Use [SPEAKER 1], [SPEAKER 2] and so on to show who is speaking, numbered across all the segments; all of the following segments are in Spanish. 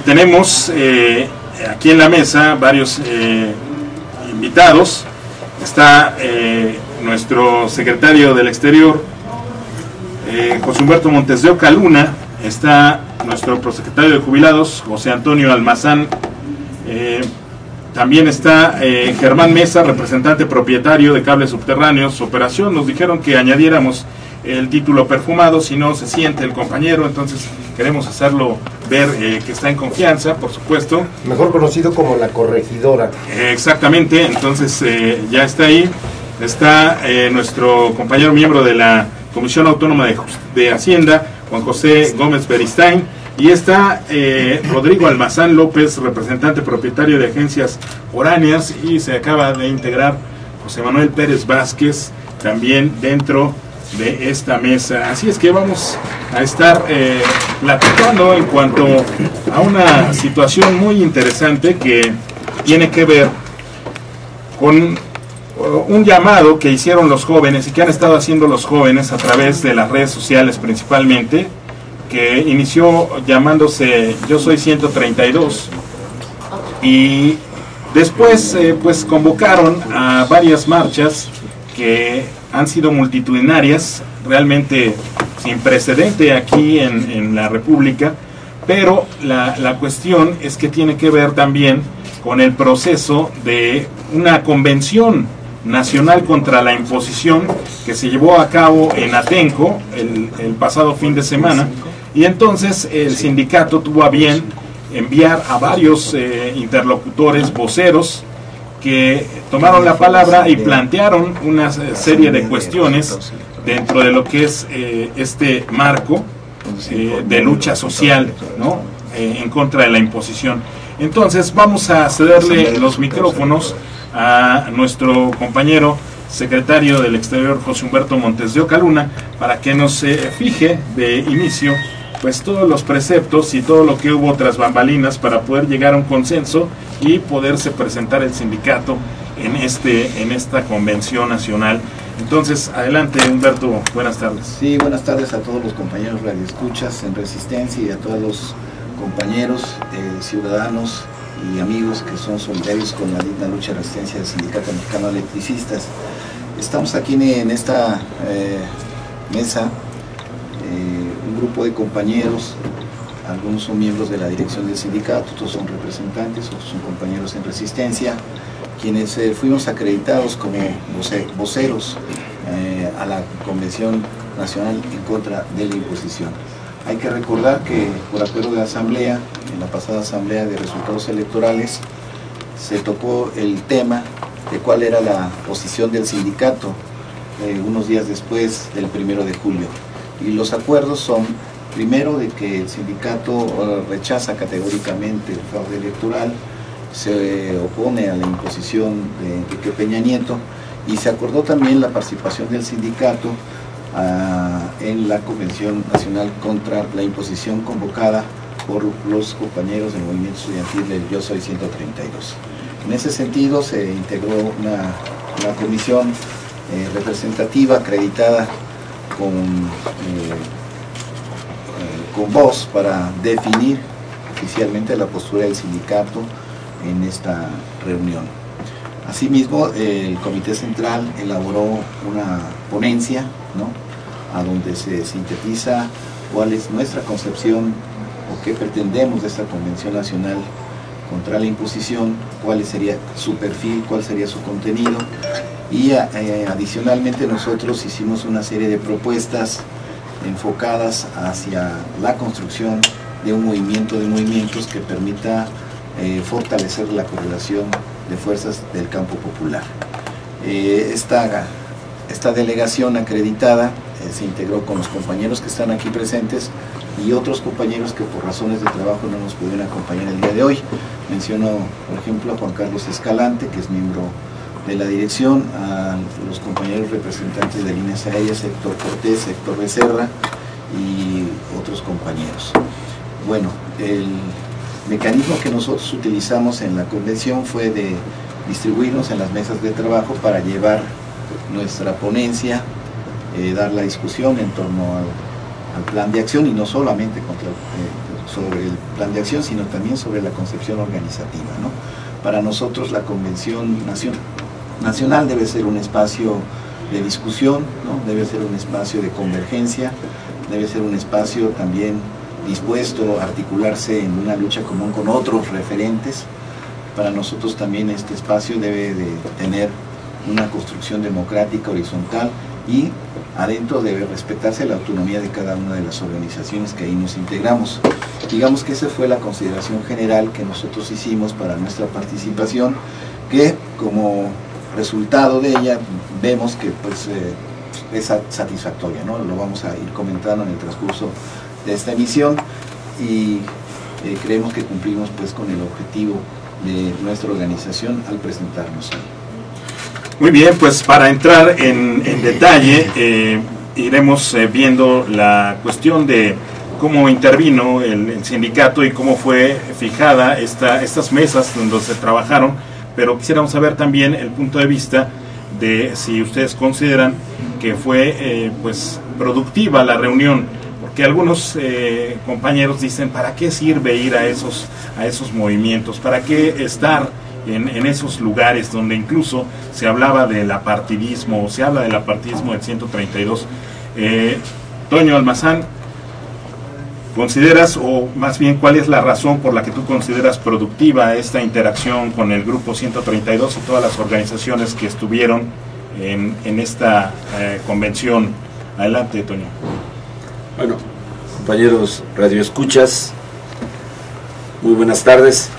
[SPEAKER 1] Tenemos aquí en la mesa varios invitados. Está nuestro secretario del Exterior, José Humberto Montes de Oca Luna. Está nuestro prosecretario de Jubilados, José Antonio Almazán. También está Germán Mesa, representante propietario de Cables Subterráneos Operación. Nos dijeron que añadiéramos el título perfumado, si no se siente el compañero, entonces queremos hacerlo ver que está en confianza, por supuesto.
[SPEAKER 2] Mejor conocido como la corregidora.
[SPEAKER 1] Exactamente, entonces ya está ahí. Está nuestro compañero miembro de la Comisión Autónoma de Hacienda, Juan José Gómez Beristain. Y está Rodrigo Almazán López, representante propietario de Agencias Foráneas, y se acaba de integrar José Manuel Pérez Vázquez también dentro de esta mesa. Así es que vamos a estar platicando en cuanto a una situación muy interesante que tiene que ver con un llamado que hicieron los jóvenes y que han estado haciendo los jóvenes a través de las redes sociales principalmente, que inició llamándose Yo Soy 132, y después pues convocaron a varias marchas que han sido multitudinarias, realmente sin precedente aquí en la República, pero la cuestión es que tiene que ver también con el proceso de una convención nacional contra la imposición que se llevó a cabo en Atenco el pasado fin de semana. Y entonces el sindicato tuvo a bien enviar a varios interlocutores, voceros, que tomaron la palabra y plantearon una serie de cuestiones dentro de lo que es este marco de lucha social, ¿no? En contra de la imposición. Entonces vamos a cederle los micrófonos a nuestro compañero secretario del Exterior, José Humberto Montes de Oca Luna, para que nos fije de inicio pues todos los preceptos y todo lo que hubo tras bambalinas para poder llegar a un consenso y poderse presentar el sindicato en esta convención nacional. Entonces, adelante Humberto, buenas tardes.
[SPEAKER 3] Sí, buenas tardes a todos los compañeros radioescuchas en Resistencia y a todos los compañeros ciudadanos y amigos que son solidarios con la digna lucha de resistencia del Sindicato Mexicano de Electricistas. Estamos aquí en esta mesa, un grupo de compañeros, algunos son miembros de la dirección del sindicato, otros son representantes, otros son compañeros en Resistencia, quienes fuimos acreditados como voceros a la Convención Nacional en contra de la imposición. Hay que recordar que por acuerdo de asamblea, en la pasada asamblea de resultados electorales, se tocó el tema de cuál era la posición del sindicato unos días después del 1 de julio. Y los acuerdos son, primero, de que el sindicato rechaza categóricamente el fraude electoral, se opone a la imposición de Enrique Peña Nieto, y se acordó también la participación del sindicato en la Convención Nacional contra la Imposición convocada por los compañeros del movimiento estudiantil del Yo Soy 132. En ese sentido se integró una comisión representativa acreditada con voz para definir oficialmente la postura del sindicato en esta reunión. Asimismo, el Comité Central elaboró una ponencia, ¿no?, a donde se sintetiza cuál es nuestra concepción o qué pretendemos de esta Convención Nacional contra la Imposición, cuál sería su perfil, cuál sería su contenido, y adicionalmente nosotros hicimos una serie de propuestas enfocadas hacia la construcción de un movimiento de movimientos que permita fortalecer la correlación de fuerzas del campo popular. Esta delegación acreditada se integró con los compañeros que están aquí presentes y otros compañeros que por razones de trabajo no nos pudieron acompañar el día de hoy. Menciono, por ejemplo, a Juan Carlos Escalante, que es miembro de la dirección, a los compañeros representantes de líneas aéreas, Héctor Cortés, Héctor Becerra y otros compañeros. Bueno, el mecanismo que nosotros utilizamos en la convención fue de distribuirnos en las mesas de trabajo para llevar nuestra ponencia, dar la discusión en torno al plan de acción, y no solamente sobre el plan de acción, sino también sobre la concepción organizativa, ¿no? Para nosotros la Convención Nacional debe ser un espacio de discusión, ¿no? Debe ser un espacio de convergencia, debe ser un espacio también dispuesto a articularse en una lucha común con otros referentes. Para nosotros también este espacio debe de tener una construcción democrática horizontal y adentro debe respetarse la autonomía de cada una de las organizaciones que ahí nos integramos. Digamos que esa fue la consideración general que nosotros hicimos para nuestra participación, que como resultado de ella vemos que pues, es satisfactoria, ¿no? Lo vamos a ir comentando en el transcurso de esta emisión y creemos que cumplimos pues con el objetivo de nuestra organización al presentarnos hoy.
[SPEAKER 1] Muy bien, pues para entrar en detalle, iremos viendo la cuestión de cómo intervino el sindicato y cómo fue fijada estas mesas donde se trabajaron, pero quisiéramos saber también el punto de vista de si ustedes consideran que fue pues productiva la reunión, porque algunos compañeros dicen, ¿para qué sirve ir a esos movimientos? ¿Para qué estar en esos lugares donde incluso se hablaba del apartidismo, o se habla del apartidismo del 132? Toño Almazán, ¿consideras, o más bien cuál es la razón por la que tú consideras productiva esta interacción con el Grupo 132 y todas las organizaciones que estuvieron en esta convención? Adelante, Toño.
[SPEAKER 4] Bueno, compañeros radioescuchas, muy buenas tardes.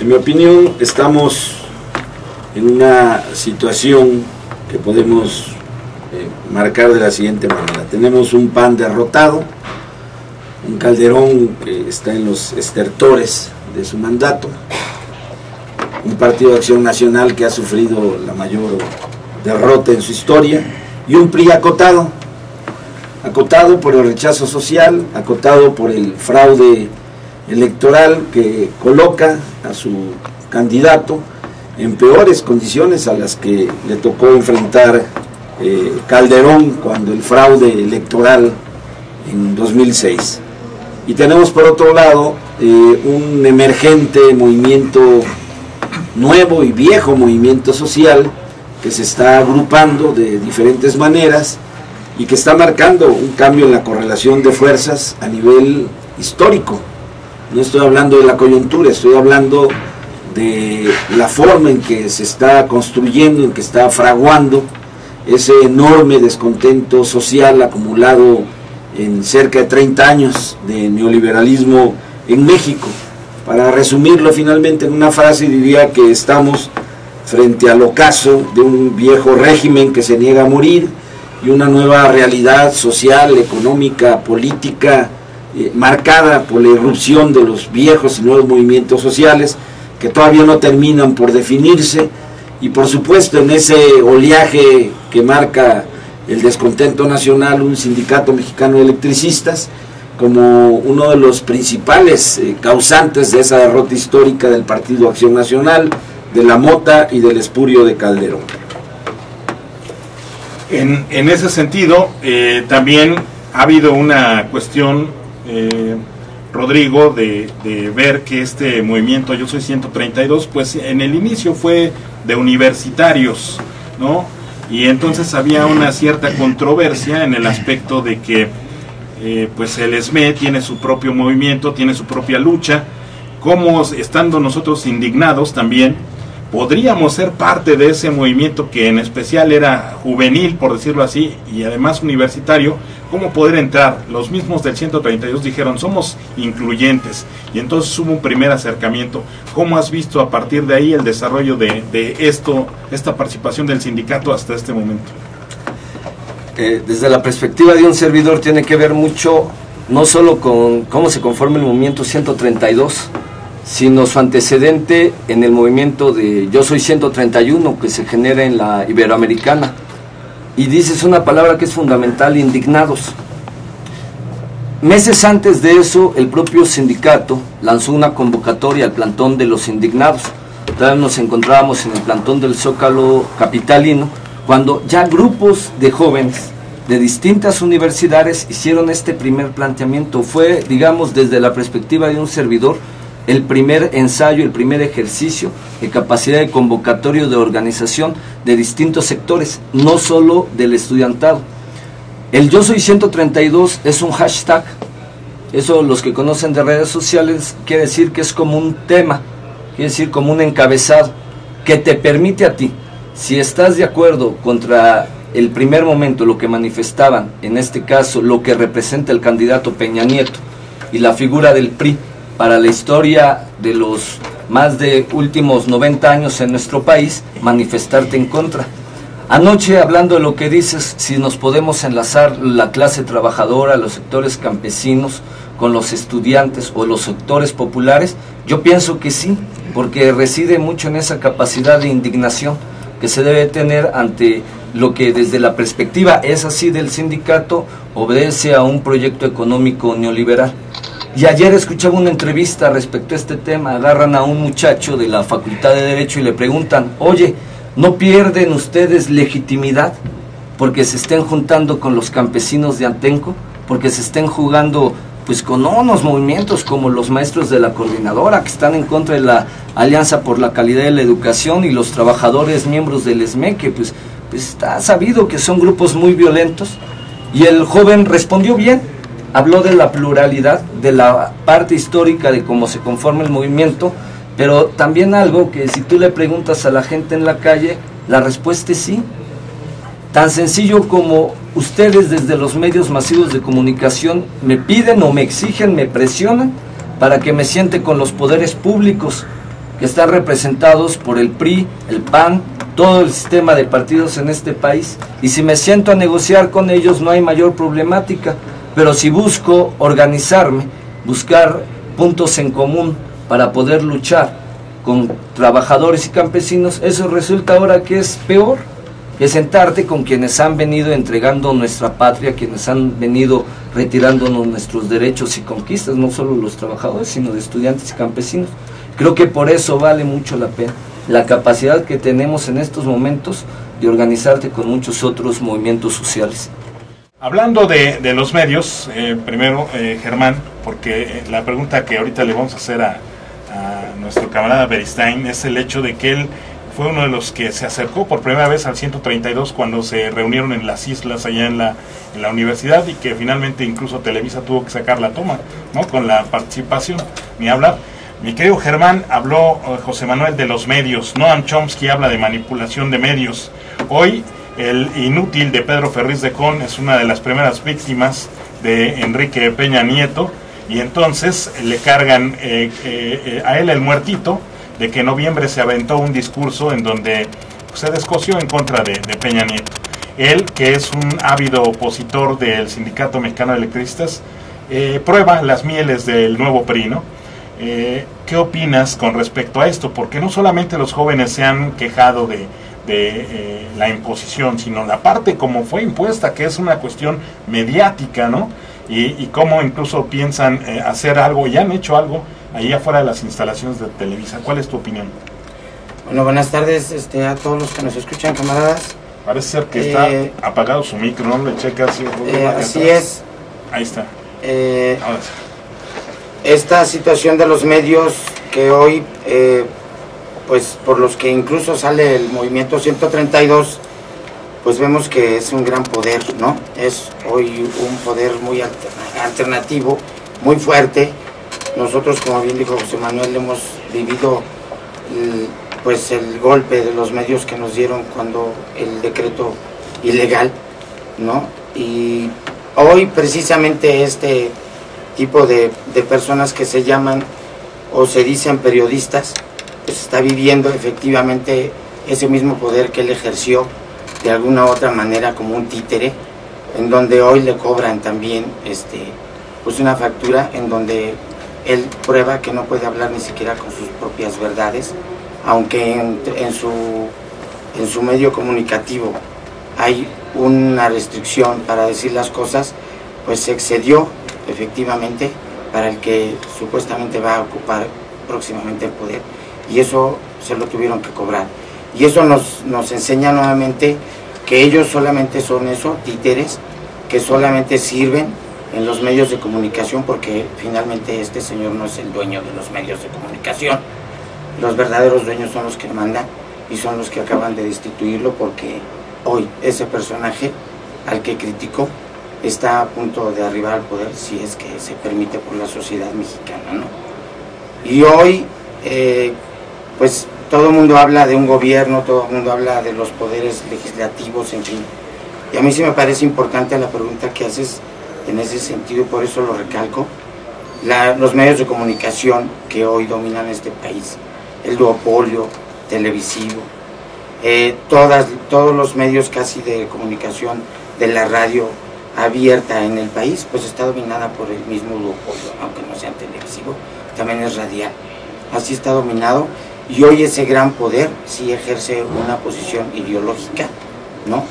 [SPEAKER 4] En mi opinión, estamos en una situación que podemos marcar de la siguiente manera. Tenemos un PAN derrotado, un Calderón que está en los estertores de su mandato, un Partido de Acción Nacional que ha sufrido la mayor derrota en su historia, y un PRI acotado por el rechazo social, acotado por el fraude electoral que coloca a su candidato en peores condiciones a las que le tocó enfrentar Calderón cuando el fraude electoral en 2006. Y tenemos por otro lado un emergente movimiento nuevo y viejo movimiento social que se está agrupando de diferentes maneras y que está marcando un cambio en la correlación de fuerzas a nivel histórico. No estoy hablando de la coyuntura, estoy hablando de la forma en que se está construyendo, en que está fraguando ese enorme descontento social acumulado en cerca de 30 años de neoliberalismo en México. Para resumirlo finalmente en una frase, diría que estamos frente al ocaso de un viejo régimen que se niega a morir y una nueva realidad social, económica, política, marcada por la irrupción de los viejos y nuevos movimientos sociales que todavía no terminan por definirse, y por supuesto en ese oleaje que marca el descontento nacional, un sindicato mexicano de electricistas como uno de los principales causantes de esa derrota histórica del Partido Acción Nacional, de la Mota y del espurio de Calderón.
[SPEAKER 1] En ese sentido, también ha habido una cuestión, Rodrigo, de ver que este movimiento Yo Soy 132, pues en el inicio fue de universitarios, ¿no? Y entonces había una cierta controversia en el aspecto de que pues el ESME tiene su propio movimiento, tiene su propia lucha, como estando nosotros indignados también, podríamos ser parte de ese movimiento que en especial era juvenil, por decirlo así, y además universitario. ¿Cómo poder entrar? Los mismos del 132 dijeron, somos incluyentes, y entonces hubo un primer acercamiento. ¿Cómo has visto a partir de ahí el desarrollo de esta participación del sindicato hasta este momento?
[SPEAKER 5] Desde la perspectiva de un servidor tiene que ver mucho, no solo con cómo se conforma el movimiento 132, sino su antecedente en el movimiento de Yo Soy 131 que se genera en la Iberoamericana. Y dices una palabra que es fundamental: indignados. Meses antes de eso, el propio sindicato lanzó una convocatoria al plantón de los indignados. Todavía nos encontrábamos en el plantón del Zócalo capitalino, cuando ya grupos de jóvenes de distintas universidades hicieron este primer planteamiento. Fue, digamos, desde la perspectiva de un servidor, el primer ensayo, el primer ejercicio de capacidad de convocatorio de organización de distintos sectores, no solo del estudiantado. El Yo Soy 132 es un hashtag, eso los que conocen de redes sociales quiere decir que es como un tema, quiere decir como un encabezado, que te permite a ti, si estás de acuerdo contra el primer momento, lo que manifestaban, en este caso, lo que representa el candidato Peña Nieto y la figura del PRI para la historia de los más de últimos 90 años en nuestro país, manifestarte en contra. Anoche, hablando de lo que dices, si nos podemos enlazar la clase trabajadora, los sectores campesinos, con los estudiantes o los sectores populares, yo pienso que sí, porque reside mucho en esa capacidad de indignación que se debe tener ante lo que desde la perspectiva es así del sindicato obedece a un proyecto económico neoliberal. Y ayer escuchaba una entrevista respecto a este tema, agarran a un muchacho de la Facultad de Derecho y le preguntan, oye, ¿no pierden ustedes legitimidad porque se estén juntando con los campesinos de Antenco? Porque se estén jugando pues con unos movimientos como los maestros de la coordinadora que están en contra de la Alianza por la Calidad de la Educación y los trabajadores miembros del ESME, que pues está sabido que son grupos muy violentos. Y el joven respondió bien, habló de la pluralidad, de la parte histórica de cómo se conforma el movimiento, pero también algo que si tú le preguntas a la gente en la calle, la respuesta es sí. Tan sencillo como ustedes desde los medios masivos de comunicación me piden o me exigen, me presionan para que me siente con los poderes públicos que están representados por el PRI, el PAN, todo el sistema de partidos en este país. Y si me siento a negociar con ellos no hay mayor problemática, pero si busco organizarme, buscar puntos en común para poder luchar con trabajadores y campesinos, eso resulta ahora que es peor que sentarte con quienes han venido entregando nuestra patria, quienes han venido retirándonos nuestros derechos y conquistas, no solo los trabajadores, sino de estudiantes y campesinos. Creo que por eso vale mucho la pena la capacidad que tenemos en estos momentos de organizarte con muchos otros movimientos sociales.
[SPEAKER 1] Hablando de los medios, primero Germán, porque la pregunta que ahorita le vamos a hacer a nuestro camarada Beristain es el hecho de que él fue uno de los que se acercó por primera vez al 132 cuando se reunieron en las islas allá en la universidad, y que finalmente incluso Televisa tuvo que sacar la toma, ¿no?, con la participación, ni hablar. Mi querido Germán, habló José Manuel de los medios. Noam Chomsky habla de manipulación de medios. Hoy el inútil de Pedro Ferriz de Con es una de las primeras víctimas de Enrique Peña Nieto, y entonces le cargan a él el muertito de que en noviembre se aventó un discurso en donde se descoció en contra de Peña Nieto. Él, que es un ávido opositor del Sindicato Mexicano de Electricistas, prueba las mieles del nuevo PRI, ¿no? ¿Qué opinas con respecto a esto? Porque no solamente los jóvenes se han quejado de la imposición, sino la parte como fue impuesta, que es una cuestión mediática, ¿no? Y cómo incluso piensan hacer algo, y han hecho algo ahí afuera de las instalaciones de Televisa. ¿Cuál es tu opinión?
[SPEAKER 6] Bueno, buenas tardes a todos los que nos escuchan, camaradas.
[SPEAKER 1] Parece ser que está apagado su micro, ¿no? Le checas.
[SPEAKER 6] Así es.
[SPEAKER 1] Ahí está.
[SPEAKER 6] Ahora sí. Esta situación de los medios que hoy, pues por los que incluso sale el movimiento 132, pues vemos que es un gran poder, ¿no? Es hoy un poder muy alternativo, muy fuerte. Nosotros, como bien dijo José Manuel, hemos vivido pues el golpe de los medios que nos dieron cuando el decreto ilegal, ¿no? Y hoy precisamente este tipo de personas que se llaman o se dicen periodistas, pues está viviendo efectivamente ese mismo poder que él ejerció de alguna u otra manera como un títere, en donde hoy le cobran también pues una factura en donde él prueba que no puede hablar ni siquiera con sus propias verdades, aunque en su medio comunicativo hay una restricción para decir las cosas, pues se excedió efectivamente para el que supuestamente va a ocupar próximamente el poder, y eso se lo tuvieron que cobrar. Y eso nos enseña nuevamente que ellos solamente son eso, títeres, que solamente sirven en los medios de comunicación, porque finalmente este señor no es el dueño de los medios de comunicación. Los verdaderos dueños son los que mandan y son los que acaban de destituirlo, porque hoy ese personaje al que criticó está a punto de arribar al poder, si es que se permite por la sociedad mexicana, ¿no? Y hoy, pues todo el mundo habla de un gobierno, todo el mundo habla de los poderes legislativos, en fin. Y a mí sí me parece importante la pregunta que haces en ese sentido, y por eso lo recalco. Los medios de comunicación que hoy dominan este país, el duopolio televisivo, todos los medios casi de comunicación de la radio abierta en el país, pues está dominada por el mismo duopolio, aunque no sea televisivo, también es radial. Así está dominado, y hoy ese gran poder sí ejerce una posición ideológica, ¿no?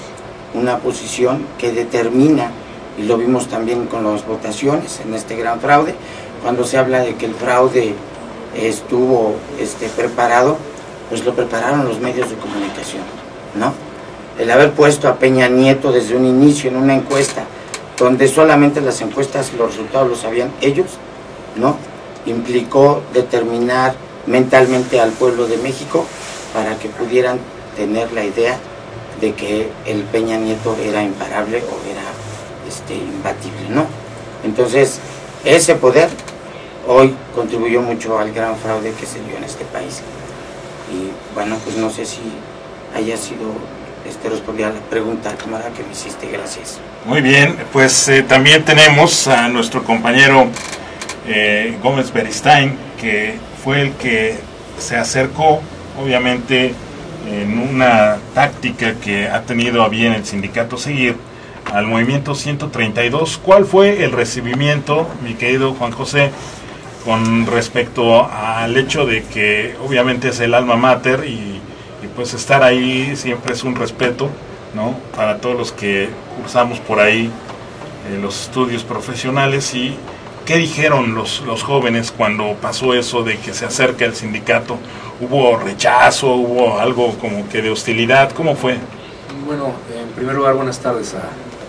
[SPEAKER 6] Una posición que determina, y lo vimos también con las votaciones en este gran fraude, cuando se habla de que el fraude estuvo preparado, pues lo prepararon los medios de comunicación, ¿no? El haber puesto a Peña Nieto desde un inicio en una encuesta, donde solamente las encuestas, los resultados los sabían ellos, ¿no? Implicó determinar mentalmente al pueblo de México para que pudieran tener la idea de que el Peña Nieto era imparable o era imbatible, ¿no? Entonces, ese poder hoy contribuyó mucho al gran fraude que se dio en este país. Y bueno, pues no sé si haya sido respondida a la pregunta, camarada, que me hiciste. Gracias.
[SPEAKER 1] Muy bien, pues también tenemos a nuestro compañero Gómez Beristain, que fue el que se acercó, obviamente, en una táctica que ha tenido a bien el sindicato seguir, al movimiento 132. ¿Cuál fue el recibimiento, mi querido Juan José, con respecto al hecho de que obviamente es el alma mater y pues estar ahí siempre es un respeto, ¿no?, para todos los que cursamos por ahí los estudios profesionales? ¿Y qué dijeron los jóvenes cuando pasó eso de que se acerca el sindicato? ¿Hubo rechazo? ¿Hubo algo como que de hostilidad? ¿Cómo fue?
[SPEAKER 7] Bueno, en primer lugar, buenas tardes a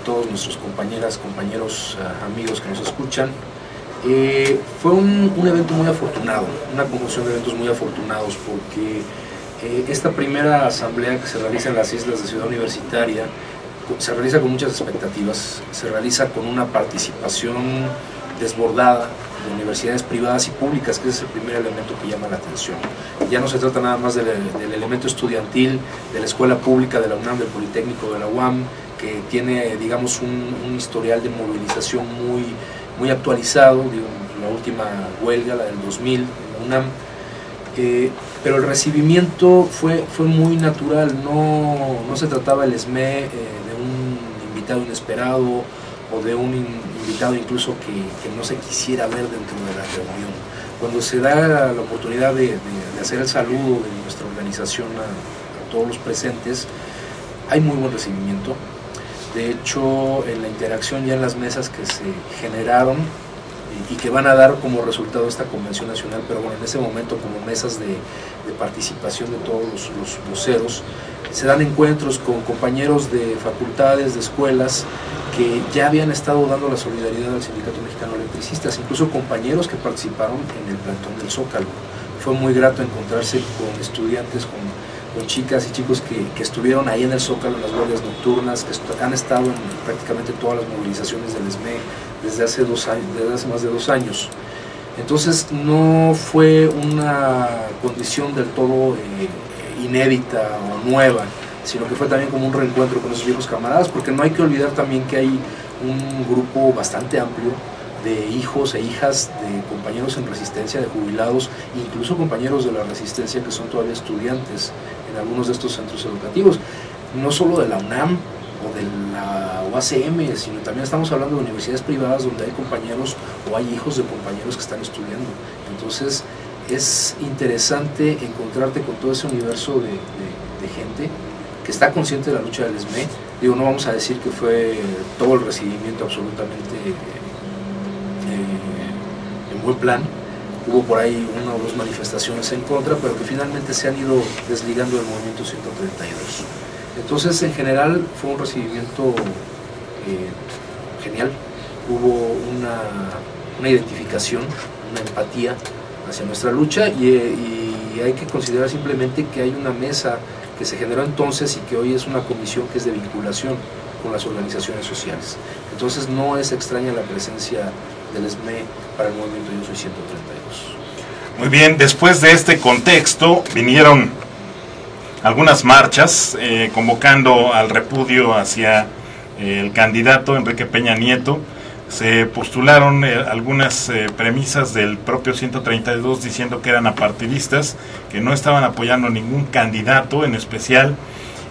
[SPEAKER 7] todos nuestros compañeras, compañeros, amigos que nos escuchan. Fue un evento muy afortunado, una conjunción de eventos muy afortunados, porque esta primera asamblea que se realiza en las islas de Ciudad Universitaria se realiza con muchas expectativas, se realiza con una participación desbordada de universidades privadas y públicas, que es el primer elemento que llama la atención. Ya no se trata nada más del elemento estudiantil de la escuela pública, de la UNAM, del Politécnico, de la UAM, que tiene, digamos, un historial de movilización muy actualizado, digo, la última huelga, la del 2000, en la UNAM, pero el recibimiento fue muy natural. No se trataba el SME de un invitado inesperado o de un invitado incluso que no se quisiera ver dentro de la reunión. Cuando se da la oportunidad de hacer el saludo de nuestra organización a todos los presentes, hay muy buen recibimiento. De hecho, en la interacción ya en las mesas que se generaron y que van a dar como resultado esta convención nacional, pero bueno, en ese momento como mesas de participación de todos los voceros, se dan encuentros con compañeros de facultades, de escuelas, que ya habían estado dando la solidaridad al Sindicato Mexicano de Electricistas, incluso compañeros que participaron en el plantón del Zócalo. Fue muy grato encontrarse con estudiantes, con chicas y chicos que estuvieron ahí en el Zócalo, en las guardias nocturnas, que han estado en prácticamente todas las movilizaciones del SME desde hace más de 2 años. Entonces no fue una condición del todo inédita o nueva, sino que fue también como un reencuentro con esos viejos camaradas, porque no hay que olvidar también que hay un grupo bastante amplio de hijos e hijas de compañeros en resistencia, de jubilados, incluso compañeros de la resistencia que son todavía estudiantes en algunos de estos centros educativos, no solo de la UNAM o de la UACM, sino también estamos hablando de universidades privadas donde hay compañeros o hay hijos de compañeros que están estudiando. Entonces es interesante encontrarte con todo ese universo de gente que está consciente de la lucha del SME. Digo, no vamos a decir que fue todo el recibimiento absolutamente en buen plan. Hubo por ahí 1 o 2 manifestaciones en contra, pero que finalmente se han ido desligando del movimiento 132. Entonces, en general, fue un recibimiento genial. Hubo una identificación, una empatía hacia nuestra lucha y hay que considerar simplemente que hay una mesa que se generó entonces y que hoy es una comisión que es de vinculación con las organizaciones sociales. Entonces no es extraña la presencia del SME para el movimiento Yo Soy 132.
[SPEAKER 1] Muy bien, después de este contexto vinieron algunas marchas convocando al repudio hacia el candidato Enrique Peña Nieto. Se postularon algunas premisas del propio 132 diciendo que eran apartidistas, que no estaban apoyando ningún candidato en especial,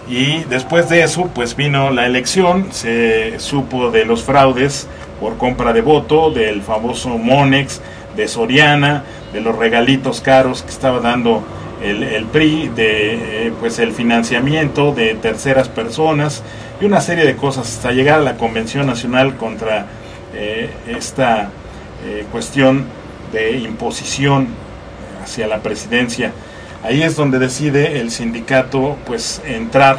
[SPEAKER 1] y después de eso pues vino la elección, se supo de los fraudes por compra de voto, del famoso Monex, de Soriana, de los regalitos caros que estaba dando el PRI, de pues el financiamiento de terceras personas y una serie de cosas hasta llegar a la Convención Nacional contra esta cuestión de imposición hacia la presidencia. Ahí es donde decide el sindicato pues entrar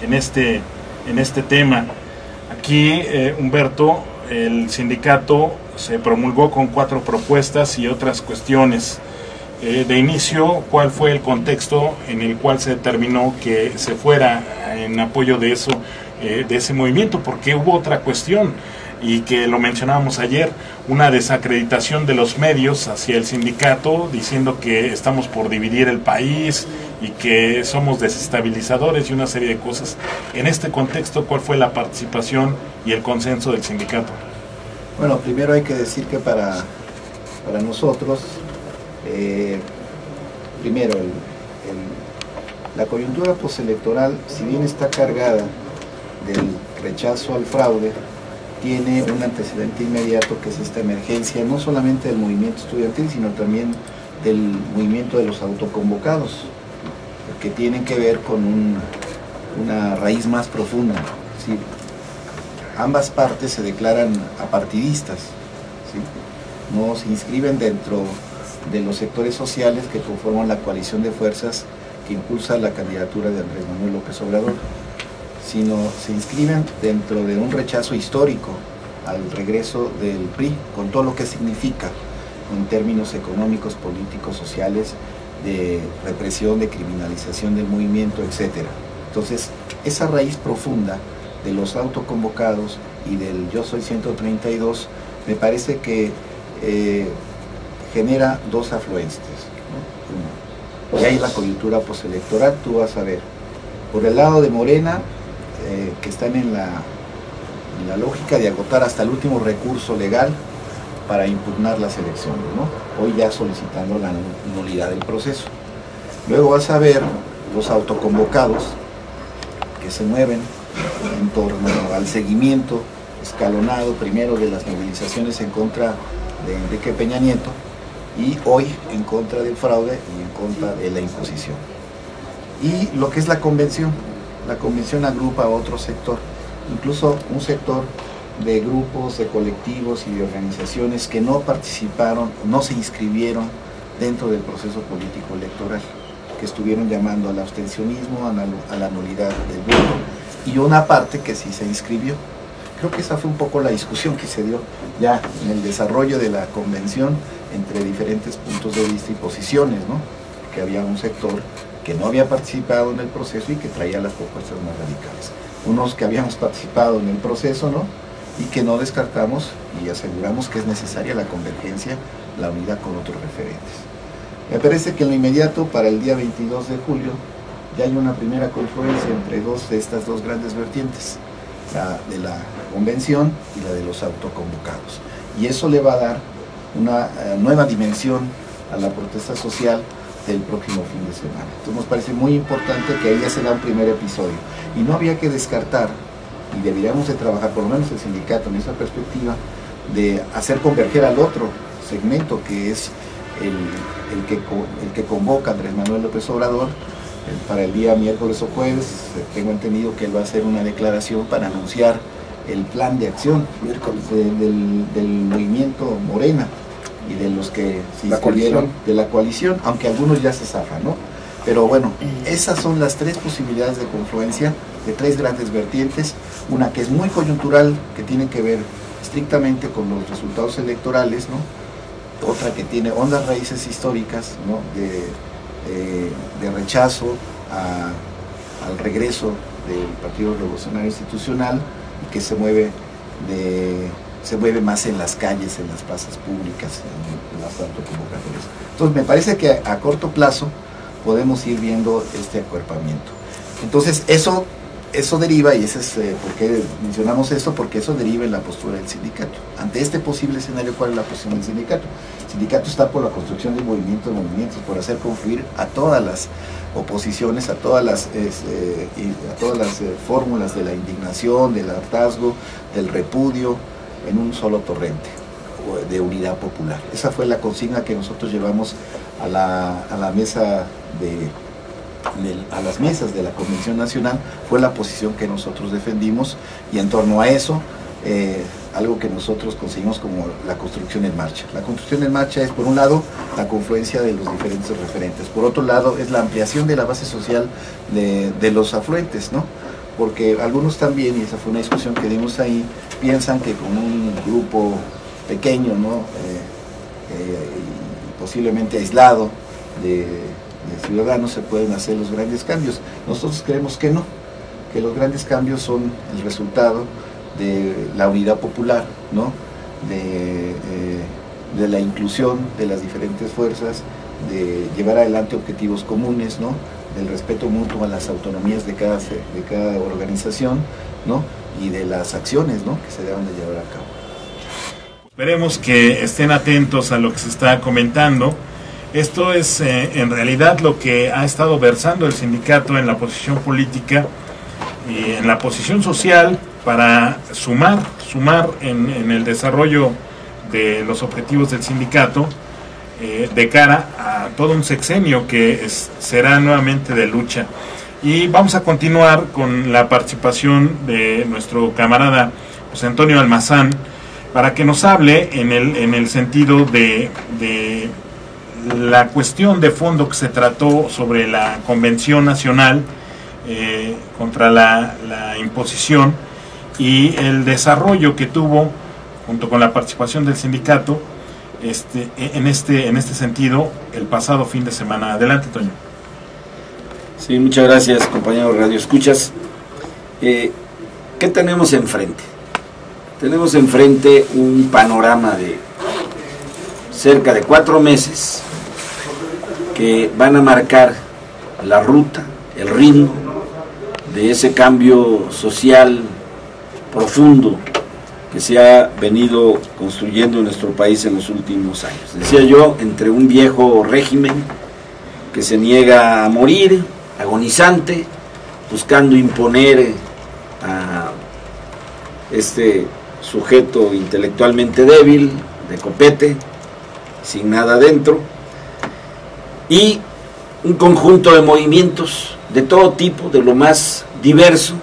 [SPEAKER 1] en este tema. Aquí, Humberto, el sindicato se promulgó con 4 propuestas y otras cuestiones. De inicio, ¿cuál fue el contexto en el cual se determinó que se fuera en apoyo de eso, de ese movimiento? Porque hubo otra cuestión, y que lo mencionábamos ayer, una desacreditación de los medios hacia el sindicato, diciendo que estamos por dividir el país y que somos desestabilizadores y una serie de cosas. En este contexto, ¿cuál fue la participación y el consenso del sindicato?
[SPEAKER 3] Bueno, primero hay que decir que para nosotros, primero, la coyuntura postelectoral, si bien está cargada del rechazo al fraude, tiene un antecedente inmediato que es esta emergencia, no solamente del movimiento estudiantil, sino también del movimiento de los autoconvocados, que tienen que ver con una raíz más profunda. ¿Sí? Ambas partes se declaran apartidistas, ¿sí? No se inscriben dentro de los sectores sociales que conforman la coalición de fuerzas que impulsa la candidatura de Andrés Manuel López Obrador, sino se inscriben dentro de un rechazo histórico al regreso del PRI, con todo lo que significa en términos económicos, políticos, sociales, de represión, de criminalización del movimiento, etc. Entonces, esa raíz profunda de los autoconvocados y del Yo Soy 132, me parece que genera 2 afluentes, ¿no? Uno, y hay la coyuntura postelectoral, tú vas a ver, por el lado de Morena, que están en la lógica de agotar hasta el último recurso legal para impugnar las elecciones, ¿no? Hoy ya solicitando la nulidad del proceso. Luego vas a ver los autoconvocados que se mueven en torno al seguimiento escalonado primero de las movilizaciones en contra de Enrique Peña Nieto y hoy en contra del fraude y en contra de la imposición. Y lo que es la convención agrupa a otro sector, incluso un sector de grupos, de colectivos y de organizaciones que no participaron, no se inscribieron dentro del proceso político electoral, que estuvieron llamando al abstencionismo, a la nulidad del voto, y una parte que sí se inscribió. Creo que esa fue un poco la discusión que se dio ya en el desarrollo de la convención entre diferentes puntos de vista y posiciones, ¿no? Que había un sector que no había participado en el proceso y que traía las propuestas más radicales. Unos que habíamos participado en el proceso, ¿no? Y que no descartamos y aseguramos que es necesaria la convergencia, la unidad con otros referentes. Me parece que en lo inmediato, para el día 22 de julio, ya hay una primera confluencia entre estas dos grandes vertientes, la de la convención y la de los autoconvocados. Y eso le va a dar una nueva dimensión a la protesta social del próximo fin de semana. Entonces nos parece muy importante que ahí ya se da un primer episodio. Y no había que descartar, y deberíamos de trabajar, por lo menos el sindicato, en esa perspectiva, de hacer converger al otro segmento, que es el que convoca Andrés Manuel López Obrador, para el día miércoles o jueves. Tengo entendido que él va a hacer una declaración para anunciar el plan de acción del movimiento Morena y de los que se inscribieron de la coalición, aunque algunos ya se zafan, ¿no? Pero bueno, esas son las 3 posibilidades de confluencia tres grandes vertientes, una que es muy coyuntural, que tiene que ver estrictamente con los resultados electorales, ¿no? Otra que tiene hondas raíces históricas, ¿no? de rechazo al regreso del Partido Revolucionario Institucional, y que se mueve más en las calles, en las plazas públicas, en las autoconvocatorias. Entonces me parece que a corto plazo podemos ir viendo este acuerpamiento. Entonces eso deriva, y ese es por qué mencionamos esto, porque eso deriva en la postura del sindicato. Ante este posible escenario, ¿cuál es la posición del sindicato? El sindicato está por la construcción de movimientos, por hacer confluir a todas las oposiciones, a todas las fórmulas de la indignación, del hartazgo, del repudio, en un solo torrente de unidad popular. Esa fue la consigna que nosotros llevamos a la mesa a las mesas de la Convención Nacional, fue la posición que nosotros defendimos, y en torno a eso, algo que nosotros conseguimos como la construcción en marcha. La construcción en marcha es, por un lado, la confluencia de los diferentes referentes, por otro lado, es la ampliación de la base social de los afluentes, ¿no? Porque algunos también, y esa fue una discusión que dimos ahí, piensan que con un grupo pequeño, ¿no? Posiblemente aislado de ciudadanos se pueden hacer los grandes cambios. Nosotros creemos que no, que los grandes cambios son el resultado de la unidad popular, ¿no? De la inclusión de las diferentes fuerzas, de llevar adelante objetivos comunes, ¿no? Del respeto mutuo a las autonomías de cada organización, ¿no? Y de las acciones, ¿no? Que se deben de llevar a cabo.
[SPEAKER 1] Esperemos que estén atentos a lo que se está comentando. Esto es en realidad lo que ha estado versando el sindicato en la posición política y en la posición social para sumar en el desarrollo de los objetivos del sindicato de cara a todo un sexenio que será nuevamente de lucha. Y vamos a continuar con la participación de nuestro camarada José Antonio Almazán para que nos hable en el sentido de la cuestión de fondo que se trató sobre la Convención Nacional contra la imposición y el desarrollo que tuvo junto con la participación del sindicato en este sentido el pasado fin de semana. Adelante, Toño.
[SPEAKER 4] Sí, muchas gracias, compañeros Radio Escuchas. ¿Qué tenemos enfrente? Tenemos enfrente un panorama de cerca de 4 meses que van a marcar la ruta, el ritmo de ese cambio social profundo que se ha venido construyendo en nuestro país en los últimos años. Decía yo, entre un viejo régimen que se niega a morir, agonizante, buscando imponer a este sujeto intelectualmente débil, de copete, sin nada dentro, y un conjunto de movimientos de todo tipo, de lo más diverso,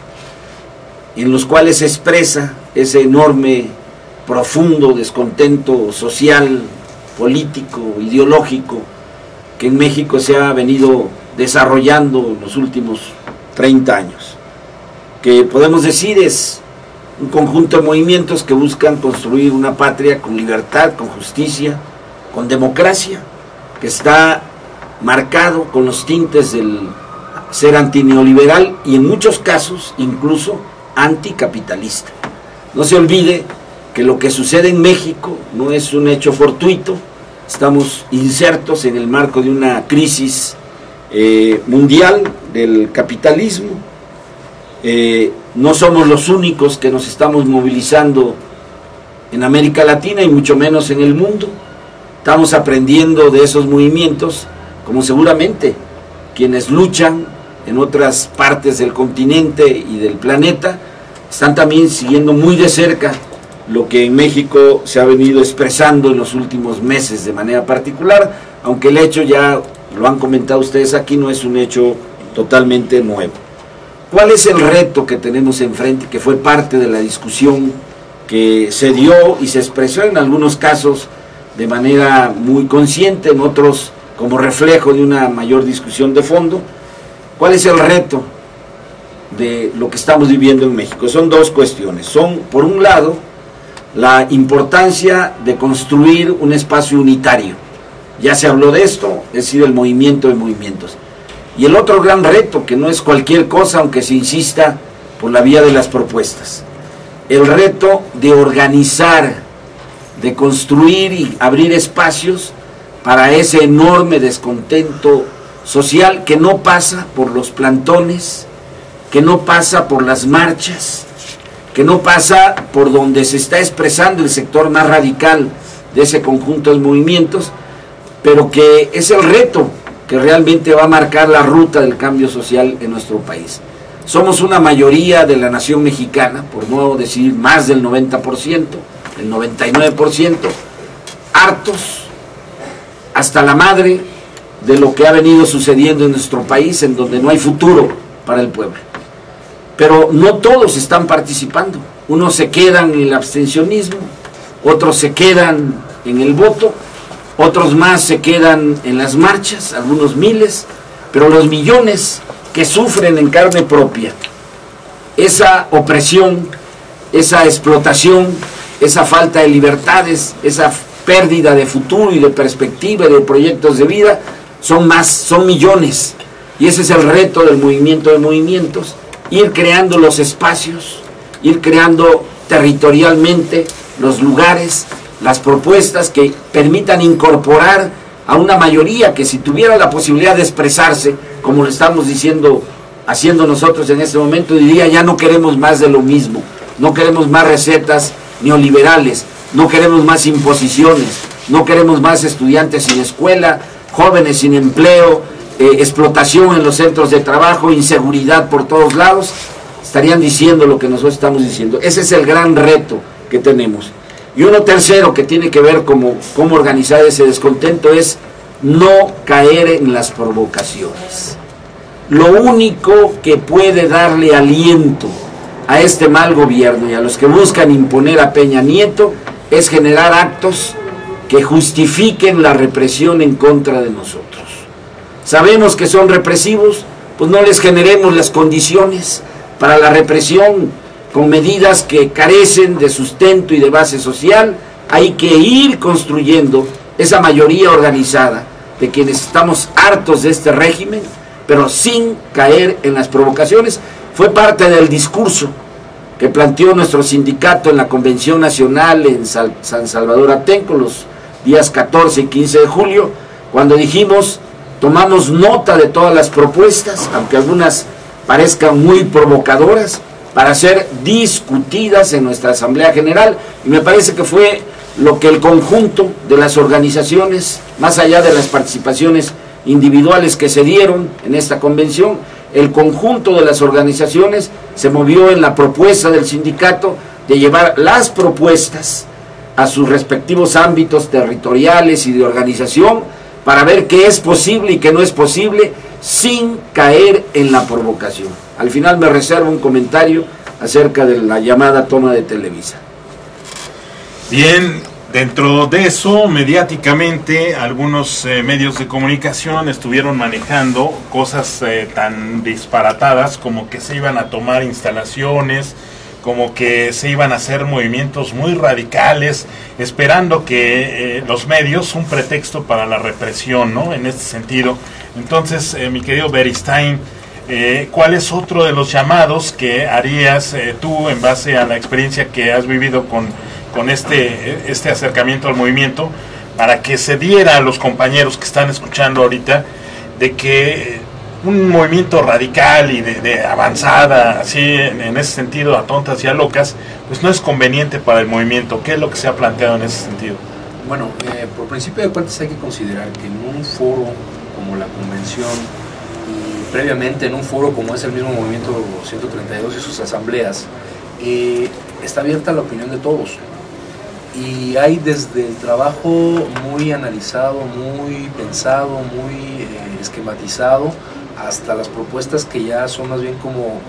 [SPEAKER 4] en los cuales se expresa ese enorme, profundo descontento social, político, ideológico, que en México se ha venido desarrollando en los últimos 30 años, que podemos decir es un conjunto de movimientos que buscan construir una patria con libertad, con justicia, con democracia, que está marcado con los tintes del ser antineoliberal y en muchos casos incluso anticapitalista. No se olvide que lo que sucede en México no es un hecho fortuito, estamos insertos en el marco de una crisis mundial del capitalismo. No somos los únicos que nos estamos movilizando en América Latina y mucho menos en el mundo. Estamos aprendiendo de esos movimientos, como seguramente quienes luchan en otras partes del continente y del planeta están también siguiendo muy de cerca lo que en México se ha venido expresando en los últimos meses de manera particular, aunque el hecho, ya lo han comentado ustedes aquí, no es un hecho totalmente nuevo. ¿Cuál es el reto que tenemos enfrente, que fue parte de la discusión que se dio y se expresó en algunos casos de manera muy consciente, en otros como reflejo de una mayor discusión de fondo? ¿Cuál es el reto de lo que estamos viviendo en México. Son dos cuestiones. Son, por un lado, la importancia de construir un espacio unitario. Ya se habló de esto, es decir, el movimiento de movimientos. Y el otro gran reto, que no es cualquier cosa, aunque se insista por la vía de las propuestas, el reto de organizar, de construir y abrir espacios para ese enorme descontento social que no pasa por los plantones, que no pasa por las marchas, que no pasa por donde se está expresando el sector más radical de ese conjunto de movimientos, pero que es el reto que realmente va a marcar la ruta del cambio social en nuestro país. Somos una mayoría de la nación mexicana, por no decir más del 90%, el 99%, hartos hasta la madre de lo que ha venido sucediendo en nuestro país, en donde no hay futuro para el pueblo. Pero no todos están participando. Unos se quedan en el abstencionismo, otros se quedan en el voto, otros más se quedan en las marchas, algunos miles, pero los millones que sufren en carne propia esa opresión, esa explotación, esa falta de libertades, esa pérdida de futuro y de perspectiva y de proyectos de vida, son millones. Y ese es el reto del movimiento de movimientos, ir creando los espacios, ir creando territorialmente los lugares, las propuestas que permitan incorporar a una mayoría que, si tuviera la posibilidad de expresarse, como lo estamos haciendo nosotros en este momento, diría: ya no queremos más de lo mismo, no queremos más recetas neoliberales, no queremos más imposiciones, no queremos más estudiantes sin escuela, jóvenes sin empleo, explotación en los centros de trabajo, inseguridad por todos lados. Estarían diciendo lo que nosotros estamos diciendo. Ese es el gran reto que tenemos. Y uno tercero que tiene que ver cómo organizar ese descontento es no caer en las provocaciones. Lo único que puede darle aliento a este mal gobierno y a los que buscan imponer a Peña Nieto es generar actos que justifiquen la represión en contra de nosotros. Sabemos que son represivos, pues no les generemos las condiciones para la represión con medidas que carecen de sustento y de base social. Hay que ir construyendo esa mayoría organizada de quienes estamos hartos de este régimen, pero sin caer en las provocaciones. Fue parte del discurso que planteó nuestro sindicato en la Convención Nacional en San Salvador Atenco los días 14 y 15 de julio, cuando dijimos: tomamos nota de todas las propuestas, aunque algunas parezcan muy provocadoras, para ser discutidas en nuestra Asamblea General. Y me parece que fue lo que el conjunto de las organizaciones, más allá de las participaciones individuales que se dieron en esta convención, el conjunto de las organizaciones se movió en la propuesta del sindicato de llevar las propuestas a sus respectivos ámbitos territoriales y de organización para ver qué es posible y qué no es posible sin caer en la provocación. Al final me reservo un comentario acerca de la llamada toma de Televisa.
[SPEAKER 1] Bien, dentro de eso, mediáticamente, algunos medios de comunicación estuvieron manejando cosas tan disparatadas como que se iban a tomar instalaciones, como que se iban a hacer movimientos muy radicales, esperando que los medios, un pretexto para la represión, ¿no? En este sentido. Entonces, mi querido Beristain, ¿cuál es otro de los llamados que harías tú en base a la experiencia que has vivido con este acercamiento al movimiento, para que se diera a los compañeros que están escuchando ahorita de que un movimiento radical y de avanzada, así en ese sentido, a tontas y a locas, pues no es conveniente para el movimiento? ¿Qué es lo que se ha planteado en ese sentido?
[SPEAKER 7] Bueno, por principio de cuentas hay que considerar que en un foro como la convención y previamente en un foro como es el mismo Movimiento 132 y sus asambleas, está abierta la opinión de todos. Y hay desde el trabajo muy analizado, muy pensado, muy esquematizado, hasta las propuestas que ya son más bien como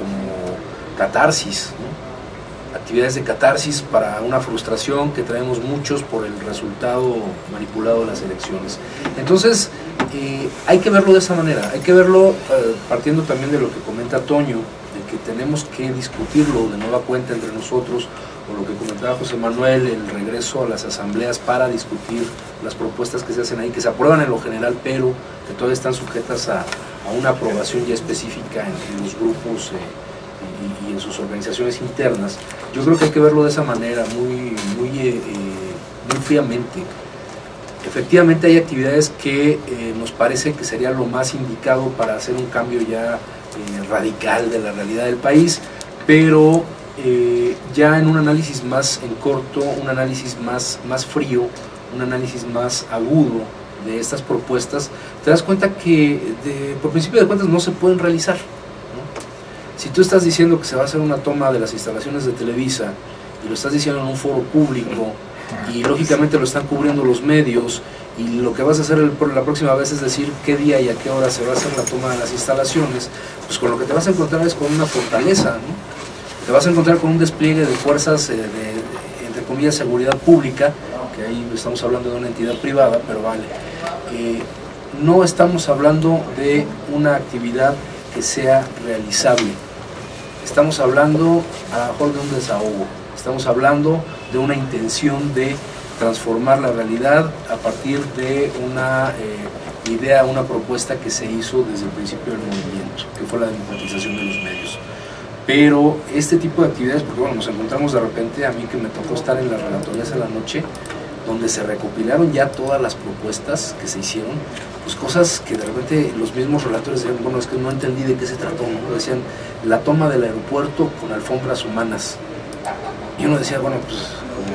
[SPEAKER 7] catarsis, ¿no? Actividades de catarsis para una frustración que traemos muchos por el resultado manipulado de las elecciones. Entonces, hay que verlo de esa manera, hay que verlo partiendo también de lo que comenta Toño, de que tenemos que discutirlo de nueva cuenta entre nosotros, o lo que comentaba José Manuel, el regreso a las asambleas para discutir las propuestas que se hacen ahí, que se aprueban en lo general, pero que todavía están sujetas a una aprobación ya específica en los grupos y en sus organizaciones internas. Yo creo que hay que verlo de esa manera, muy fríamente. Efectivamente hay actividades que nos parece que sería lo más indicado para hacer un cambio ya radical de la realidad del país, pero ya en un análisis más en corto, un análisis más frío, un análisis más agudo de estas propuestas, te das cuenta que por principio de cuentas no se pueden realizar, ¿no? Si tú estás diciendo que se va a hacer una toma de las instalaciones de Televisa y lo estás diciendo en un foro público y lógicamente lo están cubriendo los medios, y lo que vas a hacer la próxima vez es decir qué día y a qué hora se va a hacer la toma de las instalaciones, pues con lo que te vas a encontrar es con una fortaleza, ¿no? Te vas a encontrar con un despliegue de fuerzas entre comillas, seguridad pública, que ahí estamos hablando de una entidad privada, pero vale. No estamos hablando de una actividad que sea realizable. Estamos hablando a lo mejor de un desahogo. Estamos hablando de una intención de transformar la realidad a partir de una idea, una propuesta que se hizo desde el principio del movimiento, que fue la democratización de los medios. Pero este tipo de actividades, porque bueno, nos encontramos de repente, a mí que me tocó estar en las relatorías en la noche, donde se recopilaron ya todas las propuestas que se hicieron, pues cosas que de repente los mismos relatores decían, bueno, es que no entendí de qué se trató, ¿no? Decían, la toma del aeropuerto con alfombras humanas. Y uno decía, bueno, pues,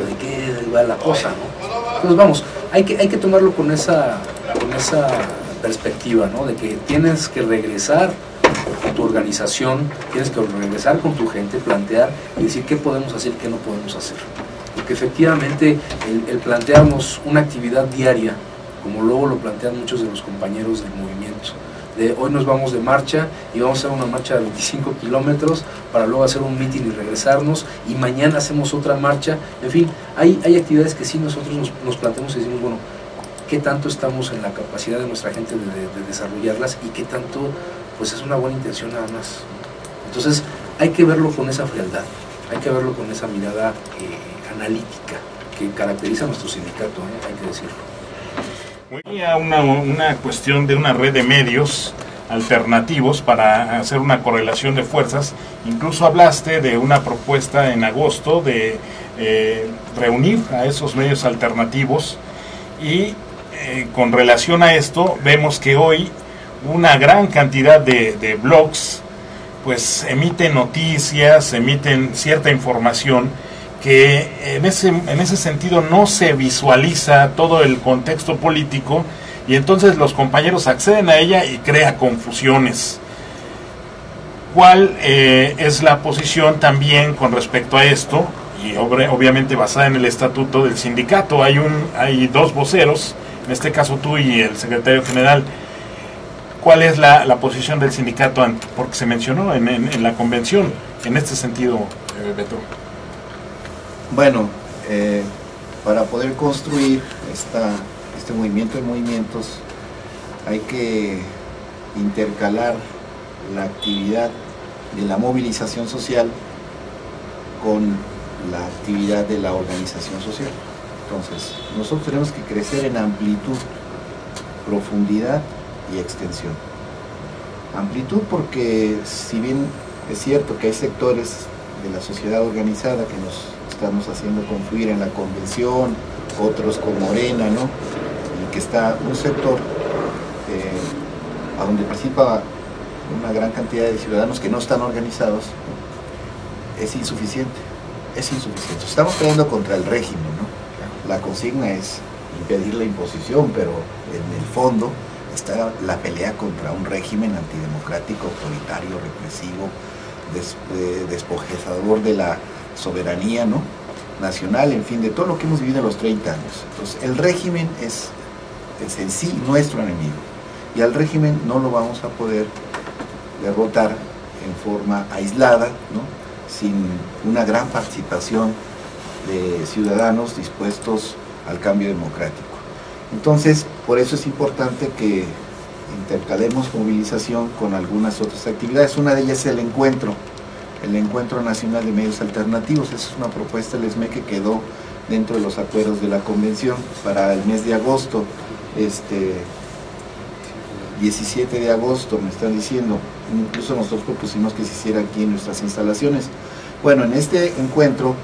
[SPEAKER 7] ¿de qué va la cosa, no? Entonces vamos, hay que tomarlo con esa perspectiva, ¿no? De que tienes que regresar con tu organización, tienes que regresar con tu gente, plantear y decir qué podemos hacer y qué no podemos hacer. Porque efectivamente el plantearnos una actividad diaria, como luego lo plantean muchos de los compañeros del movimiento, de hoy nos vamos de marcha y vamos a hacer una marcha de 25 kilómetros para luego hacer un meeting y regresarnos, y mañana hacemos otra marcha, en fin, hay actividades que sí nosotros nos planteamos y decimos, bueno, qué tanto estamos en la capacidad de nuestra gente de desarrollarlas y qué tanto pues es una buena intención nada más. Entonces hay que verlo con esa frialdad, hay que verlo con esa mirada analítica que caracteriza a nuestro sindicato, hay que decirlo.
[SPEAKER 1] Una cuestión de una red de medios alternativos para hacer una correlación de fuerzas. Incluso hablaste de una propuesta en agosto de reunir a esos medios alternativos, y con relación a esto vemos que hoy una gran cantidad de blogs pues emiten noticias, emiten cierta información que en ese sentido no se visualiza todo el contexto político, y entonces los compañeros acceden a ella y crea confusiones. ¿Cuál es la posición también con respecto a esto? Y obviamente basada en el estatuto del sindicato. Hay dos voceros, en este caso tú y el secretario general. ¿Cuál es la posición del sindicato? Porque se mencionó en la convención, en este sentido, Beto.
[SPEAKER 3] Bueno, para poder construir este movimiento de movimientos hay que intercalar la actividad de la movilización social con la actividad de la organización social. Entonces, nosotros tenemos que crecer en amplitud, profundidad y extensión. Amplitud porque, si bien es cierto que hay sectores de la sociedad organizada que nos estamos haciendo confluir en la convención, otros con Morena, ¿no? Y que está un sector a donde participa una gran cantidad de ciudadanos que no están organizados, es insuficiente. Estamos peleando contra el régimen, ¿no? La consigna es impedir la imposición, pero en el fondo está la pelea contra un régimen antidemocrático, autoritario, represivo, despojezador de la soberanía, ¿no?, nacional, en fin, de todo lo que hemos vivido en los 30 años. Entonces, el régimen es en sí nuestro enemigo, y al régimen no lo vamos a poder derrotar en forma aislada, ¿no?, sin una gran participación de ciudadanos dispuestos al cambio democrático. Entonces, por eso es importante que intercalemos movilización con algunas otras actividades. Una de ellas es el encuentro el Encuentro Nacional de Medios Alternativos. Esa es una propuesta del ESME que quedó dentro de los acuerdos de la convención para el mes de agosto, 17 de agosto me están diciendo. Incluso nosotros propusimos que se hiciera aquí en nuestras instalaciones. Bueno, en este encuentro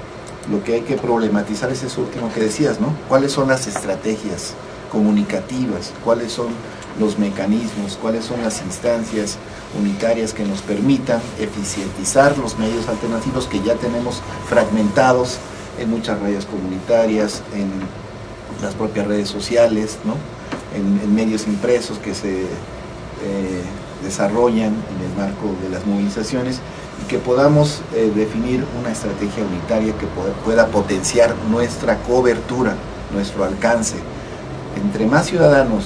[SPEAKER 3] lo que hay que problematizar es eso último que decías, ¿no? ¿Cuáles son las estrategias comunicativas? ¿Cuáles son los mecanismos? ¿Cuáles son las instancias unitarias que nos permitan eficientizar los medios alternativos que ya tenemos fragmentados en muchas redes comunitarias, en las propias redes sociales, ¿no? en medios impresos que se desarrollan en el marco de las movilizaciones, y que podamos definir una estrategia unitaria que pueda potenciar nuestra cobertura, nuestro alcance. Entre más ciudadanos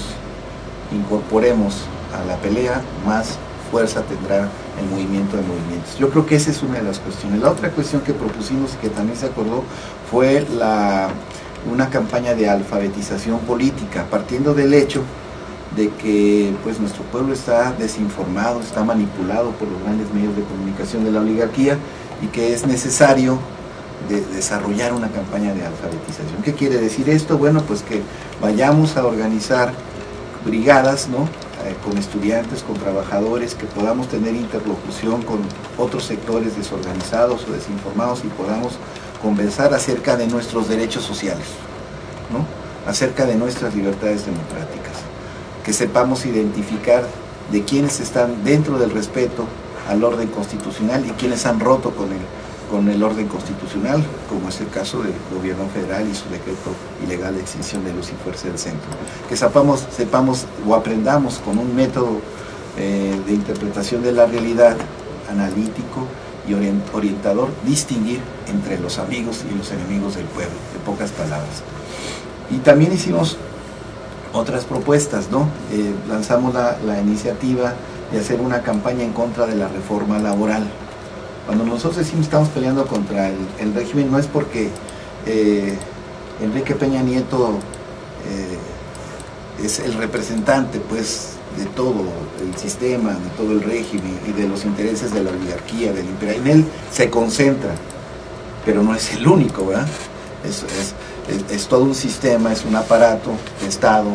[SPEAKER 3] incorporemos a la pelea, más fuerza tendrá el movimiento de movimientos. Yo creo que esa es una de las cuestiones. La otra cuestión que propusimos y que también se acordó fue una campaña de alfabetización política, partiendo del hecho de que pues nuestro pueblo está desinformado, está manipulado por los grandes medios de comunicación de la oligarquía, y que es necesario desarrollar una campaña de alfabetización. ¿Qué quiere decir esto? Bueno, pues que vayamos a organizar brigadas, ¿no? Con estudiantes, con trabajadores, que podamos tener interlocución con otros sectores desorganizados o desinformados, y podamos conversar acerca de nuestros derechos sociales, ¿no? Acerca de nuestras libertades democráticas, que sepamos identificar de quienes están dentro del respeto al orden constitucional y quienes han roto con el orden constitucional, como es el caso del gobierno federal y su decreto ilegal de extinción de luz y fuerza del centro. Que sepamos o aprendamos con un método de interpretación de la realidad analítico y orientador, distinguir entre los amigos y los enemigos del pueblo, de pocas palabras. Y también hicimos otras propuestas, ¿no? Lanzamos la iniciativa de hacer una campaña en contra de la reforma laboral. Cuando nosotros decimos estamos peleando contra el régimen, no es porque Enrique Peña Nieto es el representante, pues, de todo el sistema, de todo el régimen y de los intereses de la oligarquía, del imperio. En él se concentra, pero no es el único, ¿verdad? Es todo un sistema, es un aparato de Estado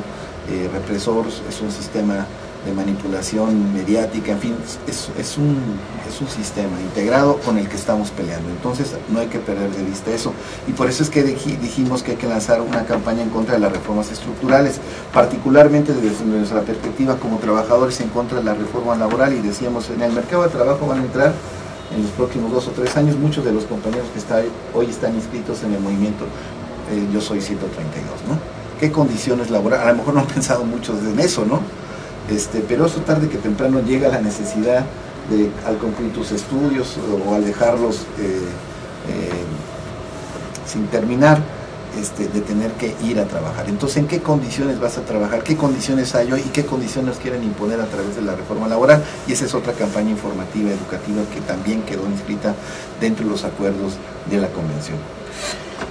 [SPEAKER 3] represor, es un sistema de manipulación mediática, en fin, es un sistema integrado con el que estamos peleando. Entonces no hay que perder de vista eso, y por eso es que dijimos que hay que lanzar una campaña en contra de las reformas estructurales, particularmente desde nuestra perspectiva como trabajadores, en contra de la reforma laboral. Y decíamos, en el mercado de trabajo van a entrar en los próximos 2 o 3 años muchos de los compañeros que hoy están inscritos en el movimiento Yo Soy 132, ¿no? ¿Qué condiciones laborales? A lo mejor no han pensado muchos en eso, ¿no? Pero eso tarde que temprano llega la necesidad de, al concluir tus estudios o al dejarlos sin terminar, de tener que ir a trabajar. Entonces, ¿en qué condiciones vas a trabajar? ¿Qué condiciones hay hoy y qué condiciones quieren imponer a través de la reforma laboral? Y esa es otra campaña informativa, educativa, que también quedó inscrita dentro de los acuerdos de la convención.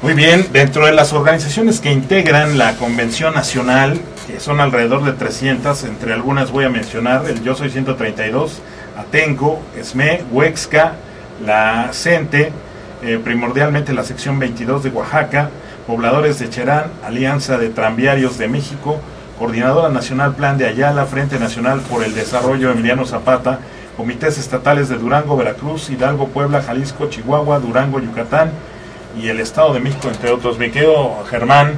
[SPEAKER 1] Muy bien, dentro de las organizaciones que integran la Convención Nacional, que son alrededor de 300, entre algunas voy a mencionar el Yo Soy 132, Atenco, ESME, Huexca, la CENTE, primordialmente la sección 22 de Oaxaca, Pobladores de Cherán, Alianza de Tranviarios de México, Coordinadora Nacional Plan de Ayala, Frente Nacional por el Desarrollo Emiliano Zapata, Comités Estatales de Durango, Veracruz, Hidalgo, Puebla, Jalisco, Chihuahua, Durango, Yucatán y el Estado de México, entre otros. Me quedo, Germán,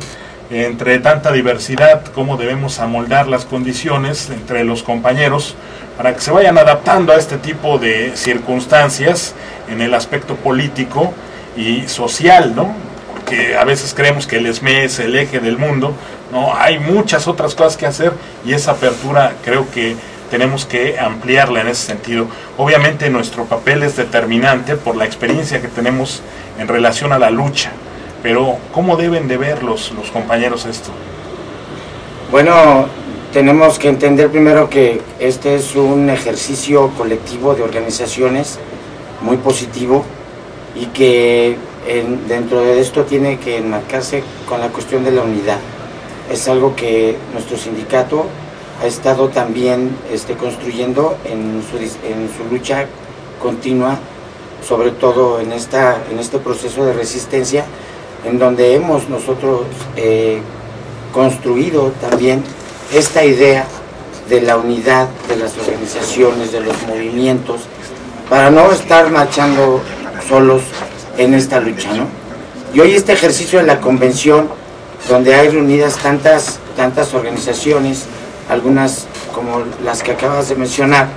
[SPEAKER 1] entre tanta diversidad, cómo debemos amoldar las condiciones entre los compañeros para que se vayan adaptando a este tipo de circunstancias en el aspecto político y social, ¿no? Porque a veces creemos que el ESME es el eje del mundo, ¿no? Hay muchas otras cosas que hacer, y esa apertura creo que tenemos que ampliarla en ese sentido. Obviamente nuestro papel es determinante por la experiencia que tenemos en relación a la lucha, pero ¿cómo deben de ver los compañeros esto?
[SPEAKER 6] Bueno, tenemos que entender primero que este es un ejercicio colectivo de organizaciones muy positivo, y que dentro de esto tiene que enmarcarse con la cuestión de la unidad. Es algo que nuestro sindicato ha estado también construyendo en su lucha continua sobre todo en este proceso de resistencia, en donde hemos nosotros construido también esta idea de la unidad de las organizaciones, de los movimientos, para no estar marchando solos en esta lucha, ¿no? Y hoy este ejercicio de la convención, donde hay reunidas tantas organizaciones, algunas como las que acabas de mencionar,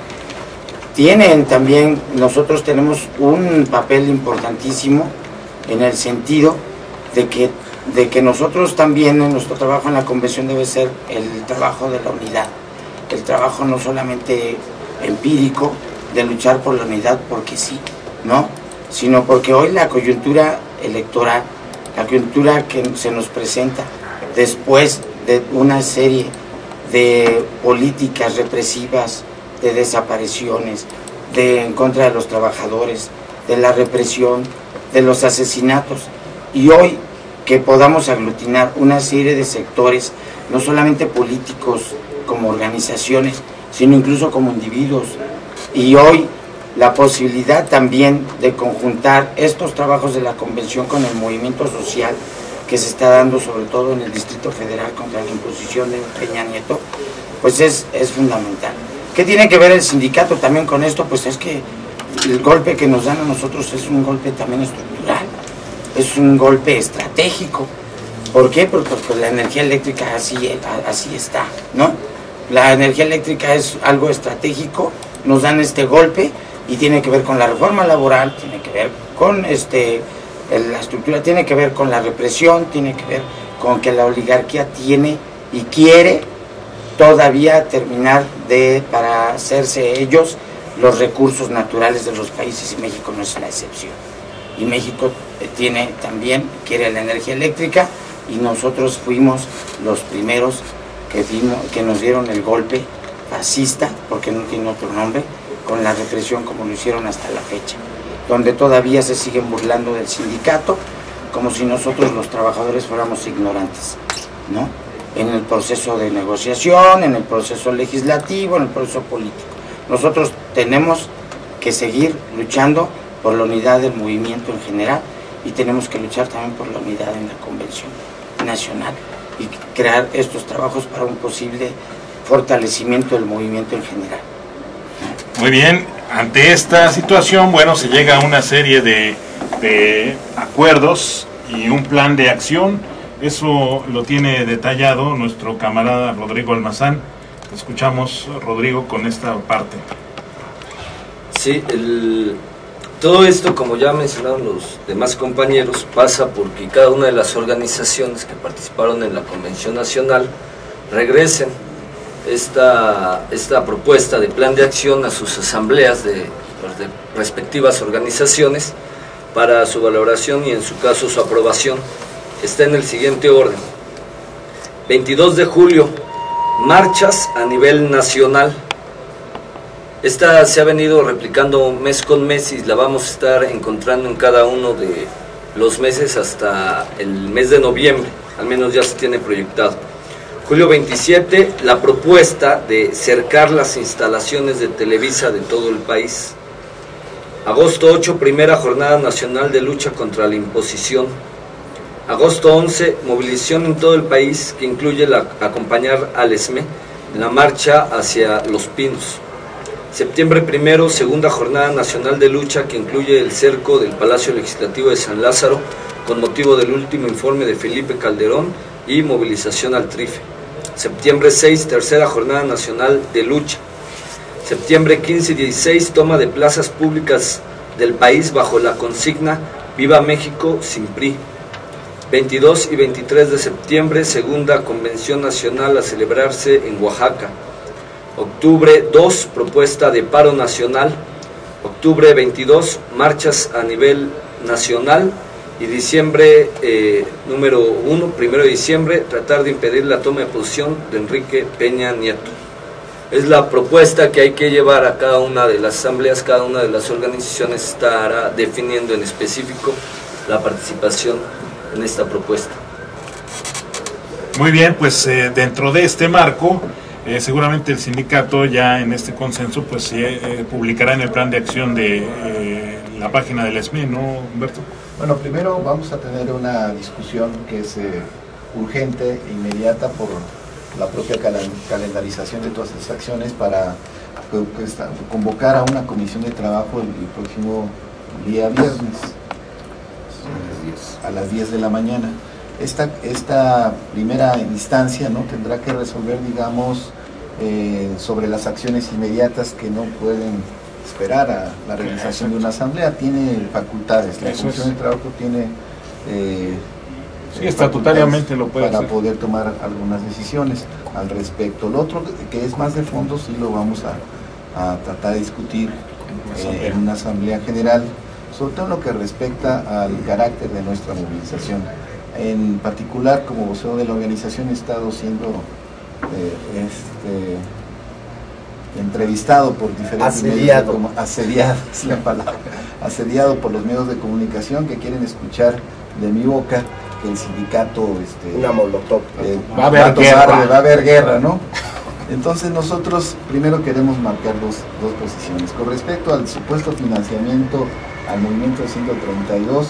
[SPEAKER 6] tienen también, nosotros tenemos un papel importantísimo en el sentido de que nosotros también en nuestro trabajo en la convención debe ser el trabajo de la unidad, el trabajo no solamente empírico de luchar por la unidad porque sí, ¿no? Sino porque hoy la coyuntura electoral, la coyuntura que se nos presenta después de una serie de políticas represivas, de desapariciones, en contra de los trabajadores, de la represión, de los asesinatos, y hoy que podamos aglutinar una serie de sectores, no solamente políticos como organizaciones, sino incluso como individuos, y hoy la posibilidad también de conjuntar estos trabajos de la convención con el movimiento social que se está dando sobre todo en el Distrito Federal contra la imposición de Peña Nieto, pues es fundamental. ¿Qué tiene que ver el sindicato también con esto? Pues es que el golpe que nos dan a nosotros es un golpe también estructural, es un golpe estratégico. ¿Por qué? Porque la energía eléctrica así está, ¿no? La energía eléctrica es algo estratégico, nos dan este golpe y tiene que ver con la reforma laboral, tiene que ver con la estructura, tiene que ver con la represión, tiene que ver con que la oligarquía tiene y quiere todavía terminar para hacerse ellos los recursos naturales de los países, y México no es la excepción. Y México quiere la energía eléctrica, y nosotros fuimos los primeros que nos dieron el golpe fascista, porque no tiene otro nombre, con la represión como lo hicieron hasta la fecha, donde todavía se siguen burlando del sindicato, como si nosotros los trabajadores fuéramos ignorantes, ¿no? En el proceso de negociación, en el proceso legislativo, en el proceso político. Nosotros tenemos que seguir luchando por la unidad del movimiento en general, y tenemos que luchar también por la unidad en la convención nacional y crear estos trabajos para un posible fortalecimiento del movimiento en general.
[SPEAKER 1] Muy bien, ante esta situación, bueno, se llega a una serie de acuerdos y un plan de acción. Eso lo tiene detallado nuestro camarada Rodrigo Almazán. Escuchamos, Rodrigo, con esta parte.
[SPEAKER 5] Sí, todo esto, como ya mencionaron los demás compañeros, pasa porque cada una de las organizaciones que participaron en la Convención Nacional regresen esta propuesta de plan de acción a sus asambleas de respectivas organizaciones para su valoración y en su caso su aprobación. Está en el siguiente orden: 22 de julio, marchas a nivel nacional. Esta se ha venido replicando mes con mes y la vamos a estar encontrando en cada uno de los meses hasta el mes de noviembre, al menos ya se tiene proyectado. Julio 27, la propuesta de cercar las instalaciones de Televisa de todo el país. Agosto 8, primera jornada nacional de lucha contra la imposición. Agosto 11, movilización en todo el país que incluye acompañar al ESME en la marcha hacia Los Pinos. Septiembre 1, segunda jornada nacional de lucha que incluye el cerco del Palacio Legislativo de San Lázaro con motivo del último informe de Felipe Calderón y movilización al Trife. Septiembre 6, tercera jornada nacional de lucha. Septiembre 15 y 16, toma de plazas públicas del país bajo la consigna Viva México sin PRI. 22 y 23 de septiembre, segunda convención nacional a celebrarse en Oaxaca. Octubre 2, propuesta de paro nacional. Octubre 22, marchas a nivel nacional. Y diciembre número 1, 1 de diciembre, tratar de impedir la toma de posición de Enrique Peña Nieto. Es la propuesta que hay que llevar a cada una de las asambleas, cada una de las organizaciones estará definiendo en específico la participación en esta propuesta.
[SPEAKER 1] Muy bien, pues dentro de este marco, seguramente el sindicato ya en este consenso pues publicará en el plan de acción de la página del ESME, ¿no, Humberto?
[SPEAKER 3] Bueno, primero vamos a tener una discusión que es urgente e inmediata por la propia calendarización de todas estas acciones para convocar a una comisión de trabajo el próximo día viernes a las 10 de la mañana. Esta primera instancia, ¿no?, tendrá que resolver, digamos, sobre las acciones inmediatas que no pueden esperar a la realización de una asamblea. Tiene facultades, la comisión de trabajo tiene
[SPEAKER 1] sí, estatutariamente lo puede
[SPEAKER 3] para
[SPEAKER 1] hacer,
[SPEAKER 3] poder tomar algunas decisiones al respecto. Lo otro que es más de fondo sí lo vamos a tratar de discutir en una asamblea general, sobre todo en lo que respecta al carácter de nuestra movilización. En particular, como vocero de la organización, he estado siendo entrevistado por diferentes medios asediado por los medios de comunicación que quieren escuchar de mi boca que el sindicato
[SPEAKER 2] una molotov,
[SPEAKER 3] va a haber guerra, ¿no? Entonces nosotros primero queremos marcar dos posiciones. Con respecto al supuesto financiamiento al movimiento 132,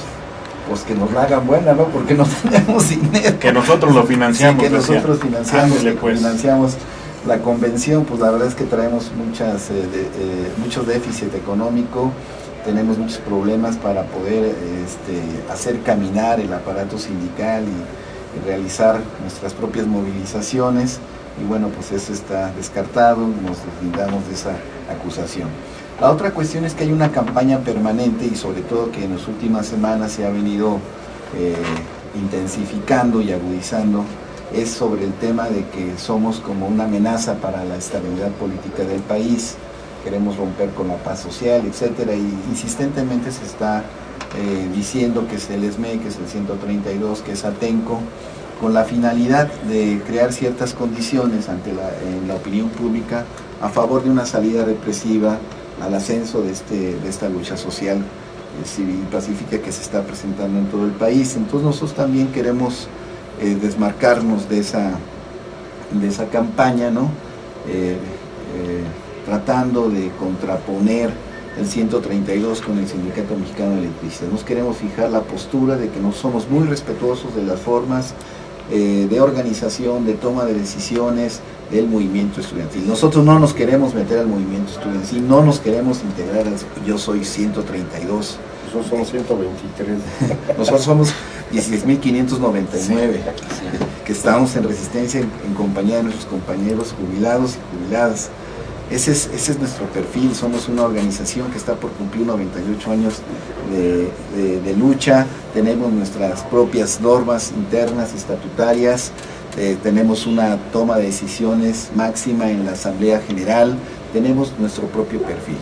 [SPEAKER 3] pues que nos la hagan buena, ¿no? Porque no tenemos dinero.
[SPEAKER 1] Que nosotros lo financiamos.
[SPEAKER 3] Sí, que nosotros financiamos,
[SPEAKER 1] Ándale, pues.
[SPEAKER 3] financiamos la convención. Pues la verdad es que traemos mucho déficit económico, tenemos muchos problemas para poder hacer caminar el aparato sindical y realizar nuestras propias movilizaciones, y bueno, pues eso está descartado, nos deslindamos de esa acusación. La otra cuestión es que hay una campaña permanente, y sobre todo que en las últimas semanas se ha venido intensificando y agudizando, es sobre el tema de que somos como una amenaza para la estabilidad política del país, queremos romper con la paz social, etcétera, y insistentemente se está diciendo que es el ESME, que es el 132, que es Atenco, con la finalidad de crear ciertas condiciones en la opinión pública a favor de una salida represiva al ascenso de esta lucha social civil y pacífica que se está presentando en todo el país. Entonces nosotros también queremos desmarcarnos de esa campaña, ¿no? Tratando de contraponer el 132 con el Sindicato Mexicano de Electricidad. Nos queremos fijar la postura de que no somos muy respetuosos de las formas de organización, de toma de decisiones del movimiento estudiantil. Nosotros no nos queremos meter al movimiento estudiantil, no nos queremos integrar yo soy 132.
[SPEAKER 2] Nosotros somos 123.
[SPEAKER 3] Nosotros somos 16.599, que estamos en resistencia en compañía de nuestros compañeros jubilados y jubiladas. Ese es nuestro perfil. Somos una organización que está por cumplir 98 años de lucha, tenemos nuestras propias normas internas estatutarias, tenemos una toma de decisiones máxima en la Asamblea General, tenemos nuestro propio perfil.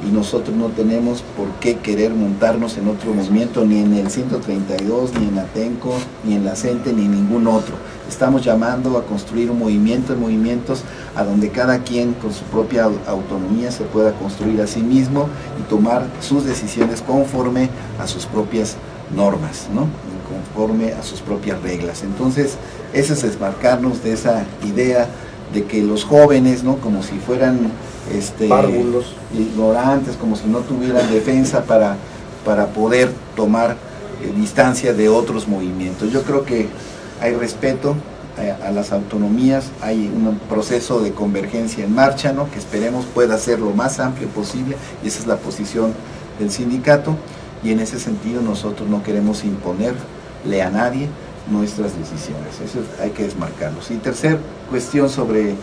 [SPEAKER 3] Y nosotros no tenemos por qué querer montarnos en otro movimiento, ni en el 132, ni en Atenco, ni en la CENTE, ni en ningún otro. Estamos llamando a construir un movimiento, movimientos a donde cada quien con su propia autonomía se pueda construir a sí mismo y tomar sus decisiones conforme a sus propias normas, ¿no? Conforme a sus propias reglas. Entonces, eso es desmarcarnos de esa idea de que los jóvenes, ¿no?, como si fueran
[SPEAKER 2] párvulos,
[SPEAKER 3] ignorantes, como si no tuvieran defensa para poder tomar distancia de otros movimientos. Yo creo que hay respeto a las autonomías, hay un proceso de convergencia en marcha, ¿no?, que esperemos pueda ser lo más amplio posible, y esa es la posición del sindicato, y en ese sentido nosotros no queremos imponerle a nadie nuestras decisiones. Eso hay que desmarcarlos. Y tercer cuestión sobre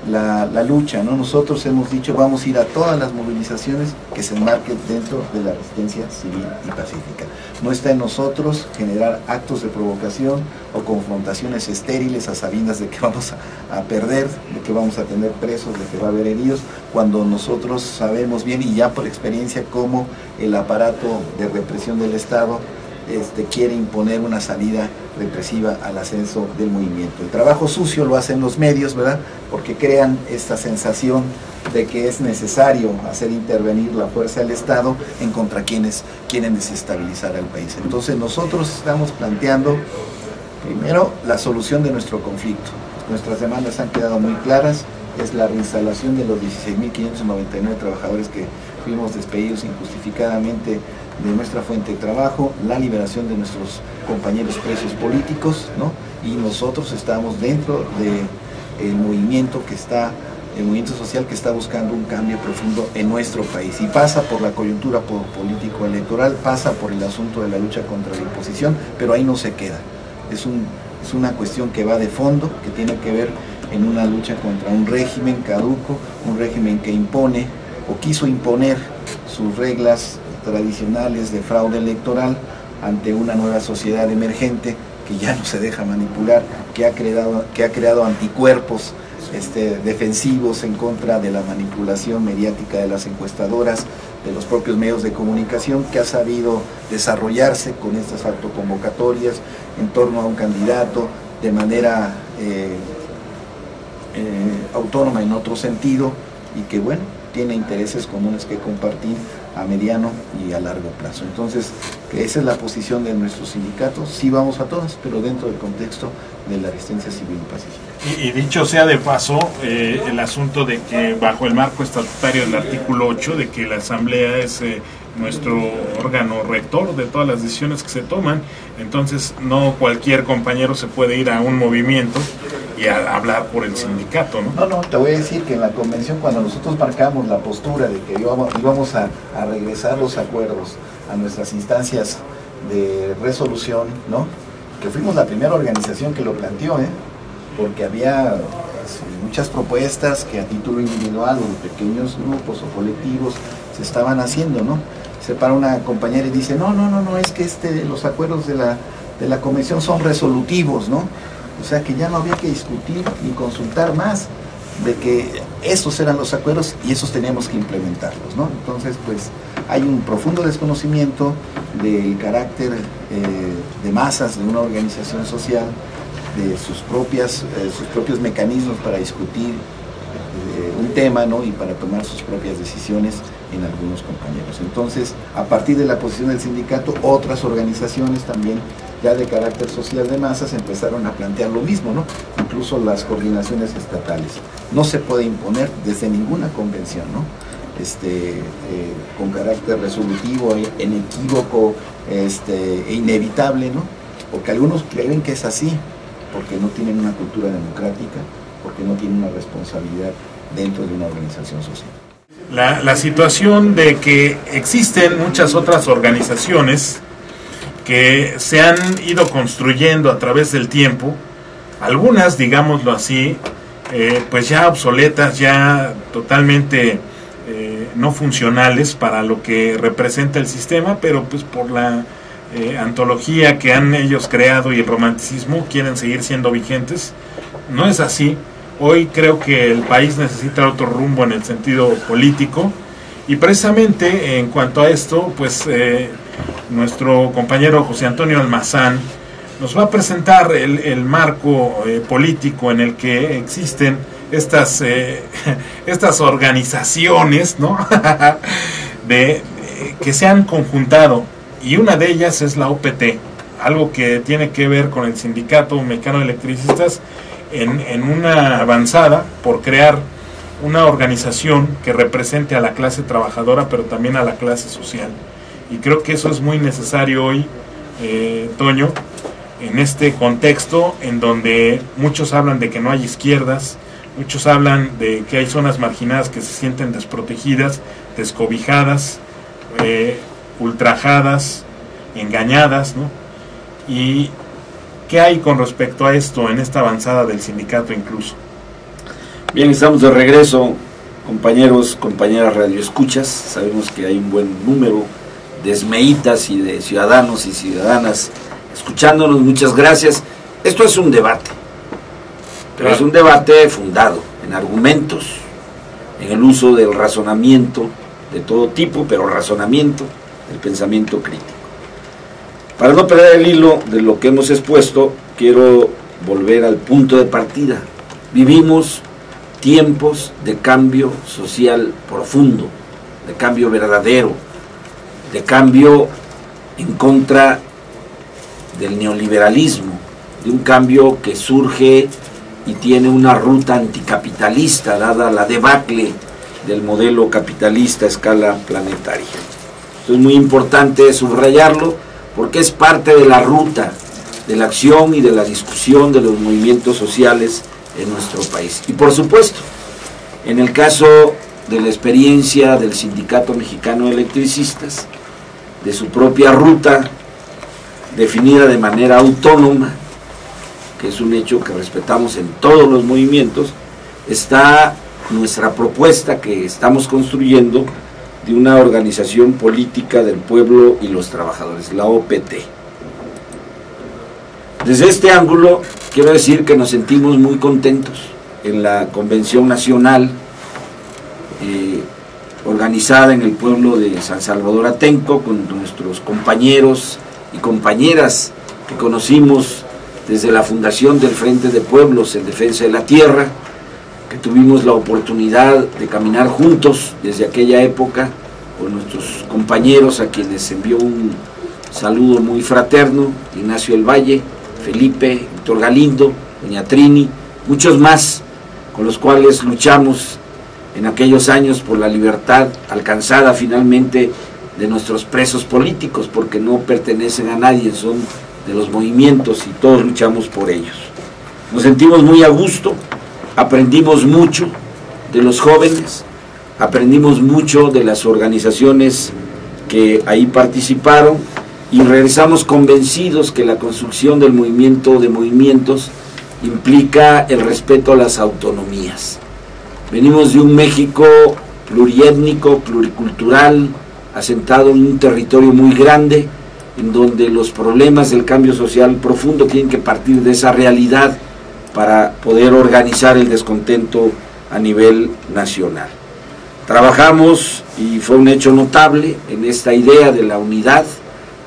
[SPEAKER 3] la lucha, ¿no? Nosotros hemos dicho vamos a ir a todas las movilizaciones que se enmarquen dentro de la resistencia civil y pacífica. No está en nosotros generar actos de provocación o confrontaciones estériles a sabiendas de que vamos a perder, de que vamos a tener presos, de que va a haber heridos, cuando nosotros sabemos bien y ya por experiencia cómo el aparato de represión del Estado quiere imponer una salida represiva al ascenso del movimiento. El trabajo sucio lo hacen los medios, ¿verdad?, porque crean esta sensación de que es necesario hacer intervenir la fuerza del Estado en contra quienes quieren desestabilizar al país. Entonces nosotros estamos planteando primero la solución de nuestro conflicto. Nuestras demandas han quedado muy claras, es la reinstalación de los 16.599 trabajadores que fuimos despedidos injustificadamente de nuestra fuente de trabajo, la liberación de nuestros compañeros presos políticos, ¿no? Y nosotros estamos dentro del movimiento el movimiento social que está buscando un cambio profundo en nuestro país, y pasa por la coyuntura político-electoral, pasa por el asunto de la lucha contra la imposición, pero ahí no se queda. Es una cuestión que va de fondo, que tiene que ver en una lucha contra un régimen caduco, un régimen que impone o quiso imponer sus reglas tradicionales de fraude electoral ante una nueva sociedad emergente que ya no se deja manipular, que ha creado anticuerpos defensivos en contra de la manipulación mediática de las encuestadoras, de los propios medios de comunicación, que ha sabido desarrollarse con estas autoconvocatorias en torno a un candidato de manera autónoma en otro sentido, y que bueno, tiene intereses comunes que compartir a mediano y a largo plazo. Entonces, que esa es la posición de nuestros sindicatos. Sí vamos a todas, pero dentro del contexto de la resistencia civil y pacífica.
[SPEAKER 1] Y dicho sea de paso, el asunto de que bajo el marco estatutario del artículo 8, de que la Asamblea es nuestro órgano rector de todas las decisiones que se toman, entonces no cualquier compañero se puede ir a un movimiento y a hablar por el sindicato, ¿no?
[SPEAKER 3] No, te voy a decir que en la convención, cuando nosotros marcamos la postura de que íbamos a regresar los acuerdos a nuestras instancias de resolución, ¿no? Que fuimos la primera organización que lo planteó, porque había muchas propuestas que a título individual o de pequeños grupos o colectivos se estaban haciendo, ¿no? Se para una compañera y dice, no, es que los acuerdos de la convención son resolutivos, ¿no? O sea que ya no había que discutir ni consultar más, de que esos eran los acuerdos y esos teníamos que implementarlos, ¿no? Entonces, pues, hay un profundo desconocimiento del carácter de masas de una organización social, de sus propios mecanismos para discutir un tema, ¿no? Y para tomar sus propias decisiones en algunos compañeros. Entonces, a partir de la posición del sindicato, otras organizaciones también ya de carácter social de masas empezaron a plantear lo mismo, ¿no? Incluso las coordinaciones estatales. No se puede imponer desde ninguna convención, ¿no? Con carácter resolutivo, inequívoco, e inevitable, ¿no? Porque algunos creen que es así, porque no tienen una cultura democrática, porque no tienen una responsabilidad dentro de una organización social.
[SPEAKER 1] La situación de que existen muchas otras organizaciones que se han ido construyendo a través del tiempo, algunas, digámoslo así, pues ya obsoletas, ya totalmente no funcionales para lo que representa el sistema, pero pues por la antología que han ellos creado y el romanticismo quieren seguir siendo vigentes. No es así. Hoy creo que el país necesita otro rumbo en el sentido político, y precisamente en cuanto a esto, pues nuestro compañero José Antonio Almazán nos va a presentar el marco político en el que existen estas organizaciones, ¿no? Que se han conjuntado, y una de ellas es la OPT, algo que tiene que ver con el Sindicato Mexicano de Electricistas, en una avanzada por crear una organización que represente a la clase trabajadora, pero también a la clase social. Y creo que eso es muy necesario hoy, Toño, en este contexto en donde muchos hablan de que no hay izquierdas, muchos hablan de que hay zonas marginadas que se sienten desprotegidas, descobijadas, ultrajadas, engañadas, ¿no? Y ¿qué hay con respecto a esto en esta avanzada del sindicato incluso?
[SPEAKER 4] Bien, estamos de regreso, compañeros, compañeras radioescuchas. Sabemos que hay un buen número de esmeitas y de ciudadanos y ciudadanas escuchándonos. Muchas gracias. Esto es un debate, pero es un debate fundado en argumentos, en el uso del razonamiento de todo tipo, pero razonamiento, el pensamiento crítico. Para no perder el hilo de lo que hemos expuesto, quiero volver al punto de partida. Vivimos tiempos de cambio social profundo, de cambio verdadero, de cambio en contra del neoliberalismo, de un cambio que surge y tiene una ruta anticapitalista, dada la debacle del modelo capitalista a escala planetaria. Esto es muy importante subrayarlo porque es parte de la ruta de la acción y de la discusión de los movimientos sociales en nuestro país. Y por supuesto, en el caso de la experiencia del Sindicato Mexicano de Electricistas, de su propia ruta definida de manera autónoma, que es un hecho que respetamos en todos los movimientos, está nuestra propuesta que estamos construyendo de una organización política del pueblo y los trabajadores, la OPT. Desde este ángulo, quiero decir que nos sentimos muy contentos en la Convención Nacional organizada en el pueblo de San Salvador Atenco, con nuestros compañeros y compañeras que conocimos desde la fundación del Frente de Pueblos en Defensa de la Tierra, que tuvimos la oportunidad de caminar juntos desde aquella época con nuestros compañeros a quienes envió un saludo muy fraterno, Ignacio del Valle, Felipe, Víctor Galindo, doña Trini, muchos más con los cuales luchamos en aquellos años por la libertad alcanzada finalmente de nuestros presos políticos, porque no pertenecen a nadie, son de los movimientos y todos luchamos por ellos. Nos sentimos muy a gusto, aprendimos mucho de los jóvenes, aprendimos mucho de las organizaciones que ahí participaron y regresamos convencidos que la construcción del movimiento de movimientos implica el respeto a las autonomías. Venimos de un México pluriétnico, pluricultural, asentado en un territorio muy grande, en donde los problemas del cambio social profundo tienen que partir de esa realidad para poder organizar el descontento a nivel nacional. Trabajamos, y fue un hecho notable, en esta idea de la unidad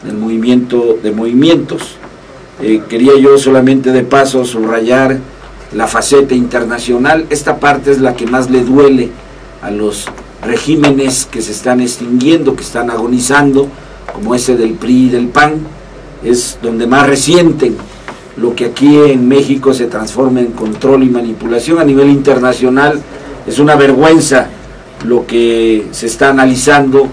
[SPEAKER 4] del movimiento de movimientos. Quería yo solamente de paso subrayar la faceta internacional. Esta parte es la que más le duele a los regímenes que se están extinguiendo, que están agonizando, como ese del PRI y del PAN. Es donde más resienten lo que aquí en México se transforma en control y manipulación. A nivel internacional es una vergüenza lo que se está analizando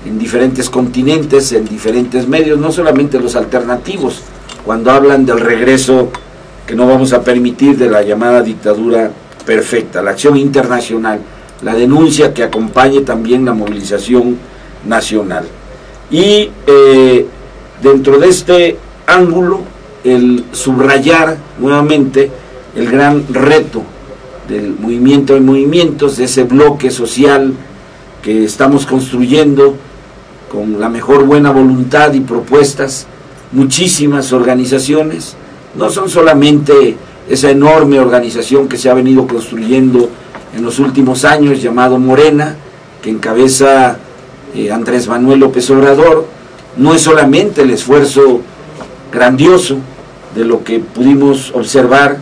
[SPEAKER 4] en diferentes continentes, en diferentes medios, no solamente los alternativos, cuando hablan del regreso que no vamos a permitir de la llamada dictadura perfecta, la acción internacional, la denuncia que acompañe también la movilización nacional. Y dentro de este ángulo, el subrayar nuevamente el gran reto del movimiento de movimientos, de ese bloque social que estamos construyendo con la mejor buena voluntad y propuestas, muchísimas organizaciones. No son solamente esa enorme organización que se ha venido construyendo en los últimos años, llamado Morena, que encabeza Andrés Manuel López Obrador. No es solamente el esfuerzo grandioso de lo que pudimos observar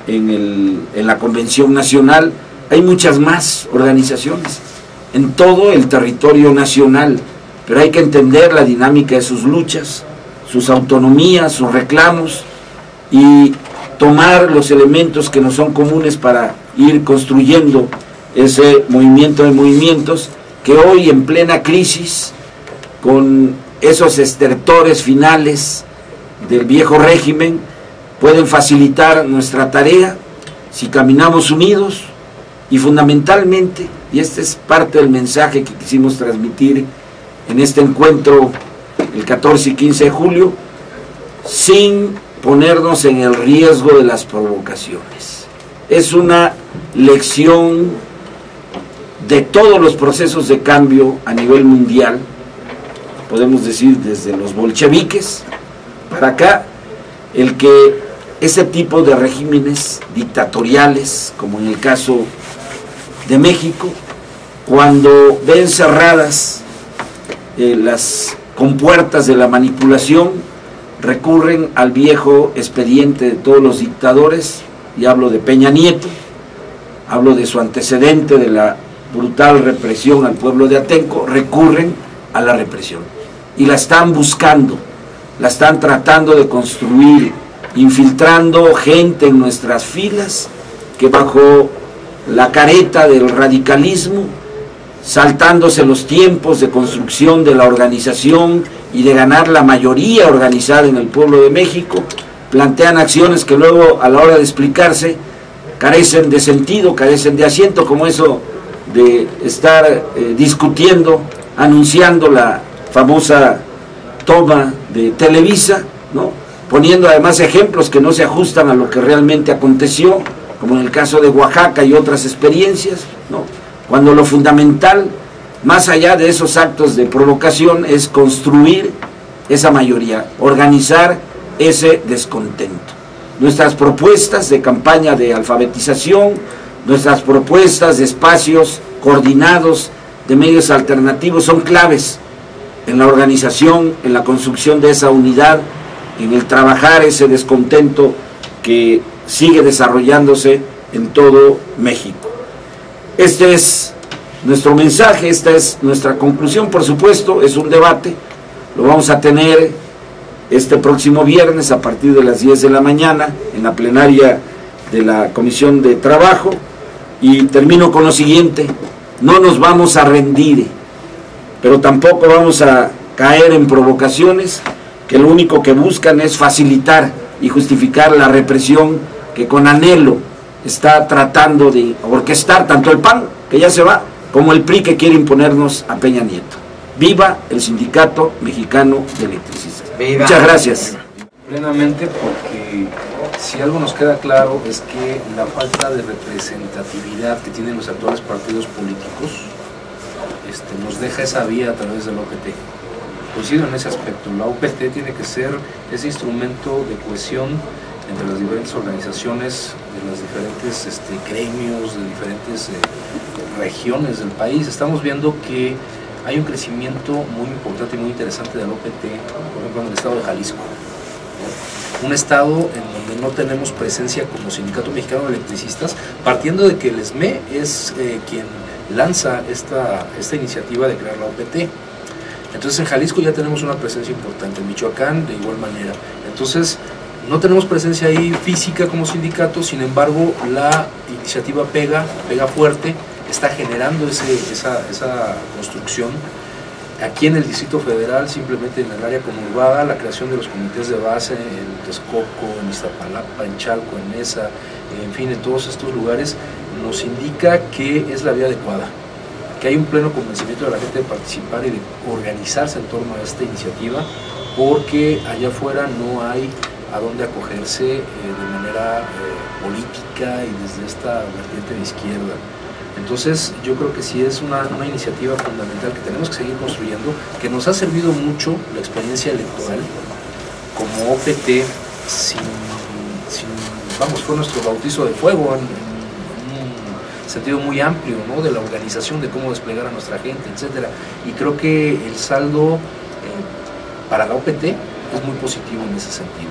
[SPEAKER 4] en la Convención Nacional. Hay muchas más organizaciones en todo el territorio nacional, pero hay que entender la dinámica de sus luchas, sus autonomías, sus reclamos, y tomar los elementos que nos son comunes para ir construyendo ese movimiento de movimientos que hoy, en plena crisis, con esos estertores finales del viejo régimen, pueden facilitar nuestra tarea si caminamos unidos y fundamentalmente, y este es parte del mensaje que quisimos transmitir en este encuentro el 14 y 15 de julio, sin ponernos en el riesgo de las provocaciones. Es una lección de todos los procesos de cambio a nivel mundial, podemos decir desde los bolcheviques para acá, el que ese tipo de regímenes dictatoriales, como en el caso de México, cuando ven cerradas las compuertas de la manipulación, recurren al viejo expediente de todos los dictadores, y hablo de Peña Nieto, hablo de su antecedente de la brutal represión al pueblo de Atenco. Recurren a la represión y la están buscando, la están tratando de construir, infiltrando gente en nuestras filas que bajo la careta del radicalismo saltándose los tiempos de construcción de la organización y de ganar la mayoría organizada en el pueblo de México, plantean acciones que luego a la hora de explicarse carecen de sentido, carecen de asiento, como eso de estar discutiendo, anunciando la famosa toma de Televisa, ¿no? Poniendo además ejemplos que no se ajustan a lo que realmente aconteció, como en el caso de Oaxaca y otras experiencias, ¿no? Cuando lo fundamental, más allá de esos actos de provocación, es construir esa mayoría, organizar ese descontento. Nuestras propuestas de campaña de alfabetización, nuestras propuestas de espacios coordinados, de medios alternativos, son claves en la organización, en la construcción de esa unidad, en el trabajar ese descontento que sigue desarrollándose en todo México. Este es nuestro mensaje, esta es nuestra conclusión. Por supuesto, es un debate, lo vamos a tener este próximo viernes a partir de las 10 de la mañana en la plenaria de la Comisión de Trabajo. Y termino con lo siguiente: no nos vamos a rendir, pero tampoco vamos a caer en provocaciones que lo único que buscan es facilitar y justificar la represión que con anhelo está tratando de orquestar tanto el PAN, que ya se va, como el PRI, que quiere imponernos a Peña Nieto. ¡Viva el Sindicato Mexicano de Electricistas! ¡Viva! Muchas gracias.
[SPEAKER 7] Plenamente, porque si algo nos queda claro es que la falta de representatividad que tienen los actuales partidos políticos nos deja esa vía a través del OPT. Coincido en ese aspecto. La OPT tiene que ser ese instrumento de cohesión entre las diferentes organizaciones, de los diferentes gremios, de diferentes regiones del país. Estamos viendo que hay un crecimiento muy importante y muy interesante del OPT, por ejemplo, en el estado de Jalisco. Un estado en donde no tenemos presencia como Sindicato Mexicano de Electricistas, partiendo de que el SME es quien lanza esta iniciativa de crear la OPT. Entonces en Jalisco ya tenemos una presencia importante, en Michoacán de igual manera. Entonces no tenemos presencia ahí física como sindicato, sin embargo la iniciativa pega fuerte, está generando esa construcción. Aquí en el Distrito Federal, simplemente en el área conurbada, la creación de los comités de base en Texcoco, en Iztapalapa, en Chalco, en Nesa, en fin, en todos estos lugares, nos indica que es la vía adecuada, que hay un pleno convencimiento de la gente de participar y de organizarse en torno a esta iniciativa, porque allá afuera no hay a dónde acogerse de manera política y desde esta vertiente de izquierda. Entonces yo creo que sí es una iniciativa fundamental que tenemos que seguir construyendo, que nos ha servido mucho la experiencia electoral como OPT, fue nuestro bautizo de fuego en un sentido muy amplio, ¿no?, de la organización, de cómo desplegar a nuestra gente, etcétera. Y creo que el saldo para la OPT es muy positivo en ese sentido.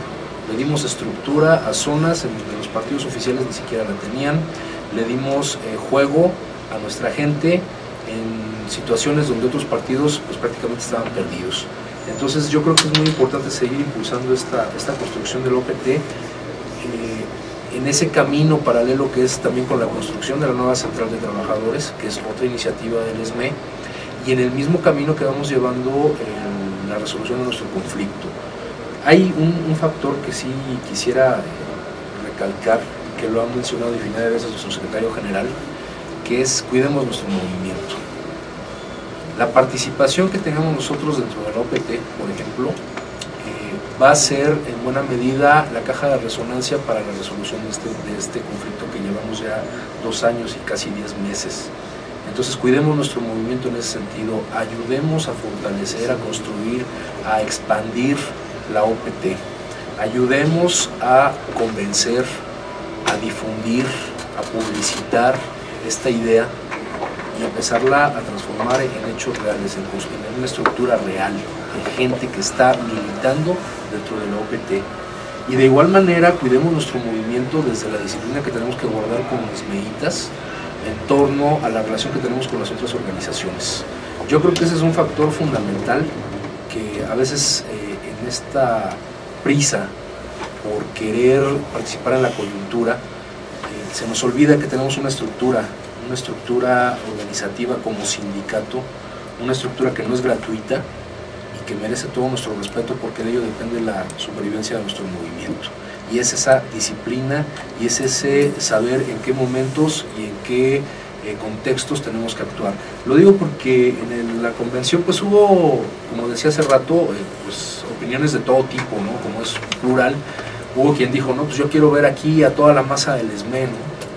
[SPEAKER 7] Le dimos estructura a zonas en donde los partidos oficiales ni siquiera la tenían, le dimos juego a nuestra gente en situaciones donde otros partidos pues prácticamente estaban perdidos. Entonces yo creo que es muy importante seguir impulsando esta construcción del OPT en ese camino paralelo que es también con la construcción de la nueva central de trabajadores, que es otra iniciativa del SME, y en el mismo camino que vamos llevando en la resolución de nuestro conflicto. Hay un factor que sí quisiera recalcar, que lo han mencionado infinidad de veces nuestro secretario general, que es cuidemos nuestro movimiento. La participación que tengamos nosotros dentro de la OPT, por ejemplo, va a ser en buena medida la caja de resonancia para la resolución de este conflicto que llevamos ya 2 años y casi 10 meses. Entonces cuidemos nuestro movimiento en ese sentido, ayudemos a fortalecer, a construir, a expandir la OPT, ayudemos a convencer, a difundir, a publicitar esta idea y empezarla a transformar en hechos reales, en una estructura real, de gente que está militando dentro de la OPT. Y de igual manera cuidemos nuestro movimiento desde la disciplina que tenemos que guardar con los meitas en torno a la relación que tenemos con las otras organizaciones. Yo creo que ese es un factor fundamental que a veces en esta prisa por querer participar en la coyuntura se nos olvida que tenemos una estructura una estructura organizativa como sindicato, una estructura que no es gratuita y que merece todo nuestro respeto, porque de ello depende la supervivencia de nuestro movimiento. Y es esa disciplina y es ese saber en qué momentos y en qué contextos tenemos que actuar. Lo digo porque en la convención pues hubo, como decía hace rato, pues opiniones de todo tipo, ¿no? Como es plural, hubo quien dijo, no, pues yo quiero ver aquí a toda la masa del ESME,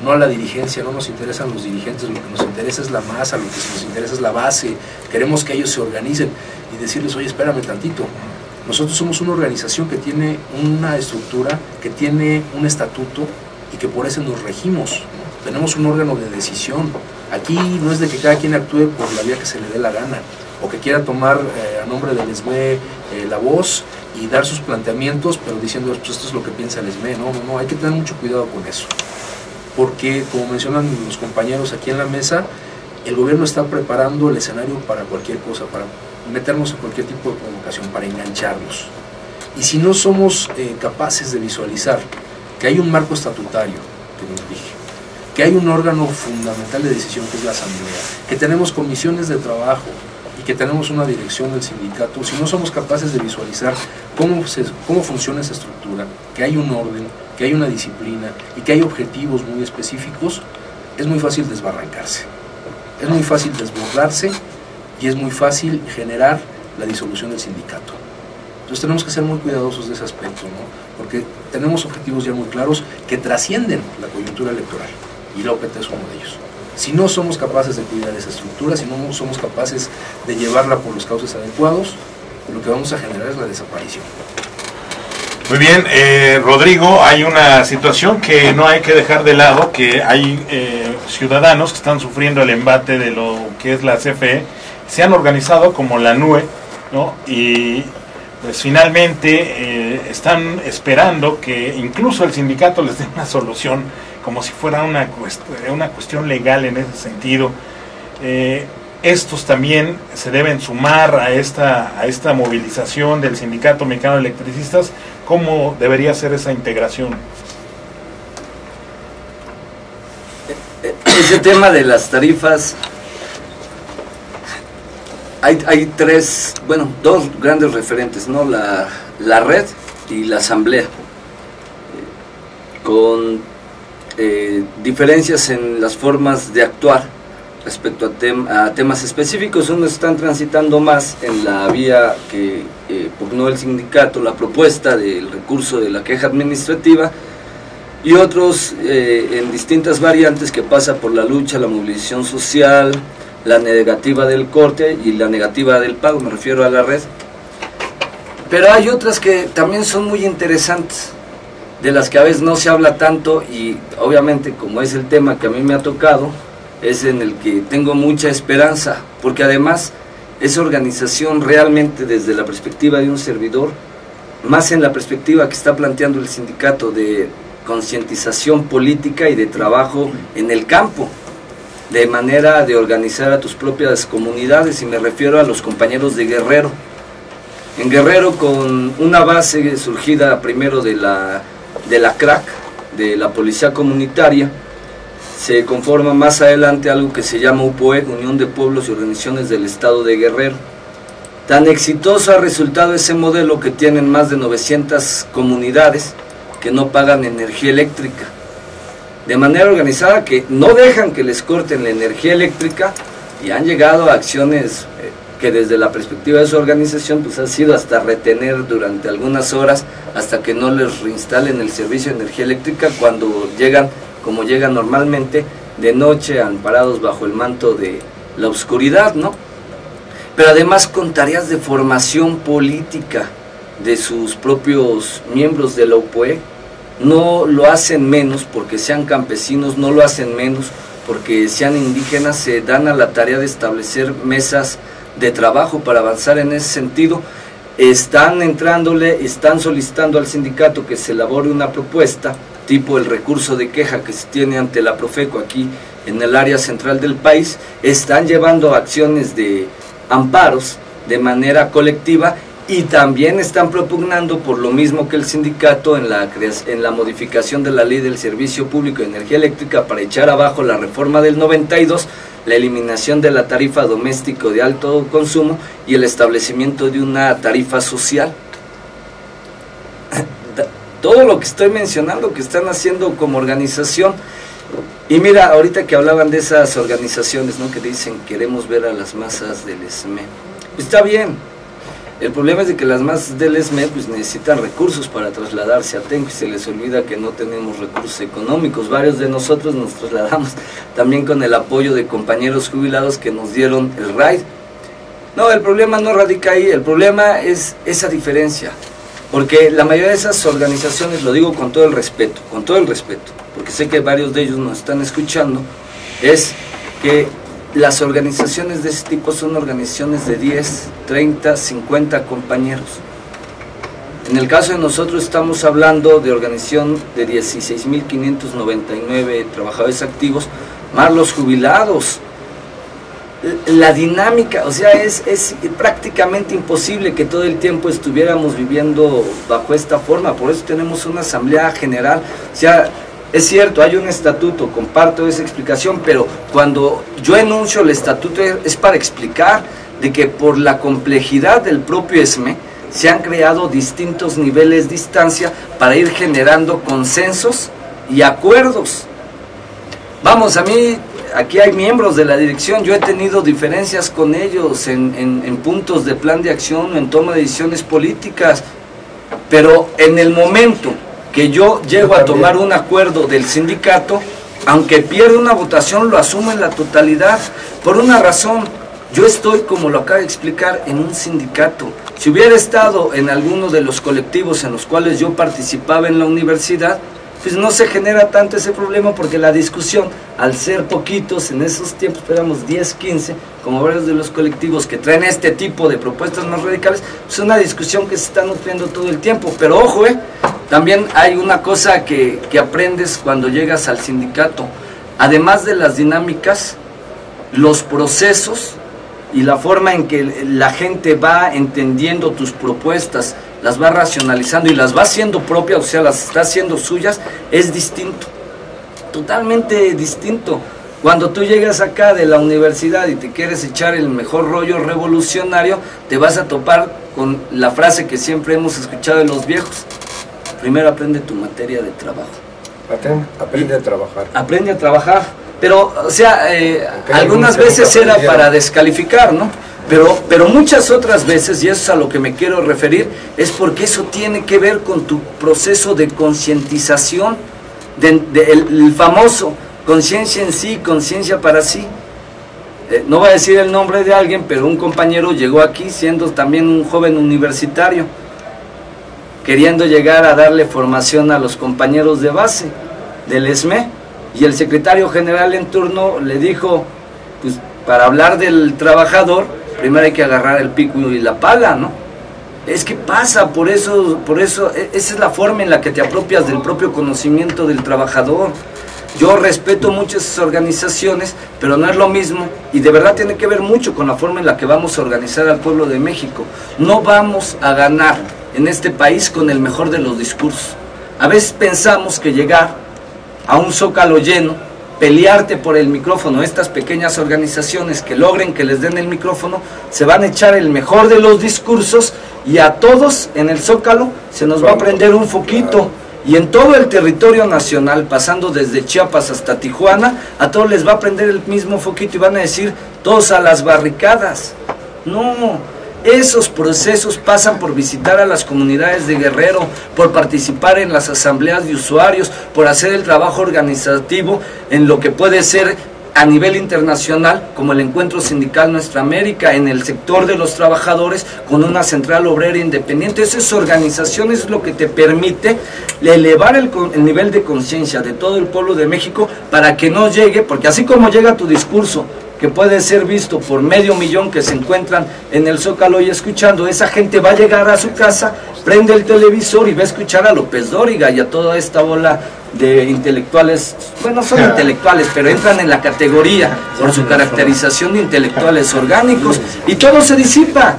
[SPEAKER 7] no a la dirigencia, no nos interesan los dirigentes, lo que nos interesa es la masa, lo que nos interesa es la base, queremos que ellos se organicen y decirles, oye, espérame tantito, nosotros somos una organización que tiene una estructura, que tiene un estatuto y que por eso nos regimos, ¿no? Tenemos un órgano de decisión. Aquí no es de que cada quien actúe por la vía que se le dé la gana, o que quiera tomar a nombre del ESME la voz y dar sus planteamientos, pero diciendo, pues esto es lo que piensa el ESME. No, hay que tener mucho cuidado con eso, porque como mencionan los compañeros aquí en la mesa, el gobierno está preparando el escenario para cualquier cosa, para meternos en cualquier tipo de provocación, para engancharnos. Y si no somos capaces de visualizar que hay un marco estatutario que nos rige, que hay un órgano fundamental de decisión que es la asamblea, que tenemos comisiones de trabajo y que tenemos una dirección del sindicato, si no somos capaces de visualizar cómo funciona esa estructura, que hay un orden, que hay una disciplina y que hay objetivos muy específicos, es muy fácil desbarrancarse, es muy fácil desbordarse y es muy fácil generar la disolución del sindicato. Entonces tenemos que ser muy cuidadosos de ese aspecto, ¿no? Porque tenemos objetivos ya muy claros que trascienden la coyuntura electoral. Y la OPT es uno de ellos. Si no somos capaces de cuidar esa estructura, si no somos capaces de llevarla por los cauces adecuados, lo que vamos a generar es la desaparición.
[SPEAKER 1] Muy bien, Rodrigo, hay una situación que no hay que dejar de lado, que hay ciudadanos que están sufriendo el embate de lo que es la CFE, se han organizado como la NUE, ¿no? Y pues finalmente están esperando que incluso el sindicato les dé una solución, como si fuera una cuestión legal en ese sentido. Estos también se deben sumar a esta movilización del Sindicato Mexicano de Electricistas. ¿Cómo debería ser esa integración?
[SPEAKER 5] Ese tema de las tarifas, hay dos grandes referentes, ¿no? La red y la asamblea, con diferencias en las formas de actuar respecto a temas específicos. Unos están transitando más en la vía que pugnó el sindicato, la propuesta del recurso de la queja administrativa, y otros en distintas variantes que pasa por la lucha, la movilización social, la negativa del corte y la negativa del pago, me refiero a la red. Pero hay otras que también son muy interesantes, de las que a veces no se habla tanto, y obviamente como es el tema que a mí me ha tocado, es en el que tengo mucha esperanza, porque además esa organización realmente desde la perspectiva de un servidor, más en la perspectiva que está planteando el sindicato de concientización política y de trabajo en el campo, de manera de organizar a tus propias comunidades, y me refiero a los compañeros de Guerrero. En Guerrero, con una base surgida primero de la CRAC, de la Policía Comunitaria, se conforma más adelante algo que se llama UPOE, Unión de Pueblos y Organizaciones del Estado de Guerrero. Tan exitoso ha resultado ese modelo que tienen más de 900 comunidades que no pagan energía eléctrica, de manera organizada, que no dejan que les corten la energía eléctrica, y han llegado a acciones que desde la perspectiva de su organización pues ha sido hasta retener durante algunas horas hasta que no les reinstalen el servicio de energía eléctrica, cuando llegan, como llegan normalmente, de noche, amparados bajo el manto de la oscuridad, ¿no? Pero además con tareas de formación política de sus propios miembros de la UPOE. No lo hacen menos porque sean campesinos, no lo hacen menos porque sean indígenas, se dan a la tarea de establecer mesas de trabajo para avanzar en ese sentido. Están entrándole, están solicitando al sindicato que se elabore una propuesta tipo el recurso de queja que se tiene ante la Profeco aquí en el área central del país. Están llevando acciones de amparos de manera colectiva, y también están propugnando por lo mismo que el sindicato en la modificación de la ley del servicio público de energía eléctrica para echar abajo la reforma del 92, la eliminación de la tarifa doméstico de alto consumo y el establecimiento de una tarifa social. Todo lo que estoy mencionando que están haciendo como organización. Y mira, ahorita que hablaban de esas organizaciones, ¿no?, que dicen queremos ver a las masas del ESME, está bien. El problema es de que las masas del ESME pues necesitan recursos para trasladarse a Tenco y se les olvida que no tenemos recursos económicos. Varios de nosotros nos trasladamos también con el apoyo de compañeros jubilados que nos dieron el ride. No, el problema no radica ahí, el problema es esa diferencia. Porque la mayoría de esas organizaciones, lo digo con todo el respeto, porque sé que varios de ellos nos están escuchando, es que las organizaciones de ese tipo son organizaciones de 10, 30, 50 compañeros. En el caso de nosotros estamos hablando de organización de 16.599 trabajadores activos, más los jubilados. La dinámica, o sea, es prácticamente imposible que todo el tiempo estuviéramos viviendo bajo esta forma. Por eso tenemos una asamblea general. O sea, es cierto, hay un estatuto, comparto esa explicación, pero cuando yo enuncio el estatuto es para explicar de que por la complejidad del propio ESME se han creado distintos niveles de instancia para ir generando consensos y acuerdos. Vamos, a mí, aquí hay miembros de la dirección, yo he tenido diferencias con ellos en puntos de plan de acción o en toma de decisiones políticas, pero en el momento que yo llego a tomar un acuerdo del sindicato, aunque pierda una votación, lo asumo en la totalidad, por una razón. Yo estoy, como lo acabo de explicar, en un sindicato. Si hubiera estado en alguno de los colectivos en los cuales yo participaba en la universidad, pues no se genera tanto ese problema, porque la discusión, al ser poquitos en esos tiempos, éramos 10, 15, como varios de los colectivos que traen este tipo de propuestas más radicales, es una discusión que se está nutriendo todo el tiempo. Pero ojo, también hay una cosa que aprendes cuando llegas al sindicato. Además de las dinámicas, los procesos y la forma en que la gente va entendiendo tus propuestas, las va racionalizando y las va haciendo propias, o sea, las está haciendo suyas, es distinto, totalmente distinto. Cuando tú llegas acá de la universidad y te quieres echar el mejor rollo revolucionario, te vas a topar con la frase que siempre hemos escuchado de los viejos: primero aprende tu materia de trabajo.
[SPEAKER 2] Aprende a trabajar.
[SPEAKER 5] Aprende a trabajar, pero, o sea, algunas veces era para descalificar, ¿no? Pero muchas otras veces, y eso es a lo que me quiero referir, es porque eso tiene que ver con tu proceso de concientización, el famoso conciencia en sí, conciencia para sí. No voy a decir el nombre de alguien, pero un compañero llegó aquí siendo también un joven universitario, queriendo llegar a darle formación a los compañeros de base del ESME, y el secretario general en turno le dijo, pues para hablar del trabajador, primero hay que agarrar el pico y la pala, ¿no? Es que pasa, por eso, esa es la forma en la que te apropias del propio conocimiento del trabajador. Yo respeto mucho esas organizaciones, pero no es lo mismo, y de verdad tiene que ver mucho con la forma en la que vamos a organizar al pueblo de México. No vamos a ganar en este país con el mejor de los discursos. A veces pensamos que llegar a un zócalo lleno, pelearte por el micrófono, estas pequeñas organizaciones que logren que les den el micrófono, se van a echar el mejor de los discursos y a todos en el zócalo se nos va a prender un foquito. Y en todo el territorio nacional, pasando desde Chiapas hasta Tijuana, a todos les va a prender el mismo foquito y van a decir, todos a las barricadas. No, esos procesos pasan por visitar a las comunidades de Guerrero, por participar en las asambleas de usuarios, por hacer el trabajo organizativo en lo que puede ser a nivel internacional, como el Encuentro Sindical Nuestra América, en el sector de los trabajadores, con una central obrera independiente. Esas organizaciones es lo que te permite elevar el nivel de conciencia de todo el pueblo de México, para que no llegue, porque así como llega tu discurso, que puede ser visto por 500,000 que se encuentran en el Zócalo y escuchando, esa gente va a llegar a su casa, prende el televisor y va a escuchar a López Dóriga y a toda esta bola de intelectuales. Bueno, son intelectuales, pero entran en la categoría por su caracterización de intelectuales orgánicos, y todo se disipa.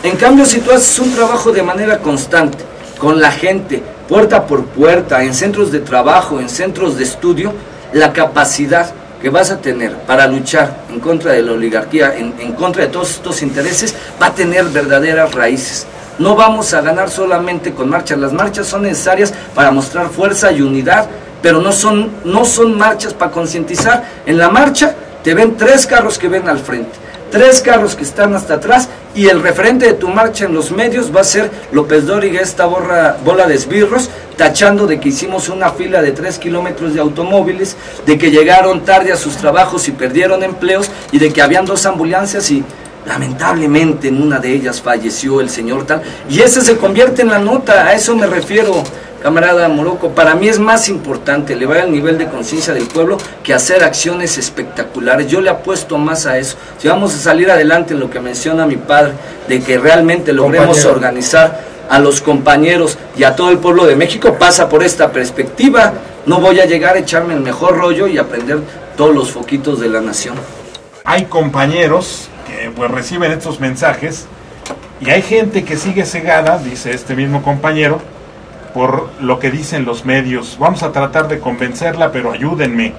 [SPEAKER 5] En cambio, si tú haces un trabajo de manera constante, con la gente, puerta por puerta, en centros de trabajo, en centros de estudio, la capacidad que vas a tener para luchar en contra de la oligarquía, en contra de todos estos intereses, va a tener verdaderas raíces. No vamos a ganar solamente con marchas. Las marchas son necesarias para mostrar fuerza y unidad, pero no son marchas para concientizar. En la marcha te ven 3 carros que ven al frente, 3 carros que están hasta atrás, y el referente de tu marcha en los medios va a ser López Dóriga, esta bola de esbirros, tachando de que hicimos una fila de 3 kilómetros de automóviles, de que llegaron tarde a sus trabajos y perdieron empleos, y de que habían 2 ambulancias y lamentablemente en una de ellas falleció el señor tal, y ese se convierte en la nota. A eso me refiero, camarada Morocco. Para mí es más importante elevar el nivel de conciencia del pueblo que hacer acciones espectaculares. Yo le apuesto más a eso. Si vamos a salir adelante en lo que menciona mi padre, de que realmente logremos organizar a los compañeros y a todo el pueblo de México, pasa por esta perspectiva. No voy a llegar a echarme el mejor rollo y aprender todos los foquitos de la nación.
[SPEAKER 1] Hay compañeros que pues reciben estos mensajes y hay gente que sigue cegada, dice este mismo compañero, por lo que dicen los medios. Vamos a tratar de convencerla, pero ayúdenme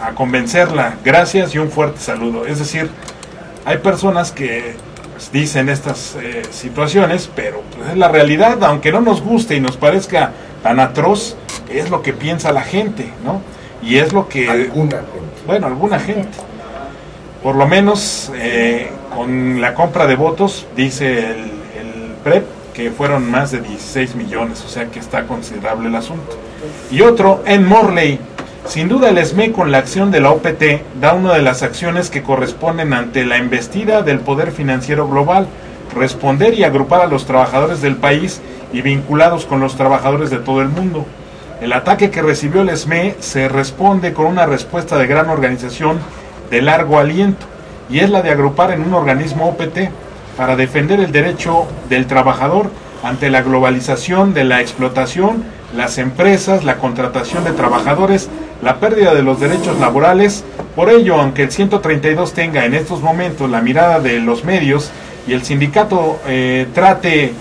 [SPEAKER 1] a convencerla. Gracias y un fuerte saludo. Es decir, hay personas que pues, dicen estas situaciones, pero pues, es la realidad, aunque no nos guste y nos parezca tan atroz, es lo que piensa la gente, ¿no? Y es lo que...
[SPEAKER 2] Alguna gente.
[SPEAKER 1] Bueno, alguna gente. Por lo menos con la compra de votos, dice el PREP, que fueron más de 16 millones, o sea que está considerable el asunto. Y otro, en Morley, sin duda el SME con la acción de la OPT da una de las acciones que corresponden ante la embestida del poder financiero global, responder y agrupar a los trabajadores del país y vinculados con los trabajadores de todo el mundo. El ataque que recibió el SME se responde con una respuesta de gran organización de largo aliento, y es la de agrupar en un organismo OPT para defender el derecho del trabajador ante la globalización de la explotación, las empresas, la contratación de trabajadores, la pérdida de los derechos laborales. Por ello, aunque el 132 tenga en estos momentos la mirada de los medios y el sindicato trae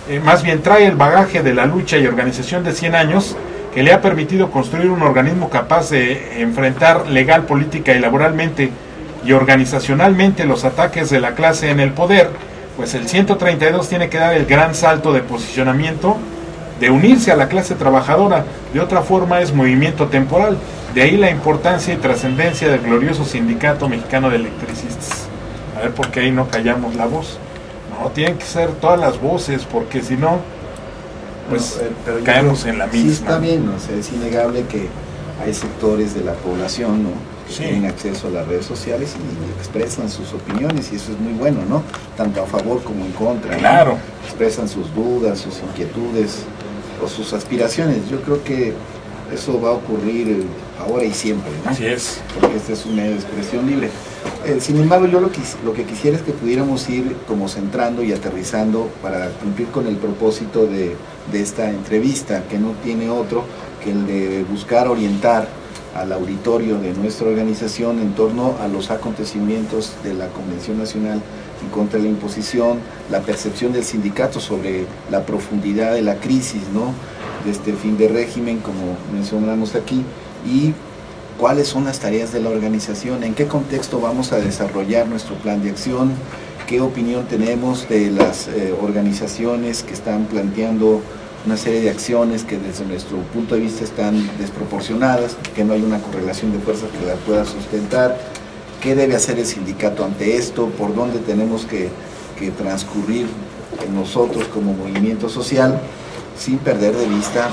[SPEAKER 1] el bagaje de la lucha y organización de 100 años, que le ha permitido construir un organismo capaz de enfrentar legal, política y laboralmente y organizacionalmente los ataques de la clase en el poder, pues el 132 tiene que dar el gran salto de posicionamiento, de unirse a la clase trabajadora. De otra forma es movimiento temporal. De ahí la importancia y trascendencia del glorioso Sindicato Mexicano de Electricistas. A ver por qué ahí no callamos la voz. No, tienen que ser todas las voces, porque si no, pues
[SPEAKER 3] pero
[SPEAKER 1] caemos en la misma.
[SPEAKER 3] Sí, está bien, o sea, es innegable que hay sectores de la población, ¿no?, que
[SPEAKER 1] sí
[SPEAKER 3] tienen acceso a las redes sociales y expresan sus opiniones, y eso es muy bueno, ¿no?, tanto a favor como en contra,
[SPEAKER 1] claro,
[SPEAKER 3] ¿no? Expresan sus dudas, sus inquietudes o sus aspiraciones. Yo creo que eso va a ocurrir ahora y siempre, ¿no?
[SPEAKER 1] Así es.
[SPEAKER 3] Porque este es un medio de expresión libre. Sin embargo, yo lo que quisiera es que pudiéramos ir como centrando y aterrizando para cumplir con el propósito de esta entrevista, que no tiene otro que el de buscar orientar al auditorio de nuestra organización en torno a los acontecimientos de la Convención Nacional en contra de la imposición, la percepción del sindicato sobre la profundidad de la crisis, ¿no?, de este fin de régimen, como mencionamos aquí, y cuáles son las tareas de la organización, en qué contexto vamos a desarrollar nuestro plan de acción, qué opinión tenemos de las organizaciones que están planteando una serie de acciones que desde nuestro punto de vista están desproporcionadas, que no hay una correlación de fuerzas que la pueda sustentar, qué debe hacer el sindicato ante esto, por dónde tenemos que transcurrir nosotros como movimiento social, sin perder de vista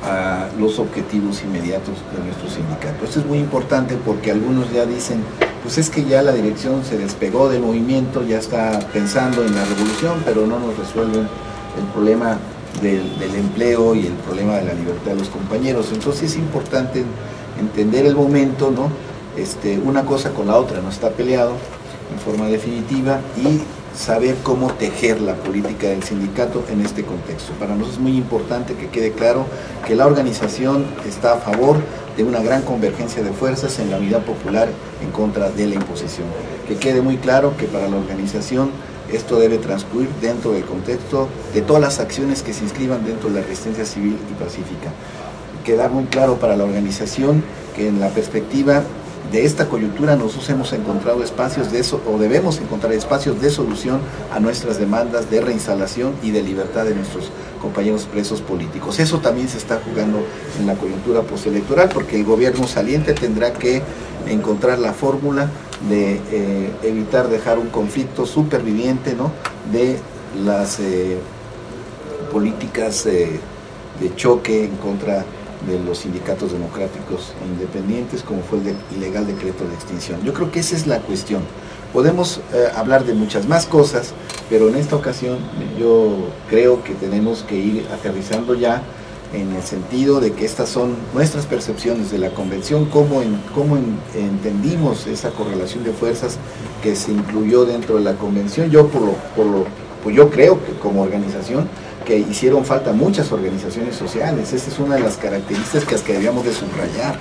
[SPEAKER 3] a los objetivos inmediatos de nuestro sindicato. Esto es muy importante porque algunos ya dicen, pues es que ya la dirección se despegó del movimiento, ya está pensando en la revolución, pero no nos resuelven el problema del empleo y el problema de la libertad de los compañeros. Entonces es importante entender el momento, ¿no? Una cosa con la otra no está peleado en forma definitiva, y saber cómo tejer la política del sindicato en este contexto. Para nosotros es muy importante que quede claro que la organización está a favor de una gran convergencia de fuerzas en la unidad popular en contra de la imposición. Que quede muy claro que para la organización Esto debe transcurrir dentro del contexto de todas las acciones que se inscriban dentro de la resistencia civil y pacífica. Queda muy claro para la organización que en la perspectiva de esta coyuntura nosotros hemos encontrado espacios de eso, o debemos encontrar espacios de solución a nuestras demandas de reinstalación y de libertad de nuestros compañeros presos políticos. Eso también se está jugando en la coyuntura postelectoral, porque el gobierno saliente tendrá que encontrar la fórmula de evitar dejar un conflicto superviviente, ¿no?, de las políticas de choque en contra de los sindicatos democráticos e independientes, como fue el ilegal decreto de extinción. Yo creo que esa es la cuestión. Podemos hablar de muchas más cosas, pero en esta ocasión yo creo que tenemos que ir aterrizando ya en el sentido de que estas son nuestras percepciones de la convención, cómo entendimos esa correlación de fuerzas que se incluyó dentro de la convención. Yo yo creo que como organización que hicieron falta muchas organizaciones sociales. Esa es una de las características que debíamos de subrayar.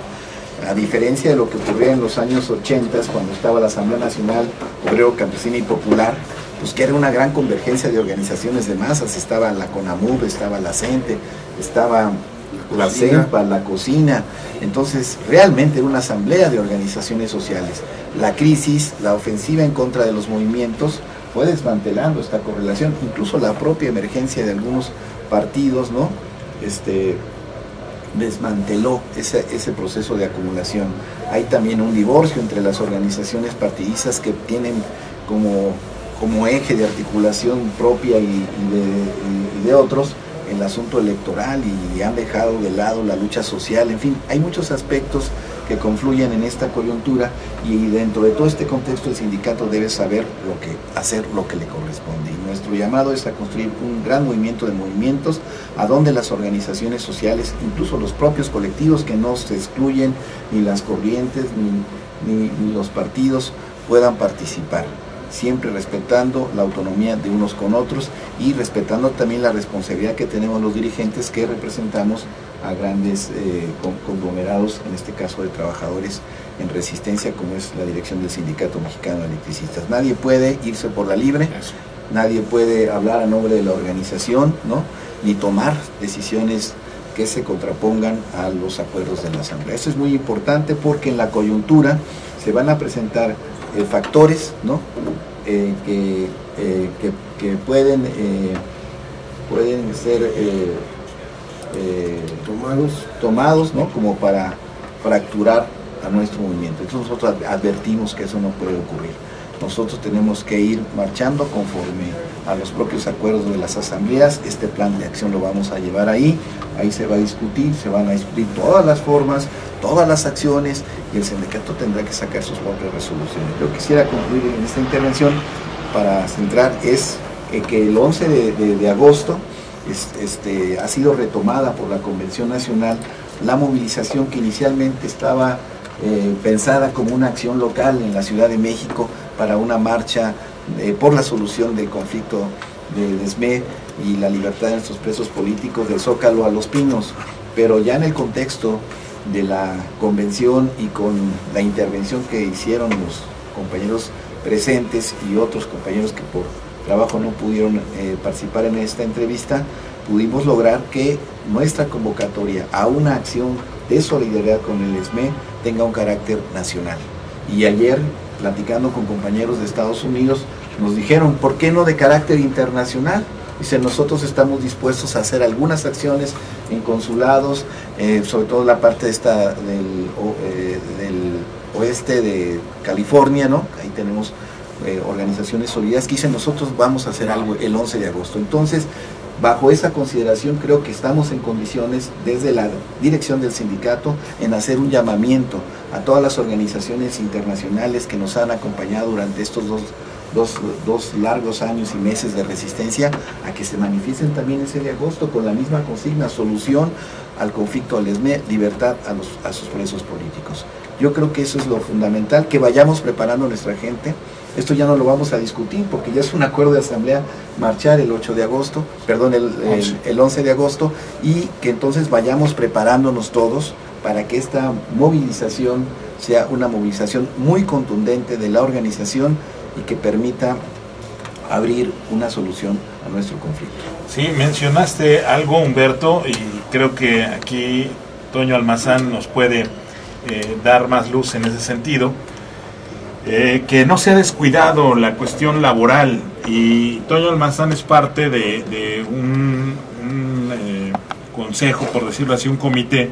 [SPEAKER 3] A diferencia de lo que ocurría en los años 80, cuando estaba la Asamblea Nacional Obrero, Campesina y Popular, pues que era una gran convergencia de organizaciones de masas. Estaba la CONAMUB, estaba la CENTE, estaba la CEMPA, la COCINA. Entonces realmente era una asamblea de organizaciones sociales. La crisis, la ofensiva en contra de los movimientos, fue desmantelando esta correlación. Incluso la propia emergencia de algunos partidos, ¿no?, desmanteló ese proceso de acumulación. Hay también un divorcio entre las organizaciones partidistas que tienen como eje de articulación propia y de otros el asunto electoral, y han dejado de lado la lucha social. En fin, hay muchos aspectos que confluyen en esta coyuntura, y dentro de todo este contexto el sindicato debe saber hacer lo que le corresponde, y nuestro llamado es a construir un gran movimiento de movimientos a donde las organizaciones sociales, incluso los propios colectivos, que no se excluyen, ni las corrientes ni los partidos, puedan participar, siempre respetando la autonomía de unos con otros y respetando también la responsabilidad que tenemos los dirigentes, que representamos a grandes conglomerados, en este caso de trabajadores en resistencia, como es la dirección del Sindicato Mexicano de Electricistas. Nadie puede irse por la libre, nadie puede hablar a nombre de la organización, ¿no?, ni tomar decisiones que se contrapongan a los acuerdos de la Asamblea. Eso es muy importante, porque en la coyuntura se van a presentar factores, ¿no?, que pueden ser tomados, ¿no?, como para fracturar a nuestro movimiento. Entonces nosotros advertimos que eso no puede ocurrir. Nosotros tenemos que ir marchando conforme a los propios acuerdos de las asambleas. Este plan de acción lo vamos a llevar ahí se va a discutir, se van a discutir todas las formas, todas las acciones, y el sindicato tendrá que sacar sus propias resoluciones. Yo quisiera concluir en esta intervención para centrar que el 11 de agosto ha sido retomada por la Convención Nacional la movilización que inicialmente estaba pensada como una acción local en la Ciudad de México para una marcha por la solución del conflicto del ESME y la libertad de nuestros presos políticos, del Zócalo a Los Pinos. Pero ya en el contexto de la convención y con la intervención que hicieron los compañeros presentes y otros compañeros que por trabajo no pudieron participar en esta entrevista, pudimos lograr que nuestra convocatoria a una acción de solidaridad con el ESME tenga un carácter nacional. Y ayer, platicando con compañeros de Estados Unidos, nos dijeron, ¿por qué no de carácter internacional? Dice, nosotros estamos dispuestos a hacer algunas acciones en consulados, sobre todo la parte del oeste de California, ¿no? Ahí tenemos organizaciones solidarias que dicen, nosotros vamos a hacer algo el 11 de agosto. Entonces, bajo esa consideración, creo que estamos en condiciones, desde la dirección del sindicato, en hacer un llamamiento a todas las organizaciones internacionales que nos han acompañado durante estos dos largos años y meses de resistencia, a que se manifiesten también ese de agosto con la misma consigna: solución al conflicto del ESME, libertad a sus presos políticos. Yo creo que eso es lo fundamental, que vayamos preparando a nuestra gente. Esto ya no lo vamos a discutir porque ya es un acuerdo de asamblea marchar el 11 de agosto, y que entonces vayamos preparándonos todos para que esta movilización sea una movilización muy contundente de la organización y que permita abrir una solución a nuestro conflicto.
[SPEAKER 1] Sí, mencionaste algo, Humberto, y creo que aquí Toño Almazán nos puede dar más luz en ese sentido, que no se ha descuidado la cuestión laboral, y Toño Almazán es parte de un consejo, por decirlo así, un comité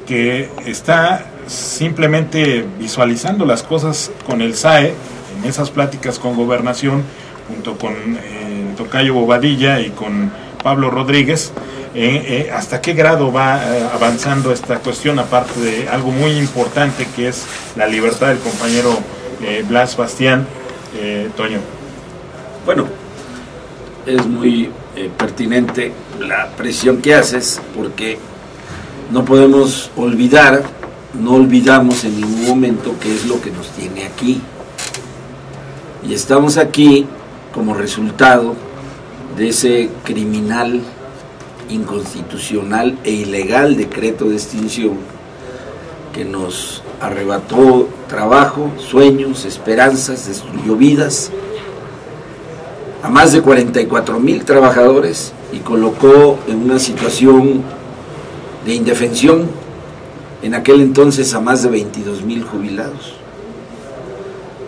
[SPEAKER 1] que está simplemente visualizando las cosas con el SAE, en esas pláticas con Gobernación, junto con el tocayo Bobadilla y con Pablo Rodríguez, hasta qué grado va avanzando esta cuestión, aparte de algo muy importante que es la libertad del compañero Blas Bastián. Toño.
[SPEAKER 4] Bueno, es muy pertinente la presión que haces, porque no podemos olvidar, no olvidamos en ningún momento qué es lo que nos tiene aquí. Y estamos aquí como resultado de ese criminal, inconstitucional e ilegal decreto de extinción que nos arrebató trabajo, sueños, esperanzas, destruyó vidas a más de 44,000 trabajadores y colocó en una situación de indefensión en aquel entonces a más de 22,000 jubilados.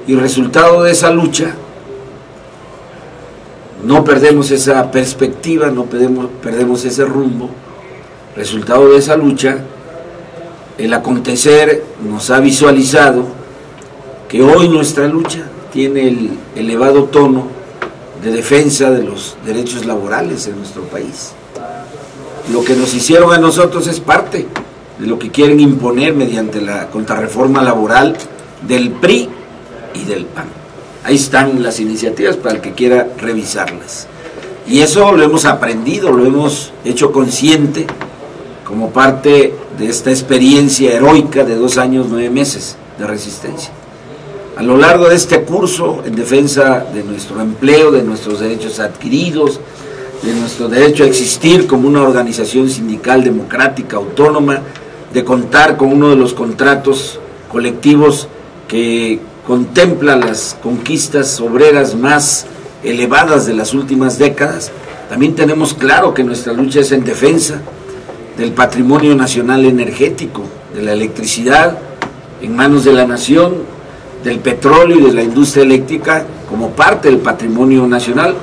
[SPEAKER 4] Y resultado de esa lucha, no perdemos esa perspectiva, no perdemos ese rumbo. Resultado de esa lucha, el acontecer nos ha visualizado que hoy nuestra lucha tiene el elevado tono de defensa de los derechos laborales en nuestro país. Lo que nos hicieron a nosotros es parte de lo que quieren imponer mediante la contrarreforma laboral del PRI y del PAN. Ahí están las iniciativas para el que quiera revisarlas. Y eso lo hemos aprendido, lo hemos hecho consciente como parte de esta experiencia heroica de 2 años, 9 meses de resistencia. A lo largo de este curso en defensa de nuestro empleo, de nuestros derechos adquiridos, de nuestro derecho a existir como una organización sindical democrática, autónoma, de contar con uno de los contratos colectivos que contempla las conquistas obreras más elevadas de las últimas décadas, también tenemos claro que nuestra lucha es en defensa del patrimonio nacional energético, de la electricidad en manos de la nación, del petróleo y de la industria eléctrica como parte del patrimonio nacional,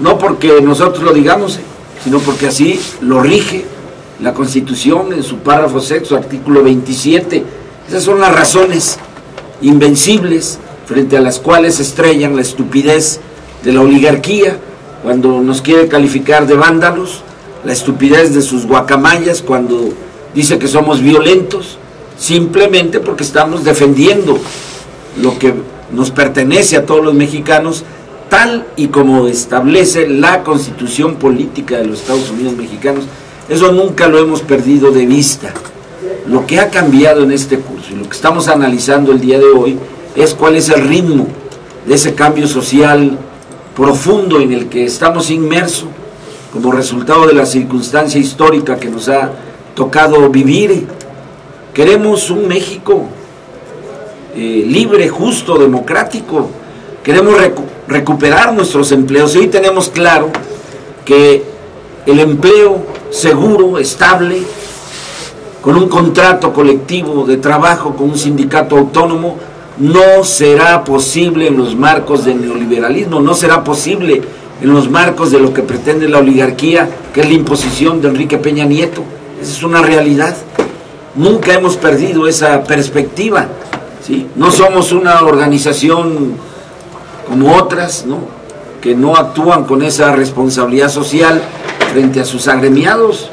[SPEAKER 4] no porque nosotros lo digamos, sino porque así lo rige la Constitución en su párrafo 6, artículo 27. Esas son las razones invencibles frente a las cuales estrellan la estupidez de la oligarquía cuando nos quiere calificar de vándalos, la estupidez de sus guacamayas cuando dice que somos violentos, simplemente porque estamos defendiendo lo que nos pertenece a todos los mexicanos, tal y como establece la Constitución Política de los Estados Unidos Mexicanos. Eso nunca lo hemos perdido de vista. Lo que ha cambiado en este curso y lo que estamos analizando el día de hoy es cuál es el ritmo de ese cambio social profundo en el que estamos inmersos como resultado de la circunstancia histórica que nos ha tocado vivir. Queremos un México libre, justo, democrático. Queremos recuperar nuestros empleos. Y hoy tenemos claro que el empleo seguro, estable, con un contrato colectivo de trabajo, con un sindicato autónomo, no será posible en los marcos del neoliberalismo, no será posible en los marcos de lo que pretende la oligarquía, que es la imposición de Enrique Peña Nieto. Esa es una realidad. Nunca hemos perdido esa perspectiva, ¿sí? No somos una organización como otras, ¿no?, que no actúan con esa responsabilidad social frente a sus agremiados.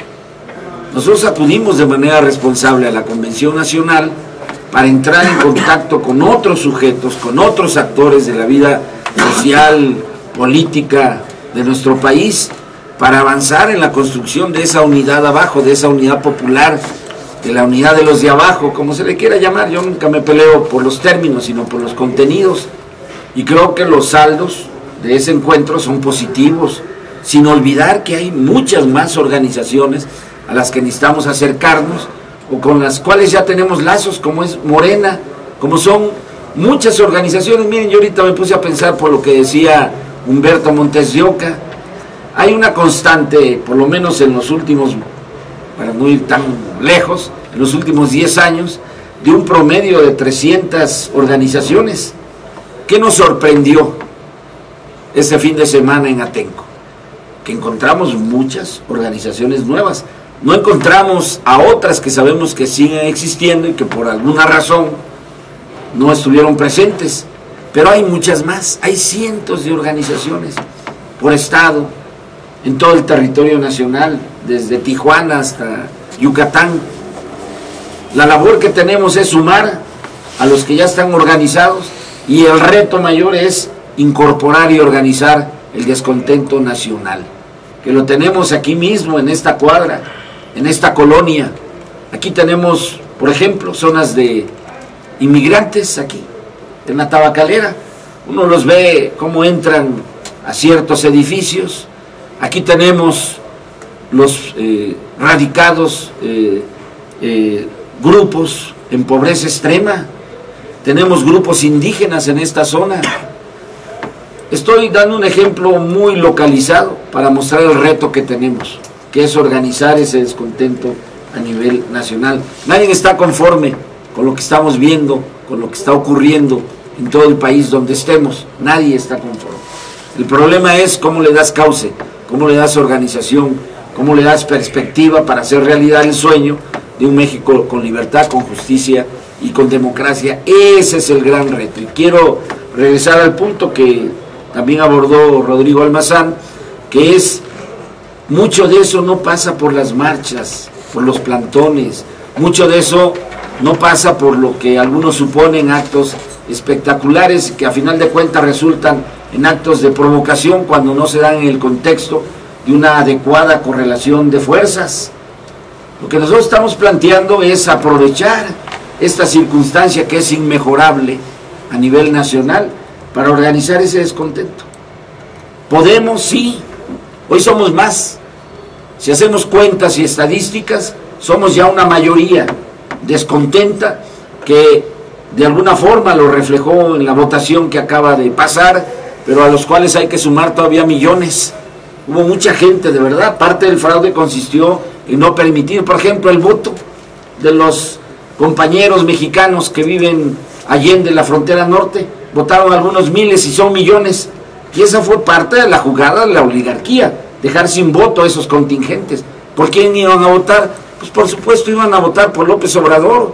[SPEAKER 4] Nosotros acudimos de manera responsable a la Convención Nacional para entrar en contacto con otros sujetos, con otros actores de la vida social, política de nuestro país, para avanzar en la construcción de esa unidad abajo, de esa unidad popular, de la unidad de los de abajo, como se le quiera llamar. Yo nunca me peleo por los términos, sino por los contenidos, y creo que los saldos de ese encuentro son positivos, sin olvidar que hay muchas más organizaciones a las que necesitamos acercarnos, o con las cuales ya tenemos lazos, como es Morena, como son muchas organizaciones. Miren, yo ahorita me puse a pensar por lo que decía Humberto Montes de Oca. Hay una constante, por lo menos en los últimos, para no ir tan lejos, en los últimos 10 años, de un promedio de 300 organizaciones. ¿Qué nos sorprendió este fin de semana en Atenco? Que encontramos muchas organizaciones nuevas. No encontramos a otras que sabemos que siguen existiendo y que por alguna razón no estuvieron presentes, pero hay muchas más. Hay cientos de organizaciones por estado, en todo el territorio nacional, desde Tijuana hasta Yucatán. La labor que tenemos es sumar a los que ya están organizados, y el reto mayor es incorporar y organizar el descontento nacional, que lo tenemos aquí mismo, en esta cuadra, en esta colonia. Aquí tenemos, por ejemplo, zonas de inmigrantes aquí, en la Tabacalera. Uno los ve cómo entran a ciertos edificios. Aquí tenemos los radicados grupos en pobreza extrema. Tenemos grupos indígenas en esta zona. Estoy dando un ejemplo muy localizado para mostrar el reto que tenemos, que es organizar ese descontento a nivel nacional. Nadie está conforme con lo que estamos viendo, con lo que está ocurriendo en todo el país donde estemos. Nadie está conforme. El problema es cómo le das cauce, cómo le das organización, cómo le das perspectiva para hacer realidad el sueño de un México con libertad, con justicia y con democracia. Ese es el gran reto. Y quiero regresar al punto que también abordó Rodrigo Almazán, que es, mucho de eso no pasa por las marchas, por los plantones, mucho de eso no pasa por lo que algunos suponen actos espectaculares, que a final de cuentas resultan en actos de provocación cuando no se dan en el contexto de una adecuada correlación de fuerzas. Lo que nosotros estamos planteando es aprovechar esta circunstancia que es inmejorable a nivel nacional para organizar ese descontento. Podemos, sí, hoy somos más. Si hacemos cuentas y estadísticas, somos ya una mayoría descontenta que de alguna forma lo reflejó en la votación que acaba de pasar, pero a los cuales hay que sumar todavía millones. Hubo mucha gente, de verdad. Parte del fraude consistió en no permitir, por ejemplo, el voto de los compañeros mexicanos que viven allende la frontera norte. Votaron algunos miles y son millones, y esa fue parte de la jugada de la oligarquía, dejar sin voto a esos contingentes. ¿Por quién iban a votar? Pues por supuesto iban a votar por López Obrador,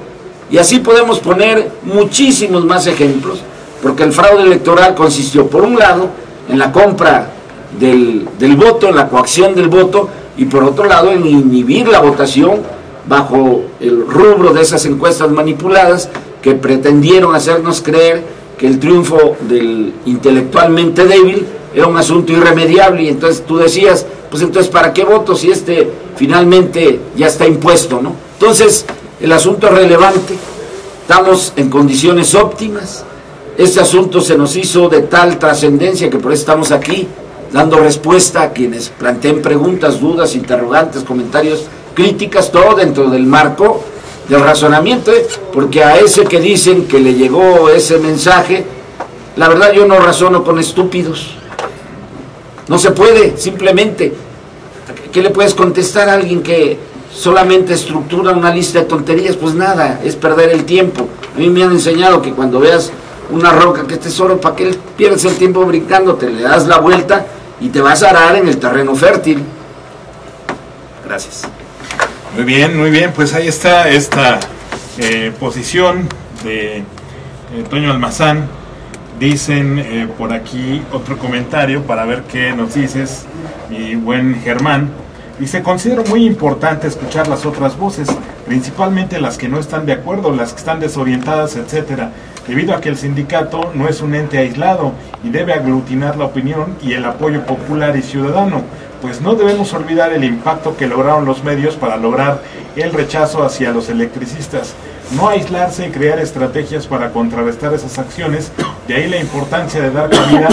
[SPEAKER 4] y así podemos poner muchísimos más ejemplos, porque el fraude electoral consistió, por un lado, en la compra del voto, en la coacción del voto, y por otro lado, en inhibir la votación bajo el rubro de esas encuestas manipuladas que pretendieron hacernos creer que el triunfo del intelectualmente débil era un asunto irremediable, y entonces tú decías, pues entonces ¿para qué voto si finalmente ya está impuesto, ¿no? Entonces el asunto es relevante, estamos en condiciones óptimas, este asunto se nos hizo de tal trascendencia que por eso estamos aquí dando respuesta a quienes planteen preguntas, dudas, interrogantes, comentarios, críticas, todo dentro del marco del razonamiento, porque a ese que dicen que le llegó ese mensaje, la verdad yo no razono con estúpidos. No se puede, simplemente. ¿Qué le puedes contestar a alguien que solamente estructura una lista de tonterías? Pues nada, es perder el tiempo. A mí me han enseñado que cuando veas una roca que esté solo, ¿para qué pierdes el tiempo brincándote? Le das la vuelta y te vas a arar en el terreno fértil. Gracias.
[SPEAKER 1] Muy bien, pues ahí está esta posición de Toño Almazán. Dicen por aquí otro comentario para ver qué nos dices, mi buen Germán. Dice, considero muy importante escuchar las otras voces, principalmente las que no están de acuerdo, las que están desorientadas, etcétera, debido a que el sindicato no es un ente aislado y debe aglutinar la opinión y el apoyo popular y ciudadano, pues no debemos olvidar el impacto que lograron los medios para lograr el rechazo hacia los electricistas. No aislarse y crear estrategias para contrarrestar esas acciones, de ahí la importancia de dar cabida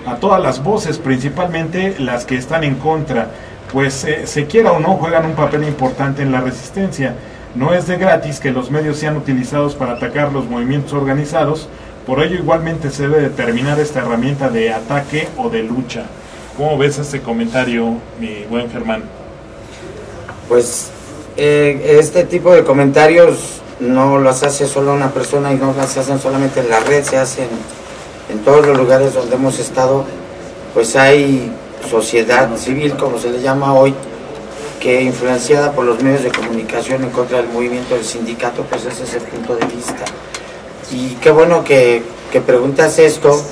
[SPEAKER 1] a todas las voces, principalmente las que están en contra, pues se quiera o no juegan un papel importante en la resistencia. No es de gratis que los medios sean utilizados para atacar los movimientos organizados, Por ello igualmente se debe determinar esta herramienta de ataque o de lucha. ¿Cómo ves este comentario, mi buen Germán?
[SPEAKER 6] Pues este tipo de comentarios no los hace solo una persona y no las hacen solamente en la red, se hacen en todos los lugares donde hemos estado. Pues hay sociedad civil, como se le llama hoy, que influenciada por los medios de comunicación en contra del movimiento del sindicato, pues ese es el punto de vista. Y qué bueno que preguntas esto,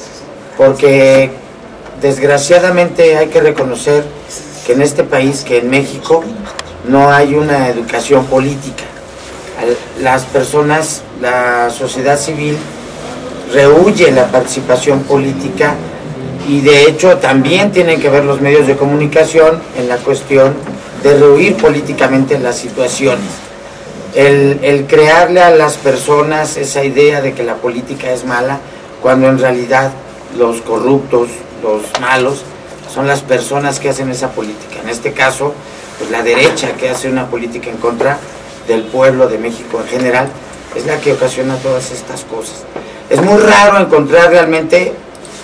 [SPEAKER 6] porque desgraciadamente hay que reconocer que en este país, que en México, no hay una educación política. Las personas, la sociedad civil, rehúye la participación política y de hecho también tienen que ver los medios de comunicación en la cuestión de rehuir políticamente las situaciones. El crearle a las personas esa idea de que la política es mala, cuando en realidad los corruptos, los malos, son las personas que hacen esa política. En este caso, pues la derecha, que hace una política en contra del pueblo de México en general, es la que ocasiona todas estas cosas. Es muy raro encontrar realmente,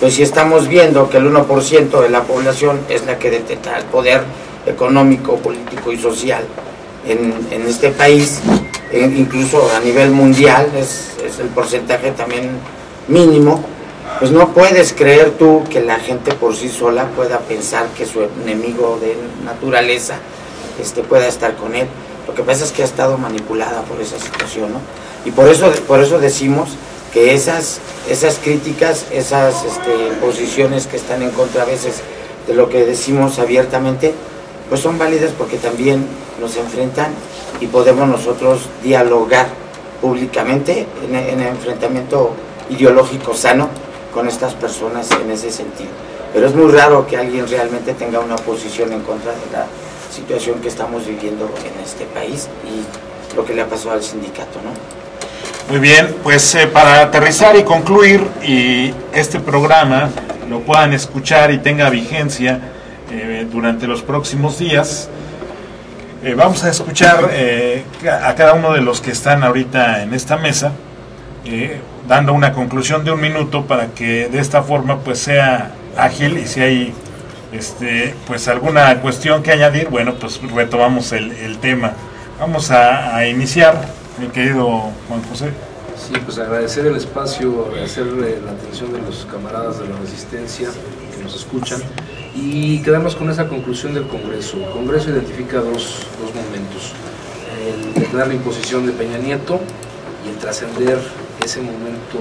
[SPEAKER 6] pues si estamos viendo que el 1% de la población es la que detenta el poder económico, político y social en este país, incluso a nivel mundial es el porcentaje también mínimo, pues no puedes creer tú que la gente por sí sola pueda pensar que su enemigo de naturaleza pueda estar con él. Lo que pasa es que ha estado manipulada por esa situación, ¿no? Y por eso decimos que esas críticas, esas posiciones que están en contra a veces de lo que decimos abiertamente, pues son válidas porque también nos enfrentan y podemos nosotros dialogar públicamente en enfrentamiento ideológico sano con estas personas en ese sentido. Pero es muy raro que alguien realmente tenga una posición en contra de la situación que estamos viviendo en este país y lo que le ha pasado al sindicato, ¿no?
[SPEAKER 1] Muy bien, pues para aterrizar y concluir y este programa lo puedan escuchar y tenga vigencia durante los próximos días, vamos a escuchar a cada uno de los que están ahorita en esta mesa, dando una conclusión de 1 minuto para que de esta forma pues sea ágil y si hay pues alguna cuestión que añadir, bueno, pues retomamos el tema. Vamos a iniciar, mi querido Juan José.
[SPEAKER 7] Sí, pues agradecer el espacio, agradecer la atención de los camaradas de la Resistencia que nos escuchan y quedarnos con esa conclusión del Congreso. El Congreso identifica dos momentos: el declarar la imposición de Peña Nieto y el trascender ese momento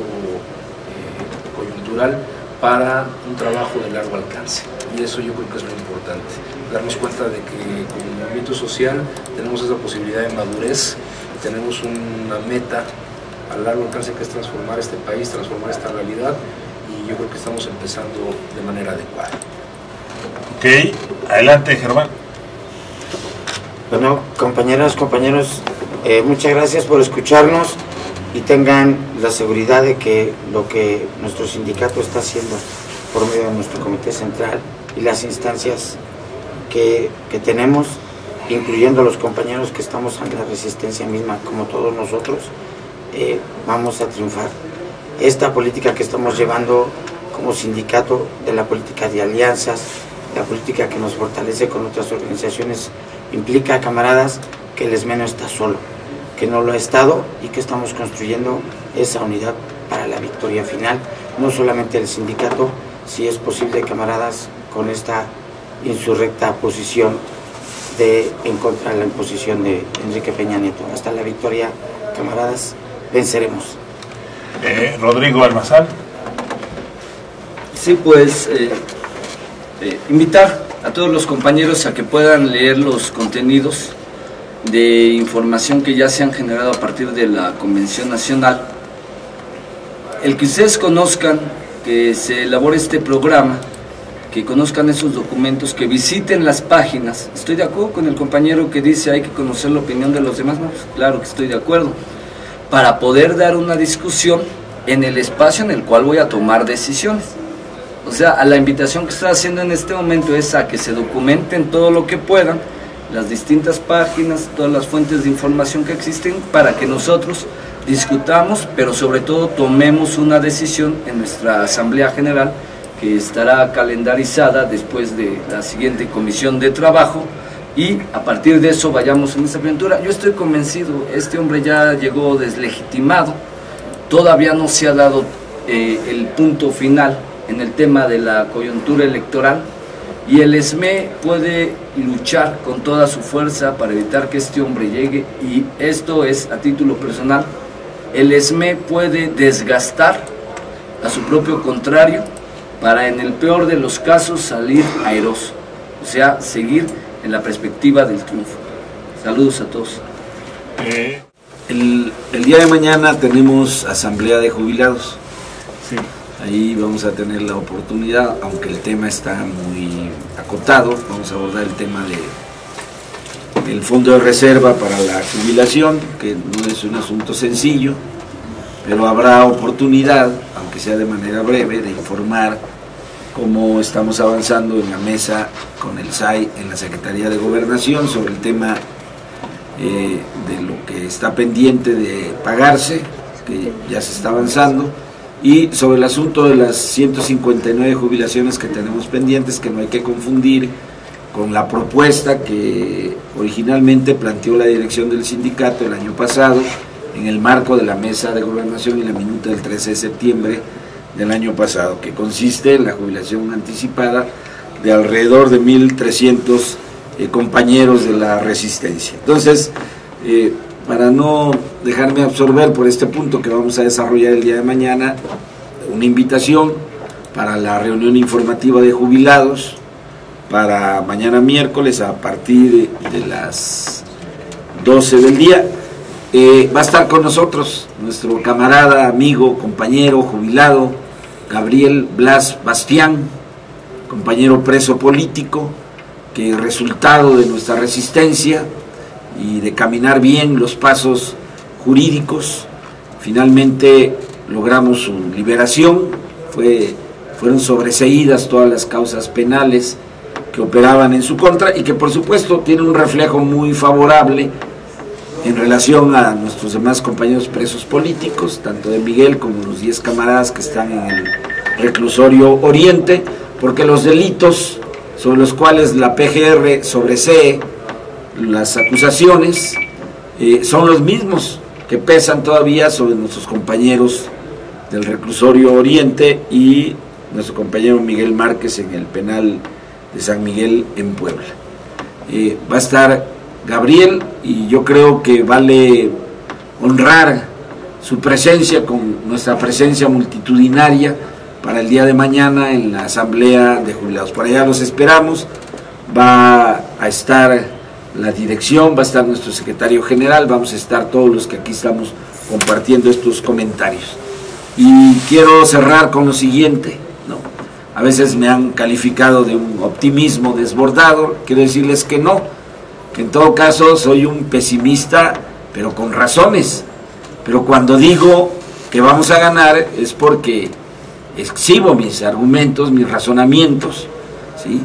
[SPEAKER 7] coyuntural para un trabajo de largo alcance. Y eso yo creo que es lo importante, darnos cuenta de que como movimiento social tenemos esa posibilidad de madurez, tenemos una meta a largo alcance que es transformar este país, transformar esta realidad, y yo creo que estamos empezando de manera adecuada.
[SPEAKER 1] Ok, adelante Germán.
[SPEAKER 6] Bueno, compañeras, compañeros, muchas gracias por escucharnos y tengan la seguridad de que lo que nuestro sindicato está haciendo por medio de nuestro comité central y las instancias que tenemos, incluyendo los compañeros que estamos en la Resistencia misma, como todos nosotros, vamos a triunfar. Esta política que estamos llevando como sindicato, de la política de alianzas, la política que nos fortalece con otras organizaciones, implica, camaradas, que el ESME no está solo, que no lo ha estado y que estamos construyendo esa unidad para la victoria final, no solamente el sindicato, si es posible, camaradas, con esta insurrecta posición en contra de la imposición de Enrique Peña Nieto. Hasta la victoria, camaradas, venceremos.
[SPEAKER 1] Rodrigo Almazán.
[SPEAKER 5] Sí, pues invitar a todos los compañeros a que puedan leer los contenidos de información que ya se han generado a partir de la Convención Nacional. El que ustedes conozcan, que se elabore este programa, que conozcan esos documentos, que visiten las páginas. Estoy de acuerdo con el compañero que dice hay que conocer la opinión de los demás, ¿no? Claro que estoy de acuerdo, para poder dar una discusión en el espacio en el cual voy a tomar decisiones. O sea, a la invitación que estoy haciendo en este momento es a que se documenten todo lo que puedan, las distintas páginas, todas las fuentes de información que existen, para que nosotros discutamos, pero sobre todo tomemos una decisión en nuestra Asamblea General, que estará calendarizada después de la siguiente comisión de trabajo, y a partir de eso vayamos en esta aventura. Yo estoy convencido, este hombre ya llegó deslegitimado, todavía no se ha dado el punto final en el tema de la coyuntura electoral, y el SME puede luchar con toda su fuerza para evitar que este hombre llegue, y esto es a título personal. El SME puede desgastar a su propio contrario para, en el peor de los casos, salir airoso, o sea, seguir en la perspectiva del triunfo. Saludos a todos.
[SPEAKER 4] El día de mañana tenemos asamblea de jubilados.
[SPEAKER 1] Sí.
[SPEAKER 4] Ahí vamos a tener la oportunidad, aunque el tema está muy acotado, vamos a abordar el tema del fondo de reserva para la jubilación, que no es un asunto sencillo, pero habrá oportunidad, aunque sea de manera breve, de informar cómo estamos avanzando en la mesa con el SAI en la Secretaría de Gobernación sobre el tema de lo que está pendiente de pagarse, que ya se está avanzando, y sobre el asunto de las 159 jubilaciones que tenemos pendientes, que no hay que confundir con la propuesta que originalmente planteó la dirección del sindicato el año pasado en el marco de la mesa de gobernación y la minuta del 13 de septiembre del año pasado, que consiste en la jubilación anticipada de alrededor de 1.300 compañeros de la resistencia. Entonces, para no dejarme absorber por este punto que vamos a desarrollar el día de mañana, una invitación para la reunión informativa de jubilados para mañana miércoles a partir de las 12 del día. Va a estar con nosotros nuestro camarada, amigo, compañero, jubilado, Gabriel Blas Bastián, compañero preso político, que resultado de nuestra resistencia y de caminar bien los pasos jurídicos, finalmente logramos su liberación. Fueron sobreseídas todas las causas penales que operaban en su contra y que por supuesto tiene un reflejo muy favorable en relación a nuestros demás compañeros presos políticos, tanto de Miguel como los 10 camaradas que están en el reclusorio Oriente, porque los delitos sobre los cuales la PGR sobresee las acusaciones son los mismos que pesan todavía sobre nuestros compañeros del reclusorio Oriente y nuestro compañero Miguel Márquez en el penal de San Miguel en Puebla. Va a estar Gabriel y yo creo que vale honrar su presencia con nuestra presencia multitudinaria para el día de mañana en la asamblea de jubilados. Por allá los esperamos. Va a estar la dirección, va a estar nuestro secretario general, vamos a estar todos los que aquí estamos compartiendo estos comentarios. Y quiero cerrar con lo siguiente, ¿no? A veces me han calificado de un optimismo desbordado, quiero decirles que no, que en todo caso soy un pesimista, pero con razones. Pero cuando digo que vamos a ganar es porque exhibo mis argumentos, mis razonamientos, ¿sí?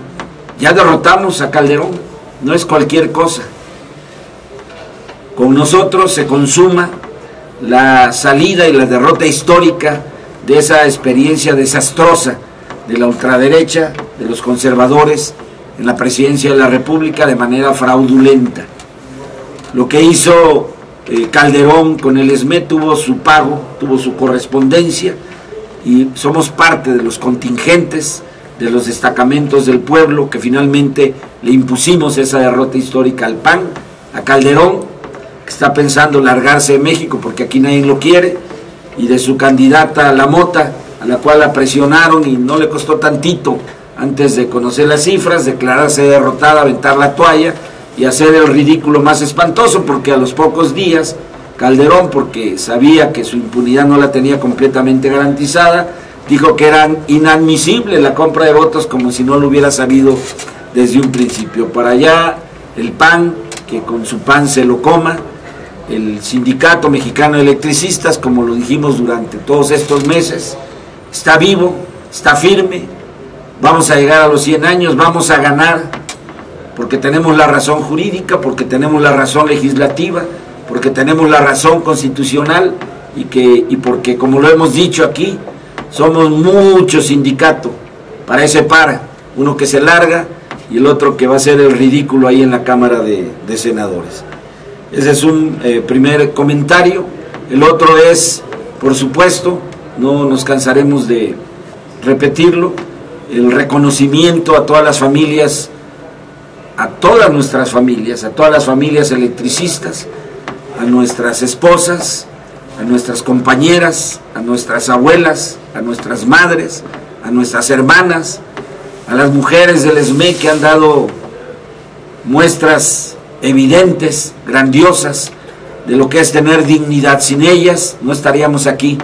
[SPEAKER 4] Ya derrotamos a Calderón, no es cualquier cosa. Con nosotros se consuma la salida y la derrota histórica de esa experiencia desastrosa de la ultraderecha, de los conservadores en la presidencia de la República de manera fraudulenta. Lo que hizo Calderón con el SME tuvo su pago, tuvo su correspondencia, y somos parte de los contingentes, de los destacamentos del pueblo que finalmente le impusimos esa derrota histórica al PAN, a Calderón, que está pensando largarse de México porque aquí nadie lo quiere, y de su candidata La Mota, a la cual la presionaron y no le costó tantito antes de conocer las cifras, declararse derrotada, aventar la toalla y hacer el ridículo más espantoso, porque a los pocos días Calderón, porque sabía que su impunidad no la tenía completamente garantizada, dijo que era inadmisible la compra de votos como si no lo hubiera sabido desde un principio. Para allá el PAN, que con su pan se lo coma, el Sindicato Mexicano de Electricistas, como lo dijimos durante todos estos meses, está vivo, está firme, vamos a llegar a los 100 años, vamos a ganar, porque tenemos la razón jurídica, porque tenemos la razón legislativa, porque tenemos la razón constitucional y porque, como lo hemos dicho aquí, somos muchos sindicatos para ese par, uno que se larga y el otro que va a hacer el ridículo ahí en la Cámara de Senadores. Ese es un primer comentario. El otro es, por supuesto, no nos cansaremos de repetirlo, el reconocimiento a todas las familias, a todas nuestras familias, a todas las familias electricistas, a nuestras esposas, a nuestras compañeras, a nuestras abuelas, a nuestras madres, a nuestras hermanas, a las mujeres del ESME que han dado muestras evidentes, grandiosas, de lo que es tener dignidad. Sin ellas no estaríamos aquí.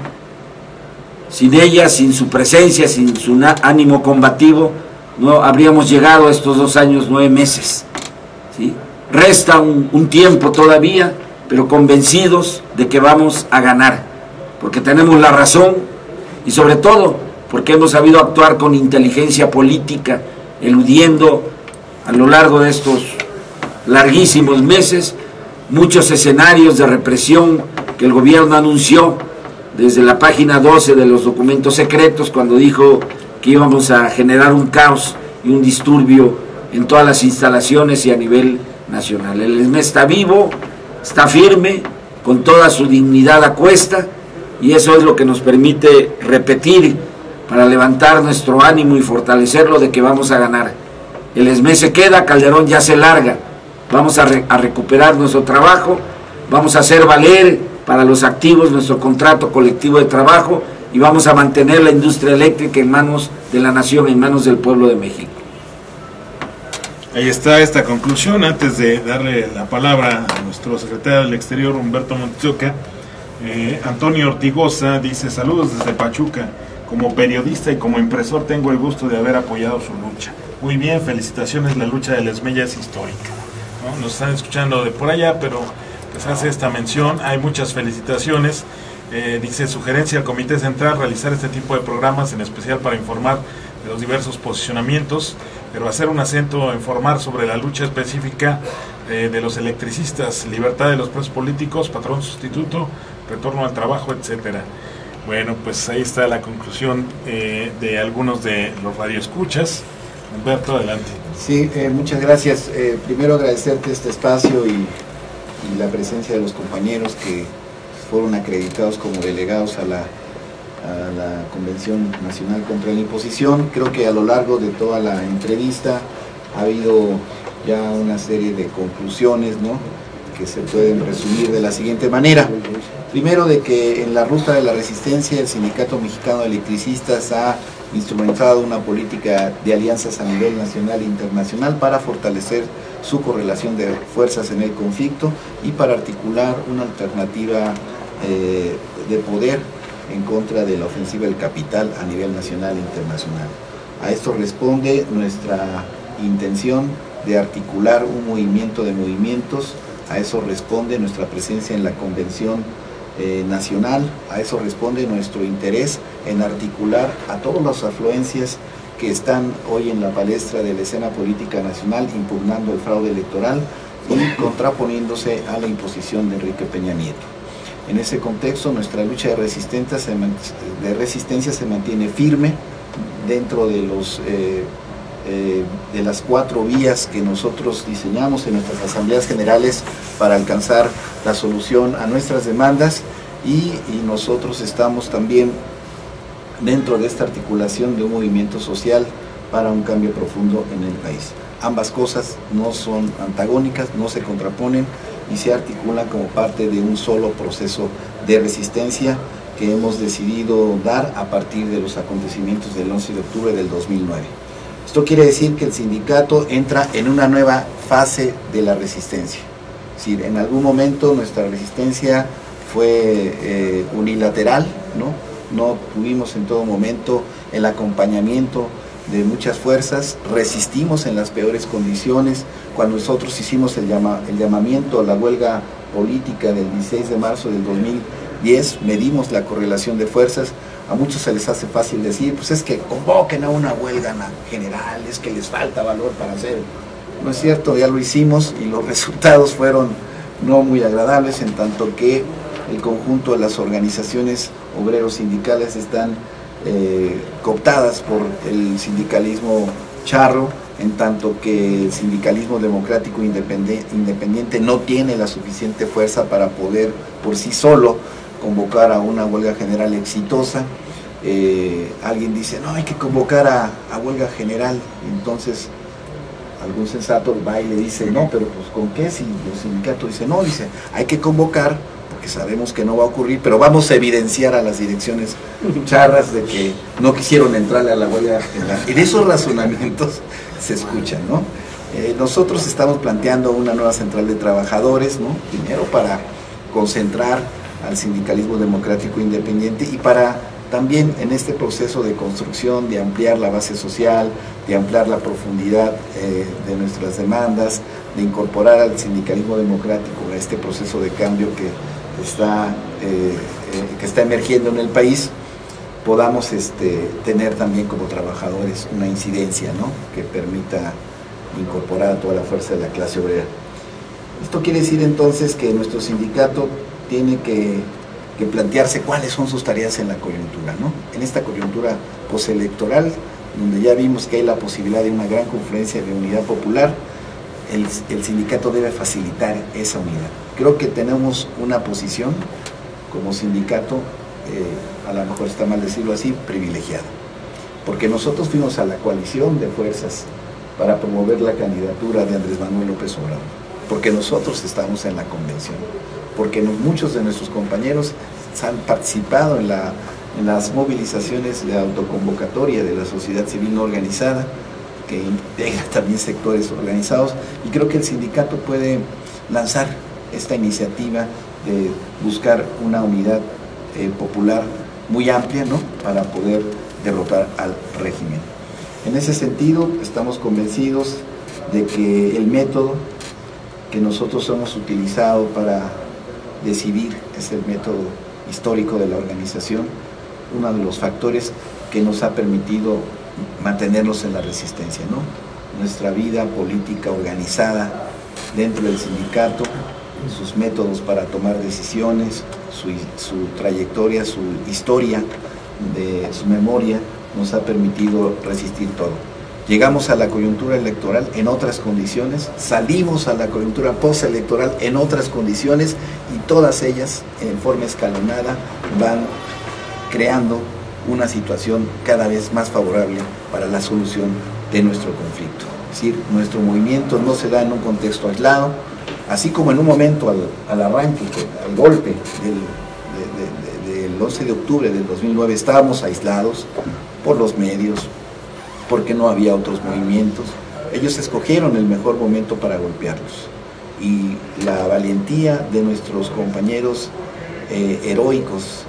[SPEAKER 4] Sin ellas, sin su presencia, sin su ánimo combativo, no habríamos llegado a estos 2 años, 9 meses. ¿Sí? Resta un tiempo todavía, pero convencidos de que vamos a ganar, porque tenemos la razón y sobre todo porque hemos sabido actuar con inteligencia política, eludiendo a lo largo de estos larguísimos meses muchos escenarios de represión que el gobierno anunció desde la página 12 de los documentos secretos, cuando dijo que íbamos a generar un caos y un disturbio en todas las instalaciones y a nivel nacional. El ESME está vivo, está firme, con toda su dignidad a cuesta, y eso es lo que nos permite repetir para levantar nuestro ánimo y fortalecerlo de que vamos a ganar. El ESME se queda, Calderón ya se larga. Vamos a recuperar nuestro trabajo, vamos a hacer valer para los activos nuestro contrato colectivo de trabajo y vamos a mantener la industria eléctrica en manos de la nación, en manos del pueblo de México.
[SPEAKER 1] Ahí está esta conclusión. Antes de darle la palabra a nuestro secretario del Exterior, Humberto Montezioca, Antonio Ortigosa dice: saludos desde Pachuca. Como periodista y como impresor tengo el gusto de haber apoyado su lucha. Muy bien, felicitaciones, la lucha del ESME ya es histórica, ¿no? Nos están escuchando de por allá, pero pues hace esta mención, hay muchas felicitaciones. Dice: sugerencia al Comité Central realizar este tipo de programas, en especial para informar de los diversos posicionamientos, pero hacer un acento en formar sobre la lucha específica de los electricistas, libertad de los presos políticos, patrón sustituto, retorno al trabajo, etcétera. Bueno, pues ahí está la conclusión de algunos de los radioescuchas. Humberto, adelante.
[SPEAKER 3] Sí, muchas gracias. Primero agradecerte este espacio y la presencia de los compañeros que fueron acreditados como delegados a la Convención Nacional contra la Imposición. Creo que a lo largo de toda la entrevista ha habido ya una serie de conclusiones, ¿no?, que se pueden resumir de la siguiente manera. Primero, de que en la ruta de la resistencia el Sindicato Mexicano de Electricistas ha instrumentado una política de alianzas a nivel nacional e internacional para fortalecer su correlación de fuerzas en el conflicto y para articular una alternativa de poder en contra de la ofensiva del capital a nivel nacional e internacional. A esto responde nuestra intención de articular un movimiento de movimientos, a eso responde nuestra presencia en la Convención Nacional, a eso responde nuestro interés en articular a todas las afluencias que están hoy en la palestra de la escena política nacional impugnando el fraude electoral y contraponiéndose a la imposición de Enrique Peña Nieto. En ese contexto, nuestra lucha de resistencia se mantiene firme dentro de de las 4 vías que nosotros diseñamos en nuestras asambleas generales para alcanzar la solución a nuestras demandas, y nosotros estamos también dentro de esta articulación de un movimiento social para un cambio profundo en el país. Ambas cosas no son antagónicas, no se contraponen y se articulan como parte de un solo proceso de resistencia que hemos decidido dar a partir de los acontecimientos del 11 de octubre del 2009. Esto quiere decir que el sindicato entra en una nueva fase de la resistencia. Es decir, en algún momento nuestra resistencia fue unilateral, no tuvimos en todo momento el acompañamiento de muchas fuerzas, resistimos en las peores condiciones. Cuando nosotros hicimos el llamamiento a la huelga política del 16 de marzo del 2010, medimos la correlación de fuerzas. A muchos se les hace fácil decir, pues es que convoquen a una huelga general, es que les falta valor para hacerlo. No es cierto, ya lo hicimos y los resultados fueron no muy agradables, en tanto que el conjunto de las organizaciones obreros sindicales están cooptadas por el sindicalismo charro, en tanto que el sindicalismo democrático independiente no tiene la suficiente fuerza para poder por sí solo convocar a una huelga general exitosa. Alguien dice, no, hay que convocar a huelga general, y entonces algún sensato va y le dice, no, pero pues ¿con qué? Si los sindicatos dicen, no, dice, hay que convocar, porque sabemos que no va a ocurrir, pero vamos a evidenciar a las direcciones charras de que no quisieron entrarle a la huelga general. Y de esos razonamientos se escuchan, ¿no? Nosotros estamos planteando una nueva central de trabajadores, ¿no? Primero para concentrar al sindicalismo democrático independiente y para también en este proceso de construcción, de ampliar la base social, de ampliar la profundidad de nuestras demandas, de incorporar al sindicalismo democrático a este proceso de cambio que está emergiendo en el país, podamos tener también como trabajadores una incidencia, ¿no?, que permita incorporar a toda la fuerza de la clase obrera. Esto quiere decir entonces que nuestro sindicato tiene que plantearse cuáles son sus tareas en la coyuntura, ¿no? En esta coyuntura postelectoral, donde ya vimos que hay la posibilidad de una gran confluencia de unidad popular, el sindicato debe facilitar esa unidad. Creo que tenemos una posición como sindicato, a lo mejor está mal decirlo así, privilegiada, porque nosotros fuimos a la coalición de fuerzas para promover la candidatura de Andrés Manuel López Obrador, porque nosotros estamos en la convención, porque muchos de nuestros compañeros han participado en las movilizaciones de autoconvocatoria de la sociedad civil no organizada, que integra también sectores organizados, y creo que el sindicato puede lanzar esta iniciativa de buscar una unidad popular muy amplia, ¿no?, para poder derrotar al régimen. En ese sentido, estamos convencidos de que el método que nosotros hemos utilizado para decidir es el método histórico de la organización, uno de los factores que nos ha permitido mantenernos en la resistencia, ¿no? Nuestra vida política organizada dentro del sindicato, sus métodos para tomar decisiones, su trayectoria, su historia, su memoria, nos ha permitido resistir todo. Llegamos a la coyuntura electoral en otras condiciones, salimos a la coyuntura postelectoral en otras condiciones, y todas ellas, en forma escalonada, van creando una situación cada vez más favorable para la solución de nuestro conflicto. Es decir, nuestro movimiento no se da en un contexto aislado, así como en un momento al arranque, al golpe del 11 de octubre del 2009 estábamos aislados por los medios, porque no había otros movimientos. Ellos escogieron el mejor momento para golpearlos, y la valentía de nuestros compañeros heroicos,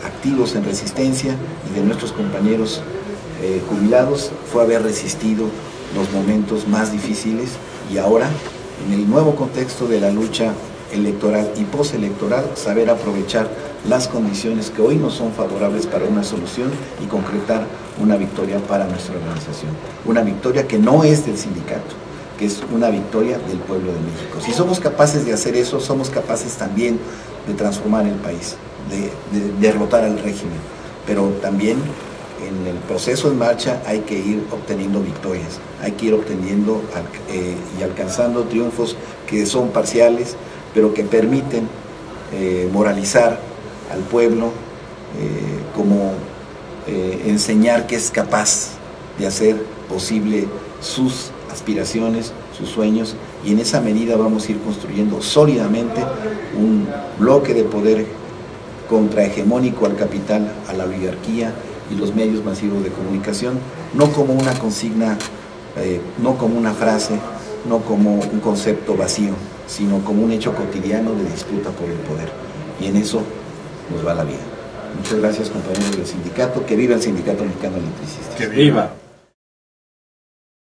[SPEAKER 3] activos en resistencia, y de nuestros compañeros jubilados fue haber resistido los momentos más difíciles, y ahora en el nuevo contexto de la lucha electoral y postelectoral saber aprovechar las condiciones que hoy no son favorables para una solución y concretar una victoria para nuestra organización, una victoria que no es del sindicato, que es una victoria del pueblo de México. Si somos capaces de hacer eso, somos capaces también de transformar el país, de derrotar al régimen, pero también en el proceso en marcha hay que ir obteniendo victorias, hay que ir obteniendo y alcanzando triunfos que son parciales, pero que permiten moralizar al pueblo, como enseñar que es capaz de hacer posible sus aspiraciones, sus sueños, y en esa medida vamos a ir construyendo sólidamente un bloque de poder contrahegemónico al capital, a la oligarquía y los medios masivos de comunicación, no como una consigna, no como una frase, no como un concepto vacío, sino como un hecho cotidiano de disputa por el poder. Y en eso nos va la vida. Muchas gracias, compañeros del sindicato. Que viva el Sindicato Mexicano Electricista.
[SPEAKER 1] Que viva.